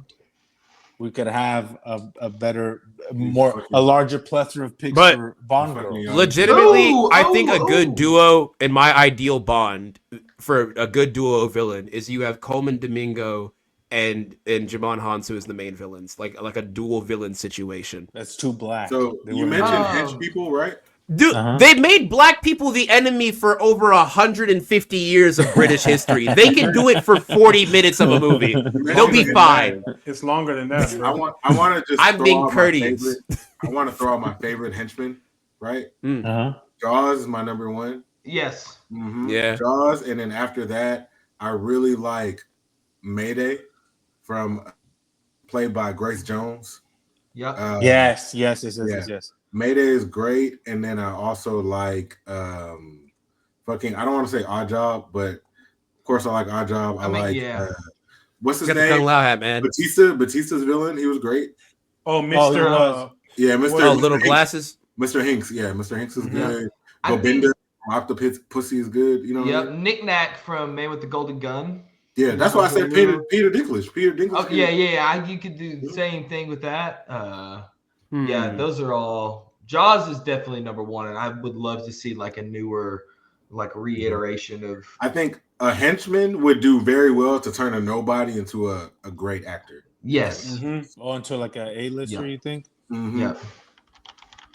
we could have a better, a larger plethora of picks But- for Bond girls. Legitimately, Oh, I think a good oh. duo in my ideal Bond for a good duo villain is you have Coleman Domingo and Jamon Hansu as the main villains, like a dual villain situation. That's too black. So They you wouldn't- mentioned Oh. hench people, right? Dude, Uh-huh. they've made black people the enemy for over 150 years of British history. They can do it for 40 minutes of a movie. They'll be fine. It's longer than that. I Bro. want to just. I'm throw being out my courteous. favorite- I want to throw out my favorite henchman, right? Uh-huh. Jaws is my number one. Yes. Yeah. Jaws, and then after that, I really like Mayday played by Grace Jones. Yep. Yes. Yeah. Mayday is great, and then I also like fucking. I don't want to say Odd Job, but of course I like Odd Job. I mean, like yeah. what's his Got the Kung name? Lao hat, man. Batista's villain. He was great. Oh, he Mr. was. Yeah, Mr. Oh, little Hinks. glasses. Mr. Hinks. Yeah, Mr. Hinks is good. I think- Gobinda, Octopus Pussy is good. You know. What I Yep. mean? Knick Knack from Man with the Golden Gun. Yeah, that's why I said Peter Dinklage. Peter Dinklage. Oh yeah. You could do the same thing with that. Yeah, those are all. Jaws is definitely number one, and I would love to see like a newer, like reiteration of. I think a henchman would do very well to turn a nobody into a great actor. Yes. Oh, into like a A-lister, Yeah. you think? Mhm. Yeah.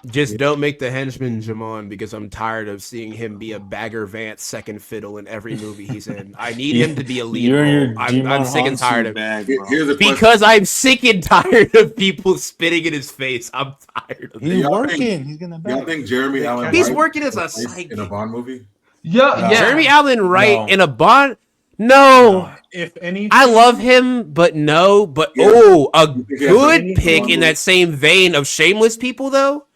Just don't make the henchman Jamon because I'm tired of seeing him be a Bagger Vance second fiddle in every movie he's in. I need him to be a lead You're role. your I'm Jimon sick and Hansu tired of it. bag, Here- bro. Here's a question. Because I'm sick and tired of people spitting in his face. I'm tired of it. He's Y'all working. think- He's gonna Y'all back. think Jeremy Allen He's White working as a was placed psychic. in a Bond movie? Yeah. No. Yeah. Jeremy Allen Wright No. in a Bond? No. If any, I love him, but no. But Yeah. a think he has good any pick Bond in movie? that same vein of shameless people, though.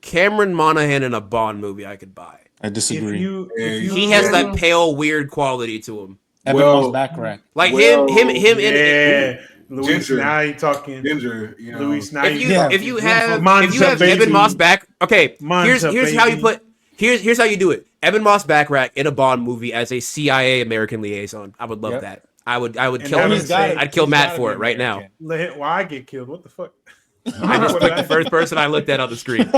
Cameron Monaghan in a Bond movie I could buy. I disagree. He has that pale, weird quality to him. Evan Moss Backrack. Like yeah. in Luis, Ginger. now you talking. Ginger, you know. Luis, now if you have Monza, Evan Moss back, okay. Monza, Here's how you put. Here's how you do it. Evan Moss Backrack in a Bond movie as a CIA American liaison. I would love that. I would kill him. I'd kill Matt for it right now. Why I get killed? What the fuck? I just picked the first person I looked at on the screen.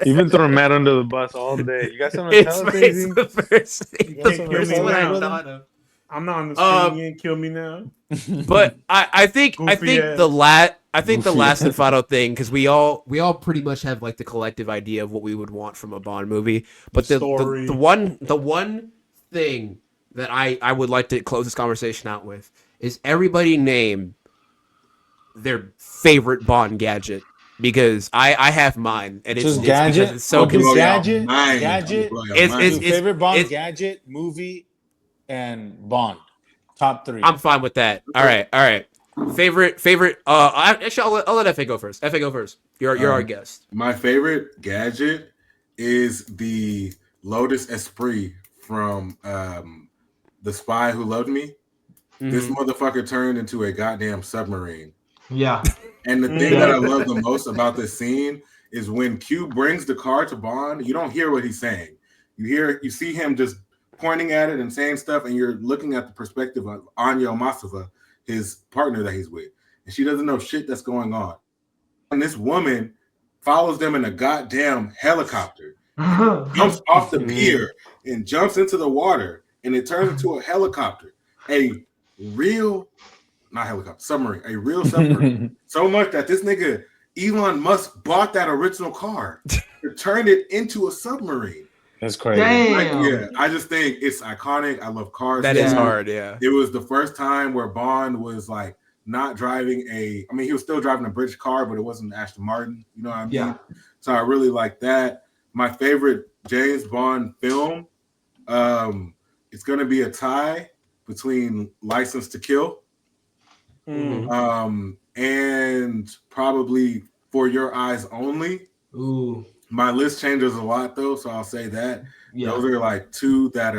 You've been throwing Matt under the bus all day. You got something to tell us, It's the first thing. You can't kill me What I now. thought of. I'm not on the screen. You ain't kill me now. But I think Goofy ass. the last and final thing, because we all pretty much have like the collective idea of what we would want from a Bond movie. But the one thing that I would like to close this conversation out with is everybody name their favorite Bond gadget. Because I have mine, and it's gadget. Because it's so Focus good. gadget. It's favorite Bond gadget, movie, and Bond. Top 3. I'm fine with that. All right. Favorite. Actually, I'll let Efe go first. Efe, go first. You're our guest. My favorite gadget is the Lotus Esprit from The Spy Who Loved Me. Mm-hmm. This motherfucker turned into a goddamn submarine. Yeah. And the thing that I love the most about this scene is when Q brings the car to Bond, you don't hear what he's saying. You see him just pointing at it and saying stuff, and you're looking at the perspective of Anya Masova, his partner that he's with. And she doesn't know shit that's going on. And this woman follows them in a goddamn helicopter, jumps off the pier and jumps into the water, and it turns into a helicopter. Submarine, a real submarine. So much that this nigga Elon Musk bought that original car to turn it into a submarine. That's crazy. Damn. I just think it's iconic. I love cars. That is hard, yeah. It was the first time where Bond was like not driving he was still driving a British car, but it wasn't Aston Martin. You know what I mean? Yeah. So I really like that. My favorite James Bond film, it's going to be a tie between License to Kill. And probably For Your Eyes Only. Ooh. My list changes a lot though, so I'll say that. Yeah. Those are like 2 that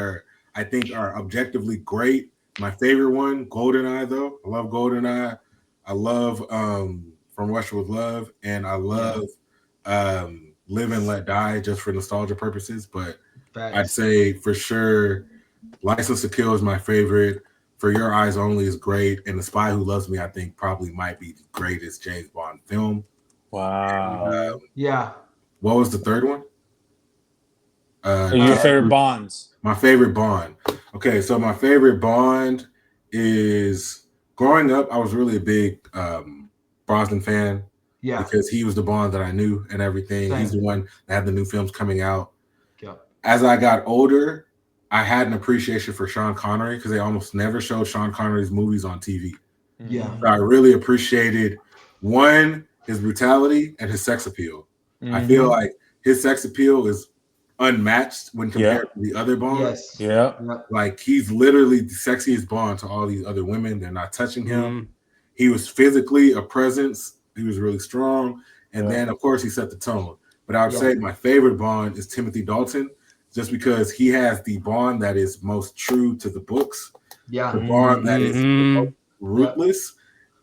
I think are objectively great. My favorite one, GoldenEye though. I love GoldenEye. I love From Russia with Love, and I love Live and Let Die just for nostalgia purposes. But I'd say for sure License to Kill is my favorite. For Your Eyes Only is great, and The Spy Who Loves Me, I think, probably might be the greatest James Bond film. Wow. Yeah. What was the third one? Your favorite Bonds? My favorite Bond. Okay, so my favorite Bond is, growing up, I was really a big Brosnan fan. Yeah. Because he was the Bond that I knew and everything. Same. He's the one that had the new films coming out. Yep. As I got older, I had an appreciation for Sean Connery because they almost never showed Sean Connery's movies on TV. Yeah. So I really appreciated, one, his brutality and his sex appeal. I feel like his sex appeal is unmatched when compared to the other Bonds. Yes. Yeah. Like, he's literally the sexiest Bond to all these other women. They're not touching him. He was physically a presence. He was really strong. And then, of course, he set the tone. But I would say my favorite Bond is Timothy Dalton, just because he has the Bond that is most true to the books. Yeah. The Bond that is the most ruthless.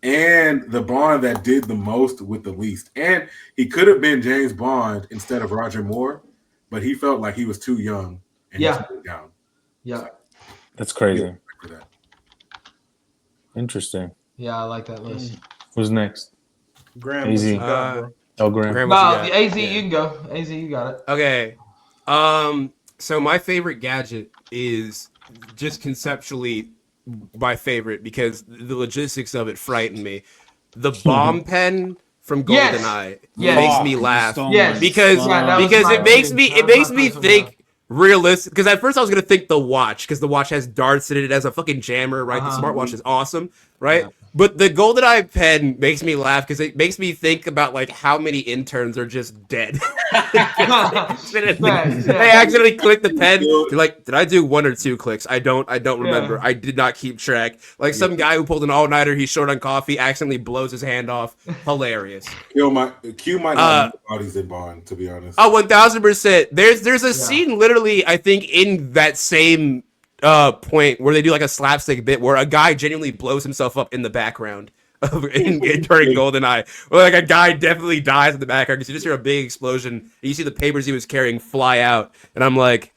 And the Bond that did the most with the least. And he could have been James Bond instead of Roger Moore, but he felt like he was too young and he took it down. Yeah. So, that's crazy. for that. Interesting. Yeah, I like that list. Who's next? Graham. Easy. Bro. Oh, Graham. Well, AZ, you can go. AZ, you got it. Okay. So my favorite gadget is just conceptually my favorite because the logistics of it frighten me. The bomb pen from GoldenEye makes me laugh. Yes. Because it makes me think realistic. Because at first I was gonna think the watch, because the watch has darts in it. It has a fucking jammer, right? The smartwatch is awesome, right? But the GoldenEye pen makes me laugh because it makes me think about like how many interns are just dead. They accidentally click the pen. They're like, did I do 1 or 2 clicks? I don't remember. I did not keep track. Like some guy who pulled an all-nighter, he's short on coffee, accidentally blows his hand off. Hilarious. Q might not know bodies in Bond, to be honest. Oh, 1000%. There's a scene literally, I think, in that same point where they do like a slapstick bit where a guy genuinely blows himself up in the background during GoldenEye. Where like a guy definitely dies in the background because you just hear a big explosion and you see the papers he was carrying fly out, and I'm like,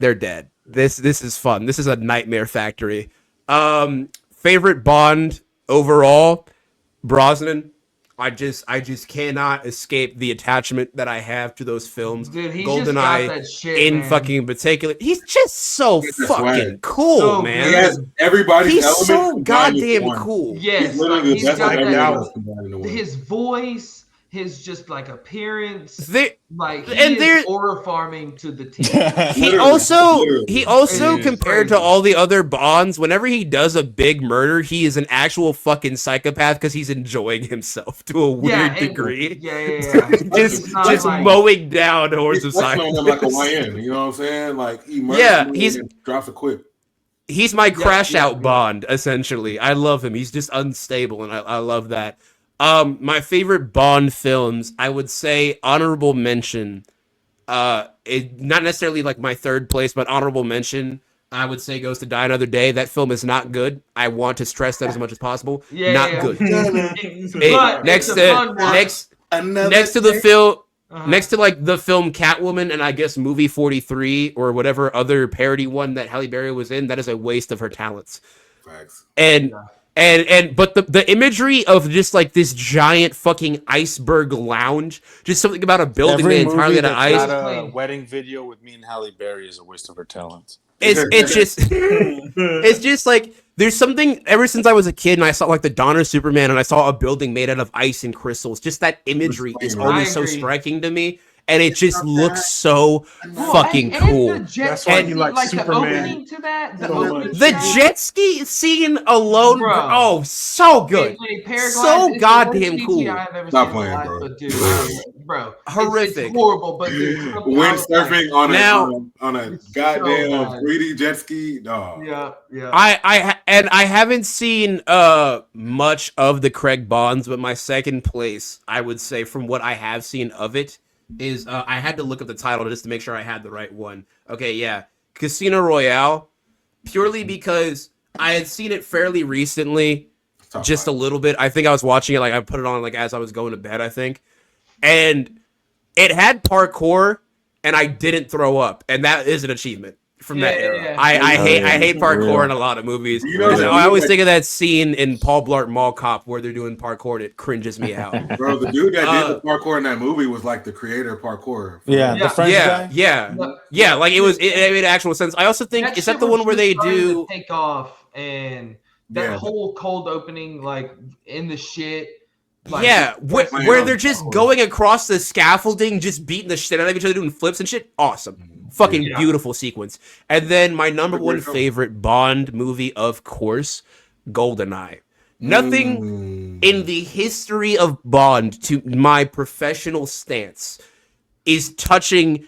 they're dead. This is fun. This is a nightmare factory. Favorite Bond overall, Brosnan. I just cannot escape the attachment that I have to those films. Dude, he's GoldenEye just got that shit, in man. fucking particular. He's just so fucking cool, So man. He has everybody's He's elements so combined into goddamn one. cool. Yes, He's literally like, the best got actor that- ever combined into one. his voice, his just like appearance, They- like and he there- is aura farming to the team. He Literally. also It is compared to crazy. all the other Bonds, whenever he does a big murder, he is an actual fucking psychopath because he's enjoying himself to a weird degree. Yeah. just like, mowing down hordes of He's flexing on him like a psychopaths. YN, you know what I'm saying? Like he murders Yeah, him he's- and drops a quip. He's my crash yeah. out Bond, essentially. I love him. He's just unstable, and I love that. My favorite Bond films, I would say honorable mention. Not necessarily like my third place, but honorable mention, I would say goes to Die Another Day. That film is not good. I want to stress that as much as possible. Not good. But Next it's a fun watch. next to the film. Next to like the film Catwoman and I guess movie 43 or whatever other parody one that Halle Berry was in, that is a waste of her talents. Facts. But the imagery of just like this giant fucking iceberg lounge, just something about a building made entirely out of ice. Got a wedding video with me and Halle Berry is a waste of her talents. It's just like there's something ever since I was a kid and I saw like the Dawn of Superman and I saw a building made out of ice and crystals. Just that imagery is always so striking to me, and it just looks so fucking cool. That's why you like The Superman opening to that, so much. The jet ski scene alone, Bro. oh, so good. So goddamn cool. Stop playing, bro. But dude, bro, Horrific. It's horrible, but dude, Windsurfing on a goddamn bad. 3D jet ski. Dog. Yeah. I haven't seen much of the Craig Bonds, but my second place, I would say, from what I have seen of it, is I had to look up the title just to make sure I had the right one. Okay, yeah, Casino Royale, purely because I had seen it fairly recently, just a little bit. I think I was watching it, like I put it on like as I was going to bed, I think, and it had parkour, and I didn't throw up, and that is an achievement from that era. Yeah. I hate parkour in a lot of movies. You know that I always like- think of that scene in Paul Blart Mall Cop where they're doing parkour and it cringes me out. Bro, the dude that did the parkour in that movie was like the creator of parkour. The French guy. Yeah, like it made actual sense. I also think is that the one where they do take off and that whole cold opening, like in the shit. Like, where they're just going across the scaffolding, just beating the shit out of each other, doing flips and shit. Awesome. Fucking beautiful sequence. And then my number one favorite Bond movie, of course, GoldenEye. Nothing in the history of Bond, to my professional stance, is touching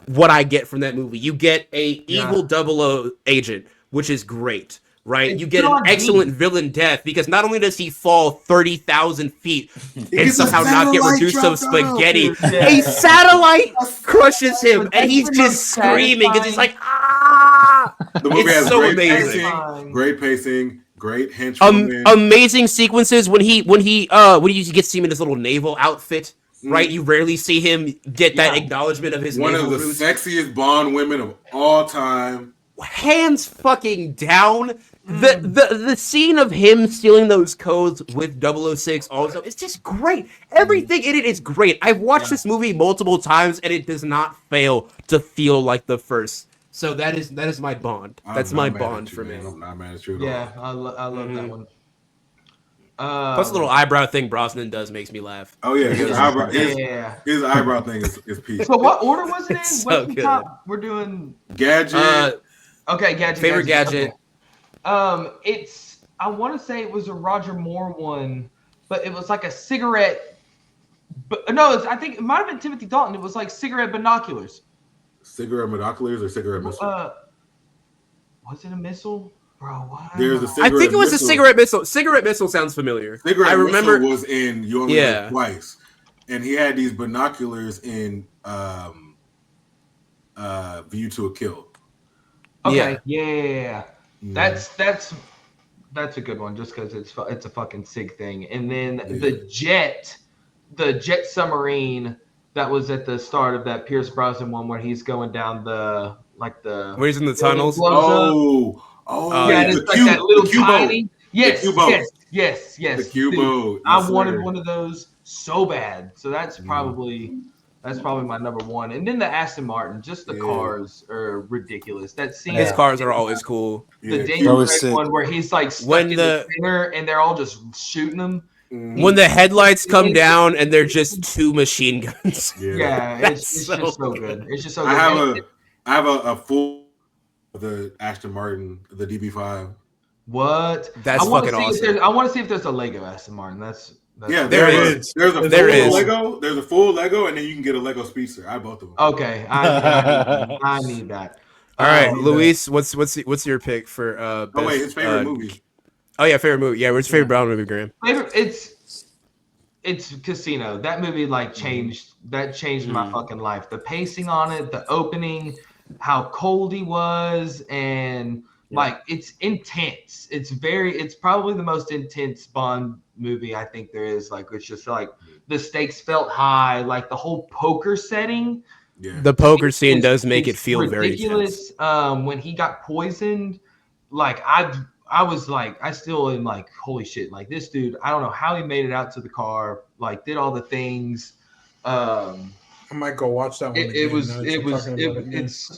what I get from that movie. You get a evil 00 agent, which is great. Right, you get an excellent villain death because not only does he fall 30,000 feet and somehow not get reduced to spaghetti, a satellite crushes him and he's just screaming because he's like, ah! The movie has so great amazing. Great pacing, great henchmen. Amazing sequences when you get to see him in his little naval outfit. Right, you rarely see him get that acknowledgement of his one naval of the roots. sexiest Bond women of all time. Hands fucking down. The scene of him stealing those codes with 006 also, it's just great. Everything in it is great. I've watched this movie multiple times and it does not fail to feel like the first. So that is my Bond. That's my Bond for me. I'm not mad at you at all. I love that one. Plus the little eyebrow thing Brosnan does makes me laugh. Oh yeah, his eyebrow thing is peace. So what order was it in? So What's the good. top? We're doing Gadget. okay. Gadget. Favorite gadget. Okay. It's I want to say it was a Roger Moore one, but it was like a cigarette. But no, I think it might have been Timothy Dalton. It was like cigarette binoculars. Cigarette binoculars or cigarette missile? Was it a missile? Bro, what? There's a I cigarette think it was missile. a cigarette missile. Cigarette missile sounds familiar. Cigarette I remember missile was in You Only Live Twice, and he had these binoculars in View to a Kill. Okay, yeah. That's a good one, just because it's a fucking sick thing. And then the jet submarine that was at the start of that Pierce Brosnan one, where he's going down the where he's in the tunnels. Yeah, it's like that little tiny. Yes. The Cubo. I wanted one of those so bad. So that's probably my number one. And then the Aston Martin, just the cars are ridiculous. That scene. His cars are always cool. The Daniel Craig one where he's like stuck in the center and they're all just shooting him. When the headlights come down and they're just two machine guns. It's just so good. It's just so good. I have a full the Aston Martin, the DB5. What? That's fucking awesome. I want to see if there's a Lego Aston Martin. That's there is. There's a full Lego. There's a full Lego, and then you can get a Lego Speedster. I have both of them. Okay, I need that. All right, Luis, what's your pick for best, his favorite movie. Oh yeah, favorite movie. Yeah, what's your favorite Brown movie, Graham? It's Casino. That movie changed my fucking life. The pacing on it, the opening, how cold he was, and it's intense. It's probably the most intense Bond movie I think there is. It's just the stakes felt high, the whole poker setting. Yeah. The poker scene does make it feel ridiculous. Very intense. When he got poisoned, I was I still am holy shit. This dude, I don't know how he made it out to the car, did all the things. I might go watch that one.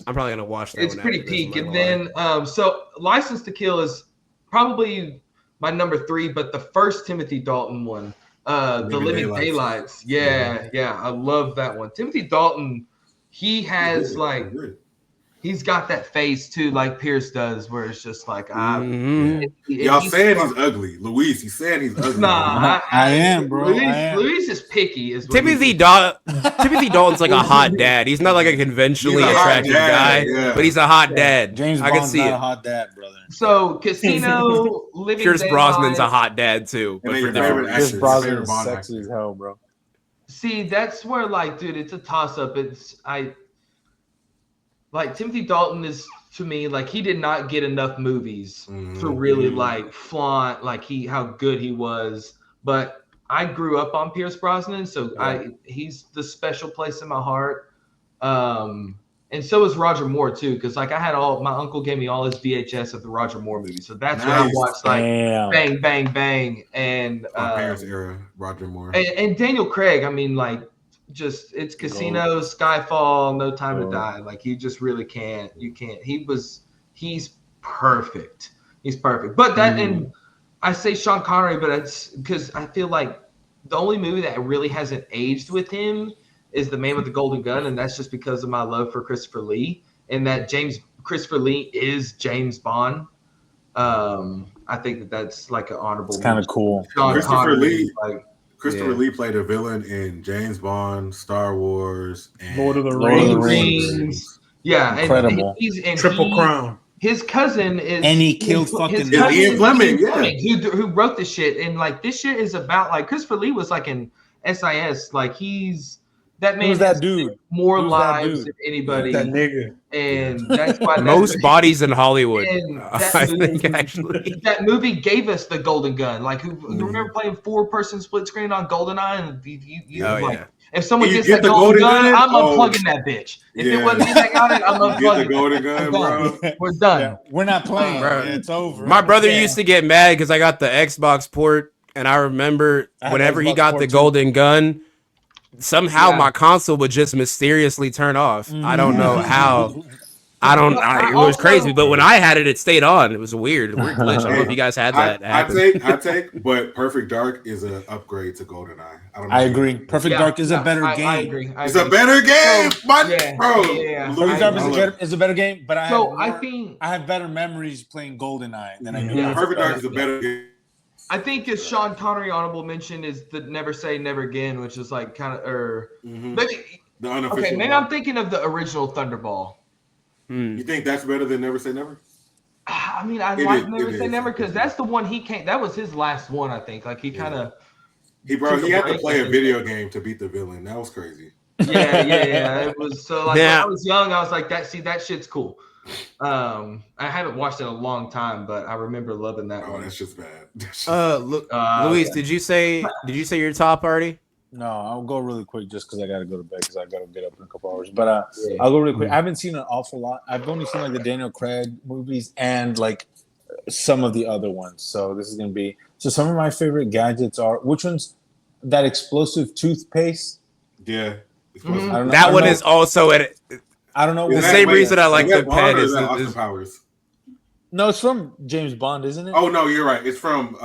I'm probably gonna watch that. It's pretty peak. And then so License to Kill is probably my number 3, but the first Timothy Dalton one, The Living Daylights. Yeah, I love that one. Timothy Dalton, he has he's got that face too, like Pierce does, where it's just y'all saying he's ugly. Luis, he's saying he's ugly. Nah, I am, bro. Luis is picky. Timothy Dalton's like a hot dad. He's not like a conventionally attractive guy, but he's a hot dad. James I Bond's can see not it. a hot dad, brother. So Casino, Living Pierce Daylights. Brosnan's a hot dad too, but for different Pierce reasons. Brosnan is sexy as hell, bro. See, that's where dude, it's a toss up. Timothy Dalton is, to me, he did not get enough movies to really flaunt how good he was. But I grew up on Pierce Brosnan, so he's the special place in my heart. And so is Roger Moore too, because I had my uncle gave me all his VHS of the Roger Moore movies, so that's what I watched. Bang, bang, bang, and my parents' era, Roger Moore and Daniel Craig. I mean, it's Casino, Skyfall, No Time to Die. You just really can't. You can't. He's perfect. He's perfect. But that, and I say Sean Connery, but it's because I feel like the only movie that really hasn't aged with him is The Man with the Golden Gun, and that's just because of my love for Christopher Lee, and that Christopher Lee is James Bond. I think that's an honorable. It's kind of cool. Christopher Lee played a villain in James Bond, Star Wars, and Lord of the Rings. Yeah, incredible. And Triple Crown. His cousin is, and he killed fucking Ian Fleming, who wrote this shit. And this shit is about Christopher Lee was in SIS. That man. Who's that dude? More lives than anybody. That nigga. And that's why most bodies in Hollywood. I think actually that movie gave us the Golden Gun. Who remember playing 4-person split screen on GoldenEye? And if someone gets that Golden Gun, I'm unplugging that bitch. If it wasn't me that got it, I'm unplugging. Get the Golden Gun, bro. We're done. Yeah, we're not playing, bro. It's over. My brother used to get mad because I got the Xbox port, and I remember whenever he got the Golden Gun. Somehow my console would just mysteriously turn off. I don't know how. It was crazy, but when I had it, it stayed on. It was a weird glitch. I don't know if you guys had that. I take, but Perfect Dark is an upgrade to GoldenEye. I agree. Perfect Dark is a better game. I agree. It's a better game, bro. Perfect Dark is a better game, but I have better memories playing GoldenEye than I do. Yeah, Perfect Dark is a better game. I think as Sean Connery honorable mention is the Never Say Never Again, which is like kind of maybe the unofficial. Maybe I'm thinking of the original Thunderball. You think that's better than Never Say Never? I mean, I like Never Say Never because that's the one he came. That was his last one, I think. Like he kind of he had to play a video game to beat the villain. That was crazy. Yeah. It was so like when I was young, I was like that shit's cool. I haven't watched it in a long time, but I remember loving that one. That's just bad. Luis, did you say your top already? No, I'll go really quick just because I got to go to bed because I got to get up in a couple hours. But I'll go really quick. I haven't seen an awful lot. I've only seen like the Daniel Craig movies and like some of the other ones. So this is going to be – so some of my favorite gadgets are – which one's that explosive toothpaste? Yeah. That one is also at I don't know. The same reason I like the pen is Austin Powers. No, it's from James Bond, isn't it? Oh, no, you're right. It's from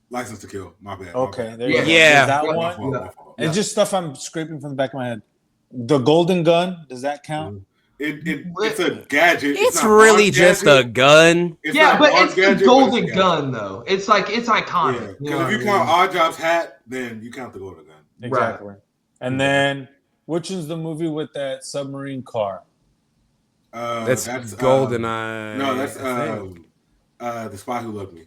License to Kill. My bad. Okay. There you go. Yeah. That one. It's just stuff I'm scraping from the back of my head. The golden gun, does that count? It's a gadget. It's really just a gun. But it's the golden gun, though. It's like it's iconic. Because if you count Oddjob's hat, then you count the golden gun. Exactly. Right. And then, which is the movie with that submarine car? That's GoldenEye. No, that's The Spy Who Loved Me.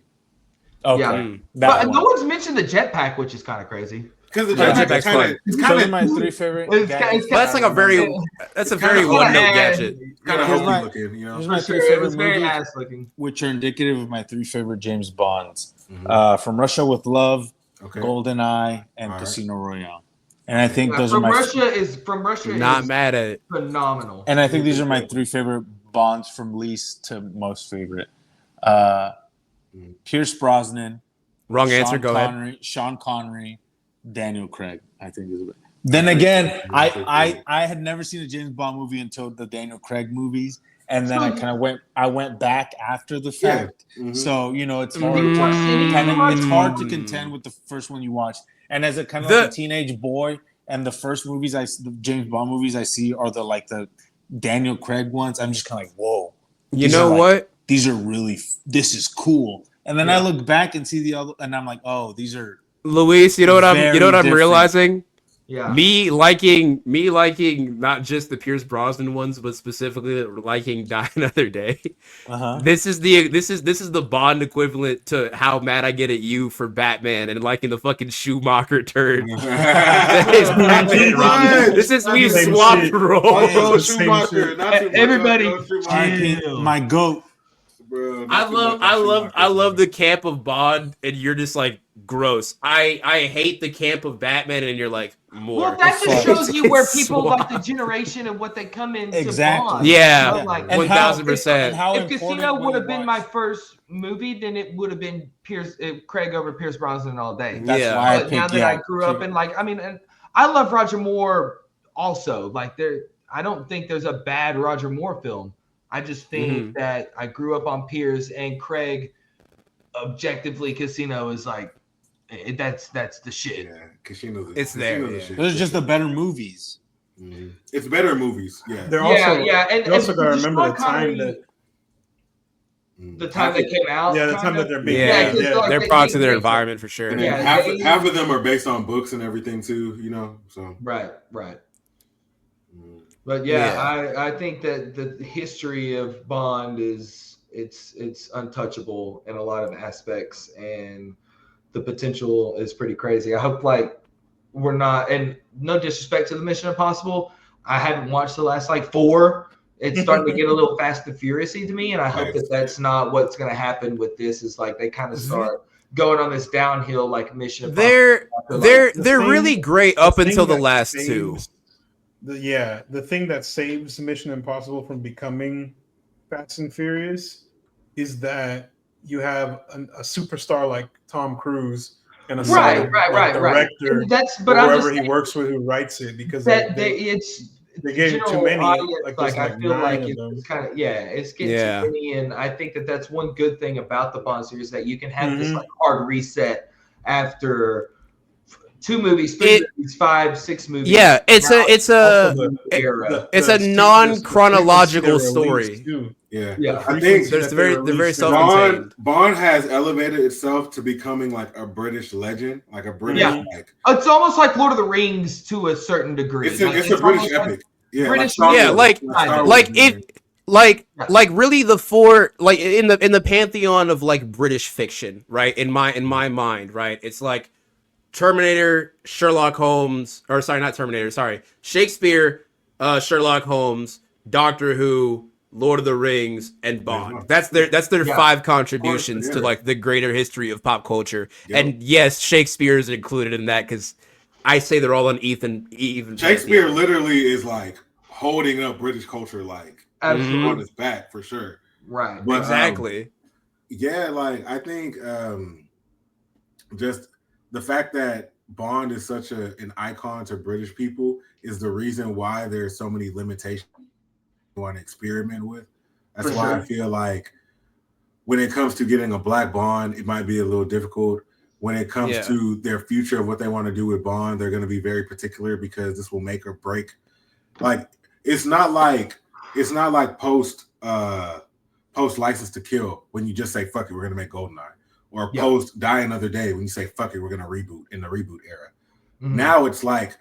Okay. Yeah. But no one's mentioned the jetpack, which is kind of crazy. Because the jetpack's fun. It's kind of my three favorite. That's like a very one-note gadget. Kind of hokey looking, you know. Here's my three favorite movies, which are indicative of my three favorite James Bonds: From Russia with Love, GoldenEye, and Casino Royale. And I think those are my from Russia. Not mad at it. Phenomenal. And I think these are my three favorite Bonds from least to most favorite. Pierce Brosnan. Wrong answer. Go ahead. Sean Connery. Daniel Craig, I think is. Then again, I had never seen a James Bond movie until the Daniel Craig movies, and then I went back after the fact. So it's hard to contend with the first one you watched. And as a kind of like a teenage boy, and the first movies the James Bond movies I see are the Daniel Craig ones. I'm just kind of like, whoa. You know what? These are really. This is cool. And then I look back and see the other, and I'm like, oh, these are. Luis, you know what I'm different. realizing? Yeah. Me liking not just the Pierce Brosnan ones, but specifically liking Die Another Day. This is the Bond equivalent to how mad I get at you for Batman and liking the fucking Schumacher turn. This is we swapped roles. Schumacher, everybody, my goat. Bro, I love the camp of Bond, and you're just like gross. I hate the camp of Batman, and you're like more. Well, that just shows you where people like the generation and what they come in. Bond. Yeah, like 1000%. If Casino would have been my first movie, then it would have been Craig over Pierce Brosnan all day. That's why I picked, now that I grew up in and I love Roger Moore also. I don't think there's a bad Roger Moore film. I just think that I grew up on Pierce and Craig. Objectively, Casino is that's the shit. Yeah, Casino's it's there. Those are just the better movies. It's better movies. Yeah. They're also you also got to remember the time that the time they came out. Yeah, the time that they're being. They're products of their environment for sure. And half of them are based on books and everything too. So right. But I think that the history of Bond is it's untouchable in a lot of aspects, and the potential is pretty crazy. I hope we're not, and no disrespect to the Mission Impossible, I haven't watched the last 4. It's starting to get a little Fast and Furious-y to me, and I hope that's not what's going to happen with this. Is they kind of start going on this downhill Mission Impossible. They're really great up until the last 2. The thing that saves Mission Impossible from becoming Fast and Furious is that you have a superstar like Tom Cruise and a director, That's whoever he works with who writes it, because They gave you too general many. audience, Like, like there's I feel like nine of them. it's kind of it's getting Yeah. too many, and I think that that's one good thing about the Bond series, that you can have this Mhm. like hard reset after 2 movies, 3 movies, 5, 6 movies. Yeah, it's Now Also, era. it's the a sequels- non-chronological the frequency they released, story. too. Yeah. Yeah. I think Frequency There's that very- they they're very released in- self-contained. Bond has elevated itself to becoming like a British legend, like a British like. It's almost like Lord of the Rings to a certain degree. It's a Like, British almost like epic. Yeah, British- Star Yeah, Wars. like Star like Wars, it man. like really the four, like in the pantheon of like British fiction, right? In my mind, right? It's like Terminator, Sherlock Holmes, or sorry, not Terminator, sorry. Shakespeare, Sherlock Holmes, Doctor Who, Lord of the Rings, and Bond. That's their 5 contributions to like the greater history of pop culture. Yep. And yes, Shakespeare is included in that because I say they're all on even. Shakespeare literally is like holding up British culture like on his back for sure. Right. But, Exactly. Yeah, like I think just the fact that Bond is such an icon to British people is the reason why there's so many limitations you want to experiment with. That's why I feel like when it comes to getting a black Bond, it might be a little difficult. When it comes to their future of what they want to do with Bond, they're going to be very particular because this will make or break. Like it's not like post License to Kill when you just say fuck it, we're going to make GoldenEye, or post Die Another Day when you say fuck it, we're going to reboot in the reboot era. Mm-hmm. Now it's like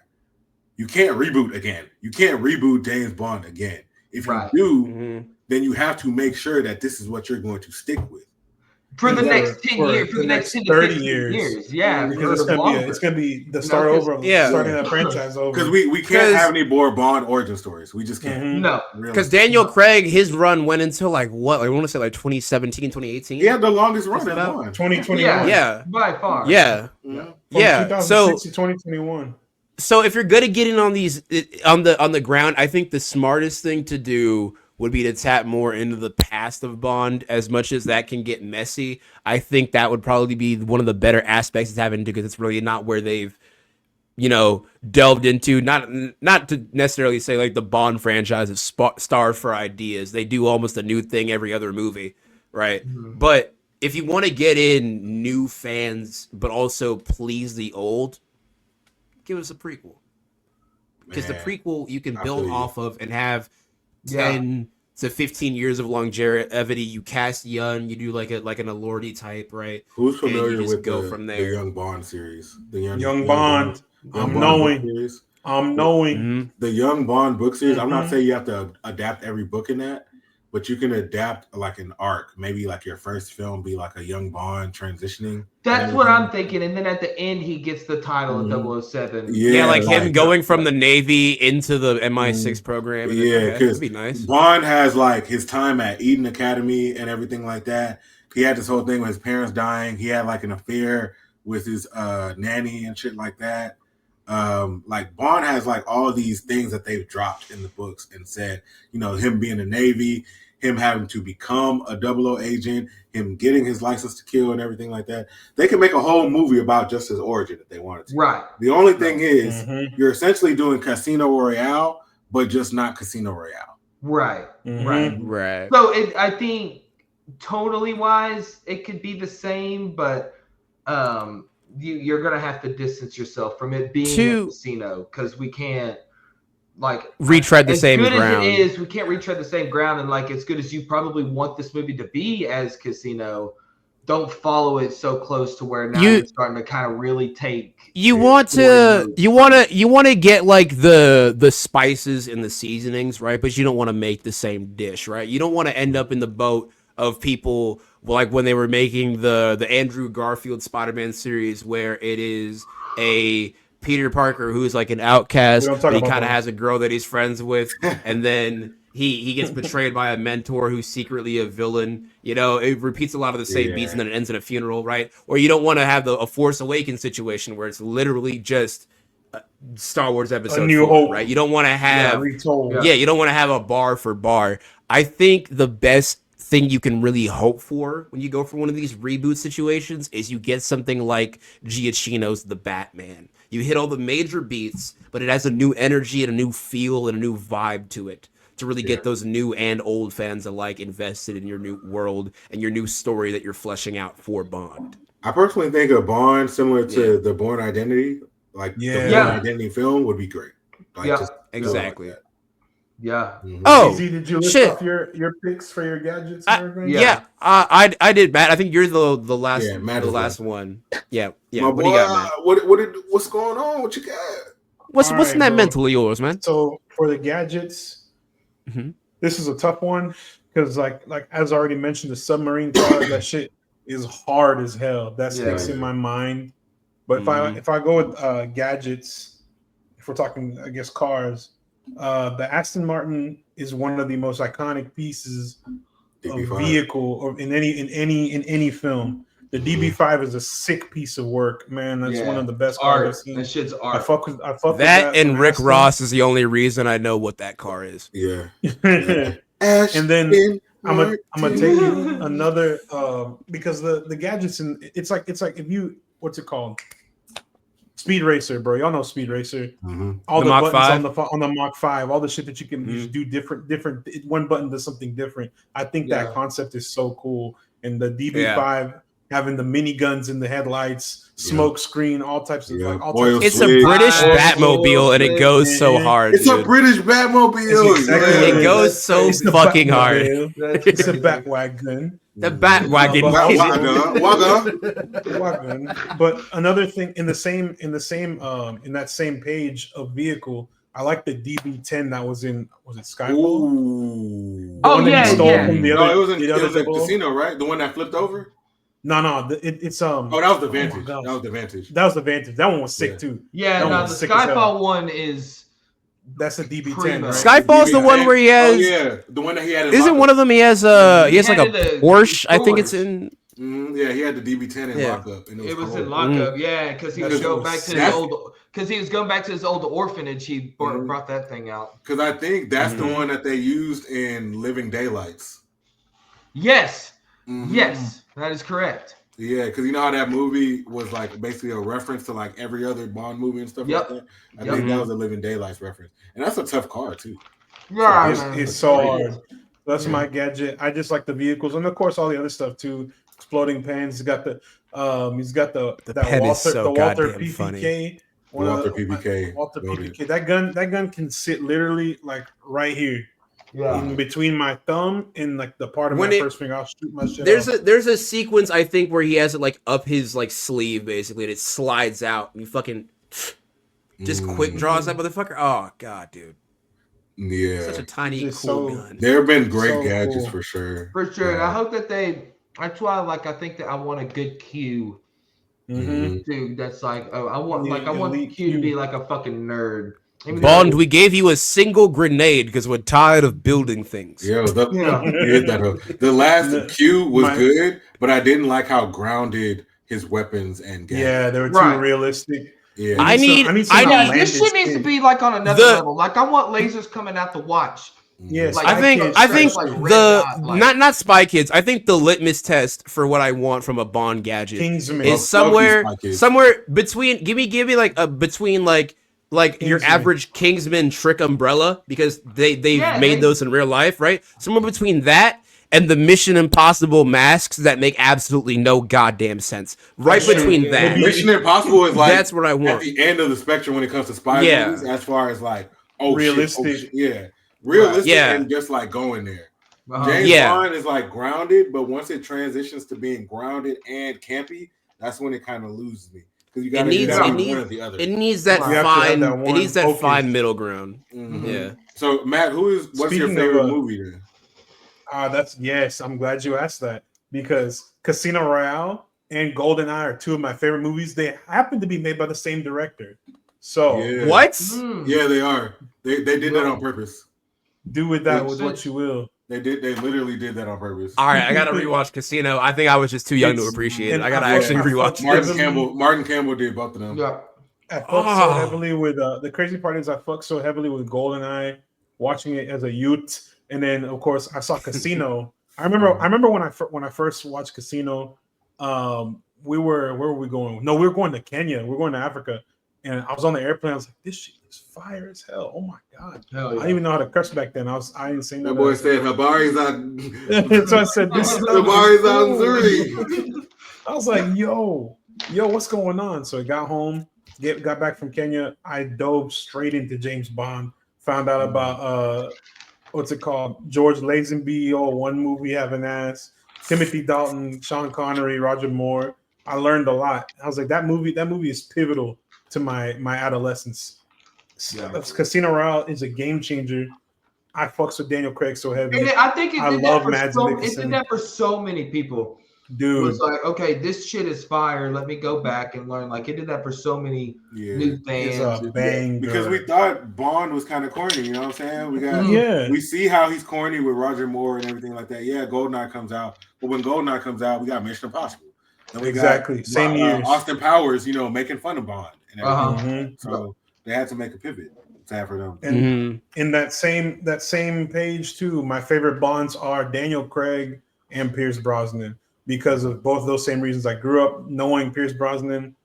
you can't reboot again. You can't reboot James Bond again. If you do, then you have to make sure that this is what you're going to stick with. For the next 10 years, for the next 10 to 30 15 years. Yeah. Because it's gonna be the start over, starting that franchise over. Because we can't have any more Bond origin stories. We just can't. No. Because Daniel Craig, his run went until like what? I want to say like 2017, 2018. He had the longest run at Bond. 2021. Yeah. By far. Yeah. From Yeah. 2006 to 2021. So if you're gonna get in on these on the ground, I think the smartest thing to do would be to tap more into the past of Bond. As much as that can get messy, I think that would probably be one of the better aspects of having to, because it's really not where they've, delved into. Not to necessarily say like the Bond franchise is starved for ideas. They do almost a new thing every other movie, right? Mm-hmm. But if you want to get in new fans, but also please the old, give us a prequel. Because the prequel you can build off of and have 10 to 15 years of longevity. You cast young, you do like an Elordi type, right? Who's familiar with from the there. Young Bond series? The Young Bond. I'm knowing. The Young Bond book series. I'm not saying you have to adapt every book in that, but you can adapt like an arc. Maybe like your first film be like a young Bond transitioning. That's what I'm thinking. And then at the end, he gets the title of 007. Yeah, like him going from the Navy into the MI6 program. Yeah, because that'd be nice. Bond has like his time at Eden Academy and everything like that. He had this whole thing with his parents dying. He had like an affair with his nanny and shit like that. Like Bond has like all of these things that they've dropped in the books and said, him being in the Navy, him having to become a 00 agent, him getting his license to kill and everything like that. They can make a whole movie about just his origin if they wanted to. Right. The only thing is you're essentially doing Casino Royale, but just not Casino Royale. Right. Right. So I think tonally wise, it could be the same, but you're gonna have to distance yourself from it being a casino, because we can't retread the same ground. As it is, we can't retread the same ground, and like as good as you probably want this movie to be as Casino, don't follow it so close to where now you're starting to kind of really take. You want to get like the spices and the seasonings, right? But you don't want to make the same dish, right? You don't want to end up in the boat of people like when they were making the Andrew Garfield Spider-Man series, where it is a Peter Parker who's like an outcast, but he kind of has a girl that he's friends with, and then he gets betrayed by a mentor who's secretly a villain. It repeats a lot of the same beats, and then it ends in a funeral, right? Or you don't want to have a Force Awakens situation where it's literally just Star Wars Episode 4, right? You don't want to have you don't want to have a bar for bar. I think the best thing you can really hope for when you go for one of these reboot situations is you get something like Giacchino's The Batman. You hit all the major beats, but it has a new energy and a new feel and a new vibe to it to really get those new and old fans alike invested in your new world and your new story that you're fleshing out for Bond. I personally think a Bond similar to the Bourne Identity, like the Bourne Identity film, would be great. Like, just exactly. Like yeah. mm-hmm. Oh, Easy, did you list off your picks for your gadgets and everything? I did, Matt. I think you're the last one. Yeah. My what boy, do you got, man? What's going on? What you got? What's in that mental of yours, man? So for the gadgets, this is a tough one because like as I already mentioned, the submarine card, that shit is hard as hell. That sticks in my mind. But if I go with gadgets, if we're talking, I guess, cars, the Aston Martin is one of the most iconic pieces of vehicle or in any film. The DB5 is a sick piece of work, man. That's one of the best cars I've seen. That shit's art. I fuck with that and Rick Ross is the only reason I know what that car is. Yeah. And then I'm gonna take you another because the gadgets and it's like if you what's it called? Speed Racer, bro. Y'all know Speed Racer. All the Mach buttons 5? on the Mach 5, all the shit that you can just do different. One button does something different. I think that concept is so cool. And the DB5 having the miniguns in the headlights, smoke screen, all types of it's a British Batmobile and it goes so hard. It's a British Batmobile. It goes so fucking hard. It's a Batwagon. The Batwagon. But another thing in that same page of vehicle, I like the DB10 that was in it Skyfall? Ooh. Oh yeah, it was in Casino, right? The one that flipped over. No, it's Oh, that was the Vantage. That was the Vantage. That one was sick too. Yeah, no, the Skyfall one is. That's a DB10. Right? Skyfall's the one where he has. Oh yeah, the one that he had. Isn't one of them? He has like a Porsche. I think it's in. Yeah, he had the DB10 in lockup. And it was in lockup. Yeah, because he was going back to his old. Because he was going back to his old orphanage. He brought that thing out. Because I think that's the one that they used in Living Daylights. Yes. Yes, that is correct. Yeah, because you know how that movie was like basically a reference to like every other Bond movie and stuff like that. I think that was a Living Daylights reference, and that's a tough car too. Yeah, it's so hard. That's my gadget. I just like the vehicles, and of course all the other stuff too. Exploding pans. He's got the Walther PPK. Funny. Walther PPK. That gun can sit literally like right here. Yeah, in between my thumb and like the part of my first finger, I'll shoot my shit. There's a sequence I think where he has it like up his like sleeve basically, and it slides out, and he fucking just quick draws that motherfucker. Oh god, dude. Yeah, such a tiny cool gun. There have been great gadgets for sure. For sure, and I hope that that's why I think that I want a good Q. Dude, that's like I want Q to be like a fucking nerd. Bond, we gave you a single grenade because we're tired of building things. Yeah, the last Q was good, but I didn't like how grounded his weapons and gadgets. Yeah, they were too realistic. Yeah, I need this shit needs to be like on another level. Like I want lasers coming out the watch. Yes, like, I think not Spy Kids. I think the litmus test for what I want from a Bond gadget Kingsman. is somewhere between give me like a between like your average Kingsman trick umbrella, because they've made those in real life, right? Somewhere between that and the Mission Impossible masks that make absolutely no goddamn sense. Right between that. Mission Impossible is like that's what I want. At the end of the spectrum when it comes to spy movies, as far as like realistic. Realistic and just like going there. James Bond is like grounded, but once it transitions to being grounded and campy, that's when it kind of loses me. Because you got to one or the other. It needs that fine middle ground. Yeah. So Matt, what's your favorite movie then? I'm glad you asked that, because Casino Royale and GoldenEye are two of my favorite movies. They happen to be made by the same director. So what? Yeah, they are. They did that on purpose. Do with that with what you will. They literally did that on purpose. All right, I gotta rewatch Casino. I think I was just too young to appreciate it. I gotta actually rewatch it. Martin Campbell did both of them. Yeah. I fucked so heavily with the crazy part is I fucked so heavily with GoldenEye, watching it as a youth, and then of course I saw Casino. I remember when I first watched Casino. Where were we going? No, we were going to Kenya. We were going to Africa, and I was on the airplane. I was like, this shit is fire as hell. Oh my god! Hell I didn't even know how to curse back then. I didn't say That no. boy said Habari's on. So I said, this stuff Habari's is on cool. Zuri. I was like, yo, what's going on? So I got home, got back from Kenya. I dove straight into James Bond. Found out about what's it called? George Lazenby, one movie having ass. Timothy Dalton, Sean Connery, Roger Moore. I learned a lot. I was like, that movie is pivotal to my adolescence. Yeah. Casino Royale is a game changer. I fucks with Daniel Craig so heavy. And I think I love Mads it Mikkelsen. did that for so many people. Dude, It was like, okay, this shit is fire. Let me go back and learn. Like, it did that for so many new it's fans. a banger. Because we thought Bond was kind of corny, you know what I'm saying? We see how he's corny with Roger Moore and everything like that. Yeah, GoldenEye comes out, but when GoldenEye comes out, we got Mission Impossible. Then we got same year. Austin Powers, making fun of Bond and everything. Uh-huh. So they had to make a pivot. Sad for them. And in that same page too, my favorite Bonds are Daniel Craig and Pierce Brosnan because of both those same reasons. I grew up knowing Pierce Brosnan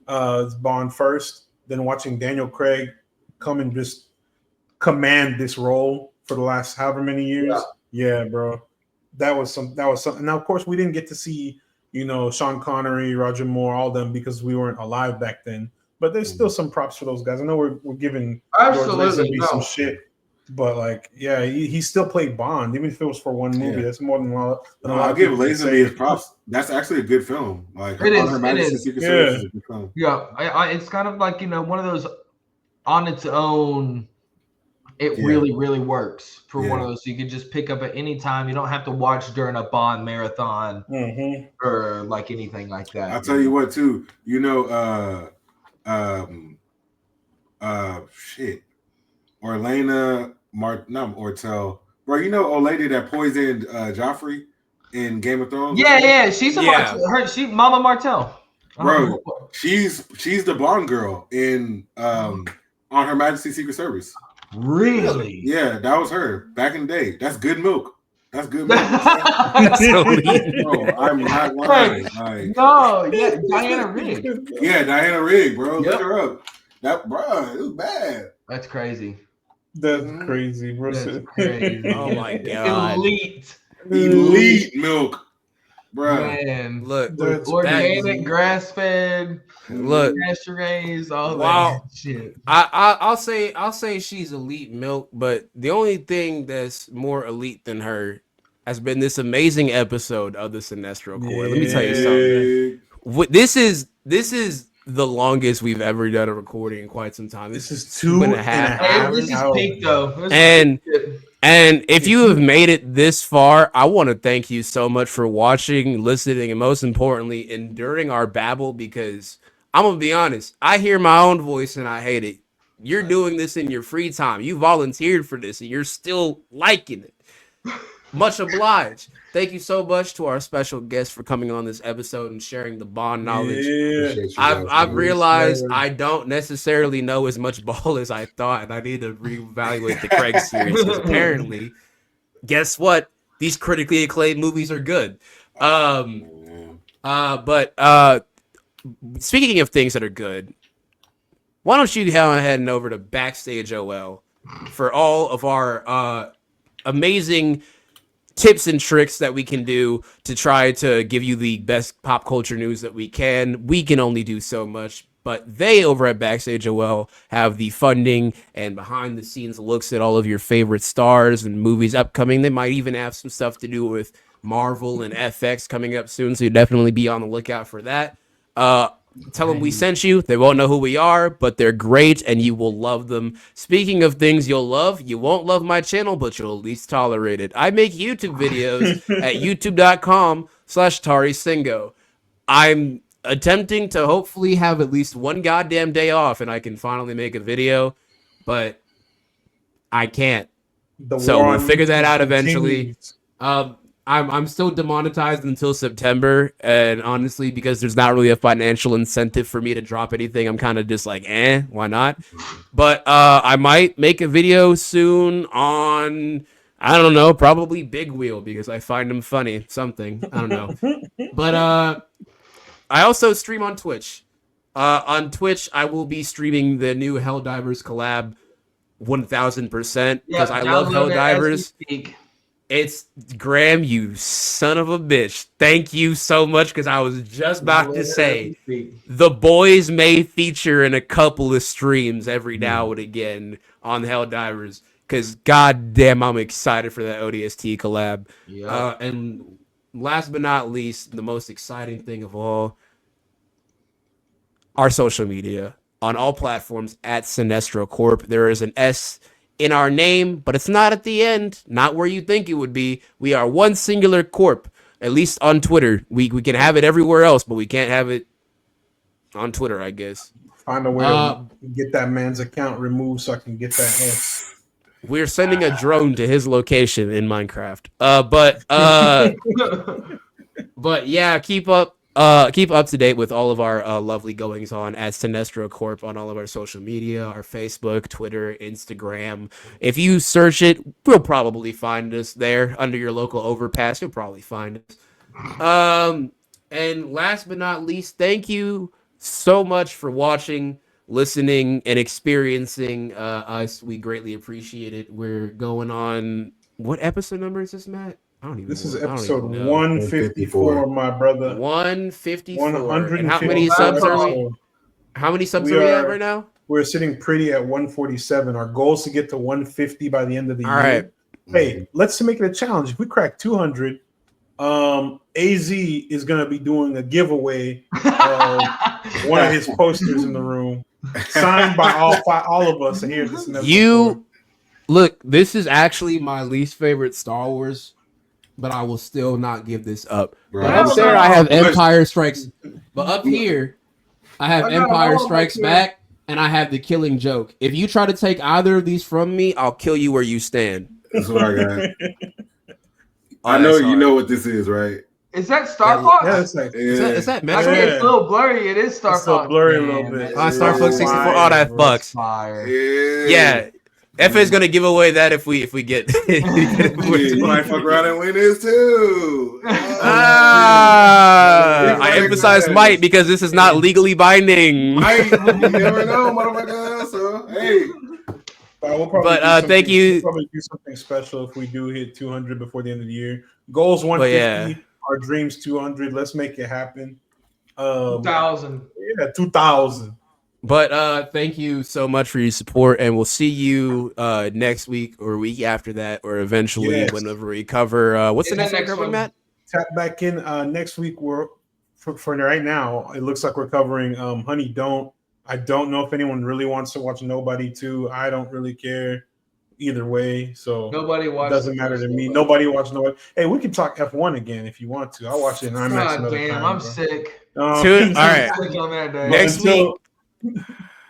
Bond first, then watching Daniel Craig come and just command this role for the last however many years. Yeah, bro. That was something. Now, of course, we didn't get to see, Sean Connery, Roger Moore, all them because we weren't alive back then. But there's still some props for those guys. I know we're giving George Lazenby some shit, but he still played Bond, even if it was for one movie. That's more than a lot. I'll give Lazenby his props. That's actually a good film. Like it is. Her Majesty's Secret Service is a good film. Yeah, it's kind of like one of those on its own. It really, really works for one of those. So you can just pick up at any time. You don't have to watch during a Bond marathon or like anything like that. I'll tell you what, too. Orlana not Ortel. Bro, old lady that poisoned Joffrey in Game of Thrones? Yeah. She's Mama Martell. Bro, she's the Bond girl in on Her Majesty's Secret Service. Really? Yeah, that was her back in the day. That's good milk. That's good milk. Bro, I'm not lying. Diana Rigg. Yeah, Diana Rigg, bro. Look her up. That it was bad. That's crazy. That's crazy, bro. That's crazy. Oh my god. Elite milk. Bro. Man, look, organic, grass fed, pasture raised, all that shit. I'll say she's elite milk, but the only thing that's more elite than her has been this amazing episode of the Cinestro Core. Let me tell you something. This is the longest we've ever done a recording in quite some time. This is 2.5 hours. This is peak though. And if you have made it this far, I want to thank you so much for watching, listening, and most importantly, enduring our babble, because I'm going to be honest, I hear my own voice and I hate it. You're doing this in your free time. You volunteered for this and you're still liking it. Much obliged. Thank you so much to our special guest for coming on this episode and sharing the Bond knowledge. I've realized I don't necessarily know as much ball as I thought, and I need to reevaluate the Craig series, because apparently, guess what? These critically acclaimed movies are good. But speaking of things that are good, why don't you go ahead and over to Backstage OL for all of our amazing tips and tricks that we can do to try to give you the best pop culture news that we can. We can only do so much, but they over at Backstage OL have the funding and behind the scenes looks at all of your favorite stars and movies upcoming. They might even have some stuff to do with Marvel and FX coming up soon, so you definitely be on the lookout for that. Tell them we sent you. They won't know who we are, but they're great and you will love them. Speaking of things you'll love, you won't love my channel, but you'll at least tolerate it. I make YouTube videos at youtube.com/TariSingo. I'm attempting to hopefully have at least one goddamn day off and I can finally make a video, but I can't. So we'll figure that out eventually. I'm still demonetized until September, and honestly, because there's not really a financial incentive for me to drop anything, I'm kind of just like, why not? But I might make a video soon on, I don't know, probably Big Wheel, because I find him funny, something, I don't know. But I also stream on Twitch. On Twitch, I will be streaming the new Helldivers collab 1000% because I love Helldivers. It's Graham, you son of a bitch. Thank you so much because I was just about to say the boys may feature in a couple of streams every now and again on Helldivers because goddamn, I'm excited for that ODST collab. And last but not least, the most exciting thing of all, our social media on all platforms at Cinestro Corp. There is an S in our name, but it's not at the end, not where you think it would be. We are one singular corp, at least on Twitter. We can have it everywhere else, but we can't have it on Twitter, I guess. Find a way to get that man's account removed so I can get that S. We're sending a drone to his location in Minecraft. But yeah, keep up to date with all of our lovely goings on at Cinestro Corp on all of our social media, our Facebook, Twitter, Instagram. If you search it, you'll probably find us there under your local overpass. You'll probably find us. And last but not least, thank you so much for watching, listening, and experiencing us. We greatly appreciate it. We're going on. What episode number is this, Matt? I don't even. This is episode 154, my brother. 154. And how many subs are we? How many subs are we at right now? We're sitting pretty at 147. Our goal is to get to 150 by the end of the year. All right. Hey, let's make it a challenge. If we crack 200, AZ is going to be doing a giveaway of one of his posters in the room, signed by all of us. Here, look. This is actually my least favorite Star Wars. But I will still not give this up. Right. But up there, I have Empire Strikes. But up here, I have Empire Strikes Back, and I have The Killing Joke. If you try to take either of these from me, I'll kill you where you stand. That's what I got. I know you know what this is, right? Is that Star Fox? Yeah, it's like, is that I Metro? mean, it's a little blurry. It is Star it's Fox. so blurry a little bit. Star Fox 64. Oh, that fucks. Fire. Yeah. FA is gonna give away that if we get. You might fuck around and win this too. I emphasize might because this is not legally binding. Might, you never know, motherfucker. So hey. Thank you. We'll probably do something special if we do hit 200 before the end of the year. Goals 150. Our dreams 200. Let's make it happen. 2,000. Yeah, 2,000. But thank you so much for your support, and we'll see you next week or week after that, or eventually whenever we cover. What's the next one covering, Matt? Tap back in next week. We're for right now. It looks like we're covering Honey Don't. I don't know if anyone really wants to watch Nobody 2. I don't really care either way. So nobody watched. Doesn't matter to me. Nobody watched Nobody. Hey, we can talk F1 again if you want to. I'll watch it in IMAX another time. I'm sick. All right.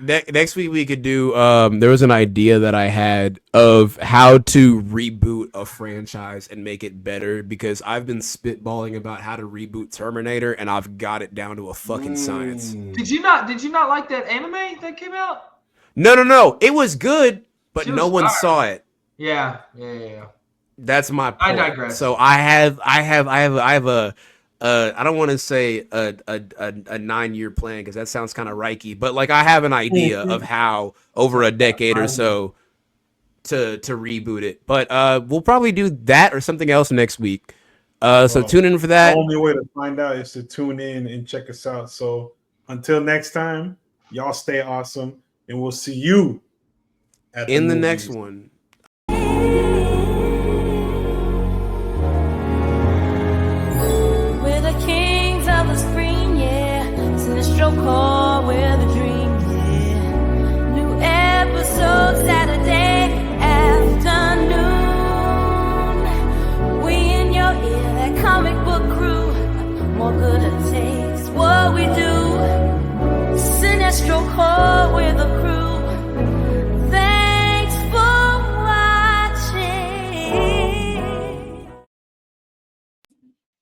Next week we could do there was an idea that I had of how to reboot a franchise and make it better, because I've been spitballing about how to reboot Terminator and I've got it down to a fucking science. Did you not like that anime that came out? No. It was good, but no one saw it. Yeah. That's my point. I digress. So I have a I don't want to say a 9-year plan because that sounds kind of Reiki, but like I have an idea of how over a decade or so to reboot it. But we'll probably do that or something else next week. So tune in for that. The only way to find out is to tune in and check us out. So until next time, y'all stay awesome, and we'll see you in the next one. Cinestro Core, we're the dream, yeah. New episode Saturday afternoon. We in your ear, that comic book crew. More good it takes what we do. Cinestro Core.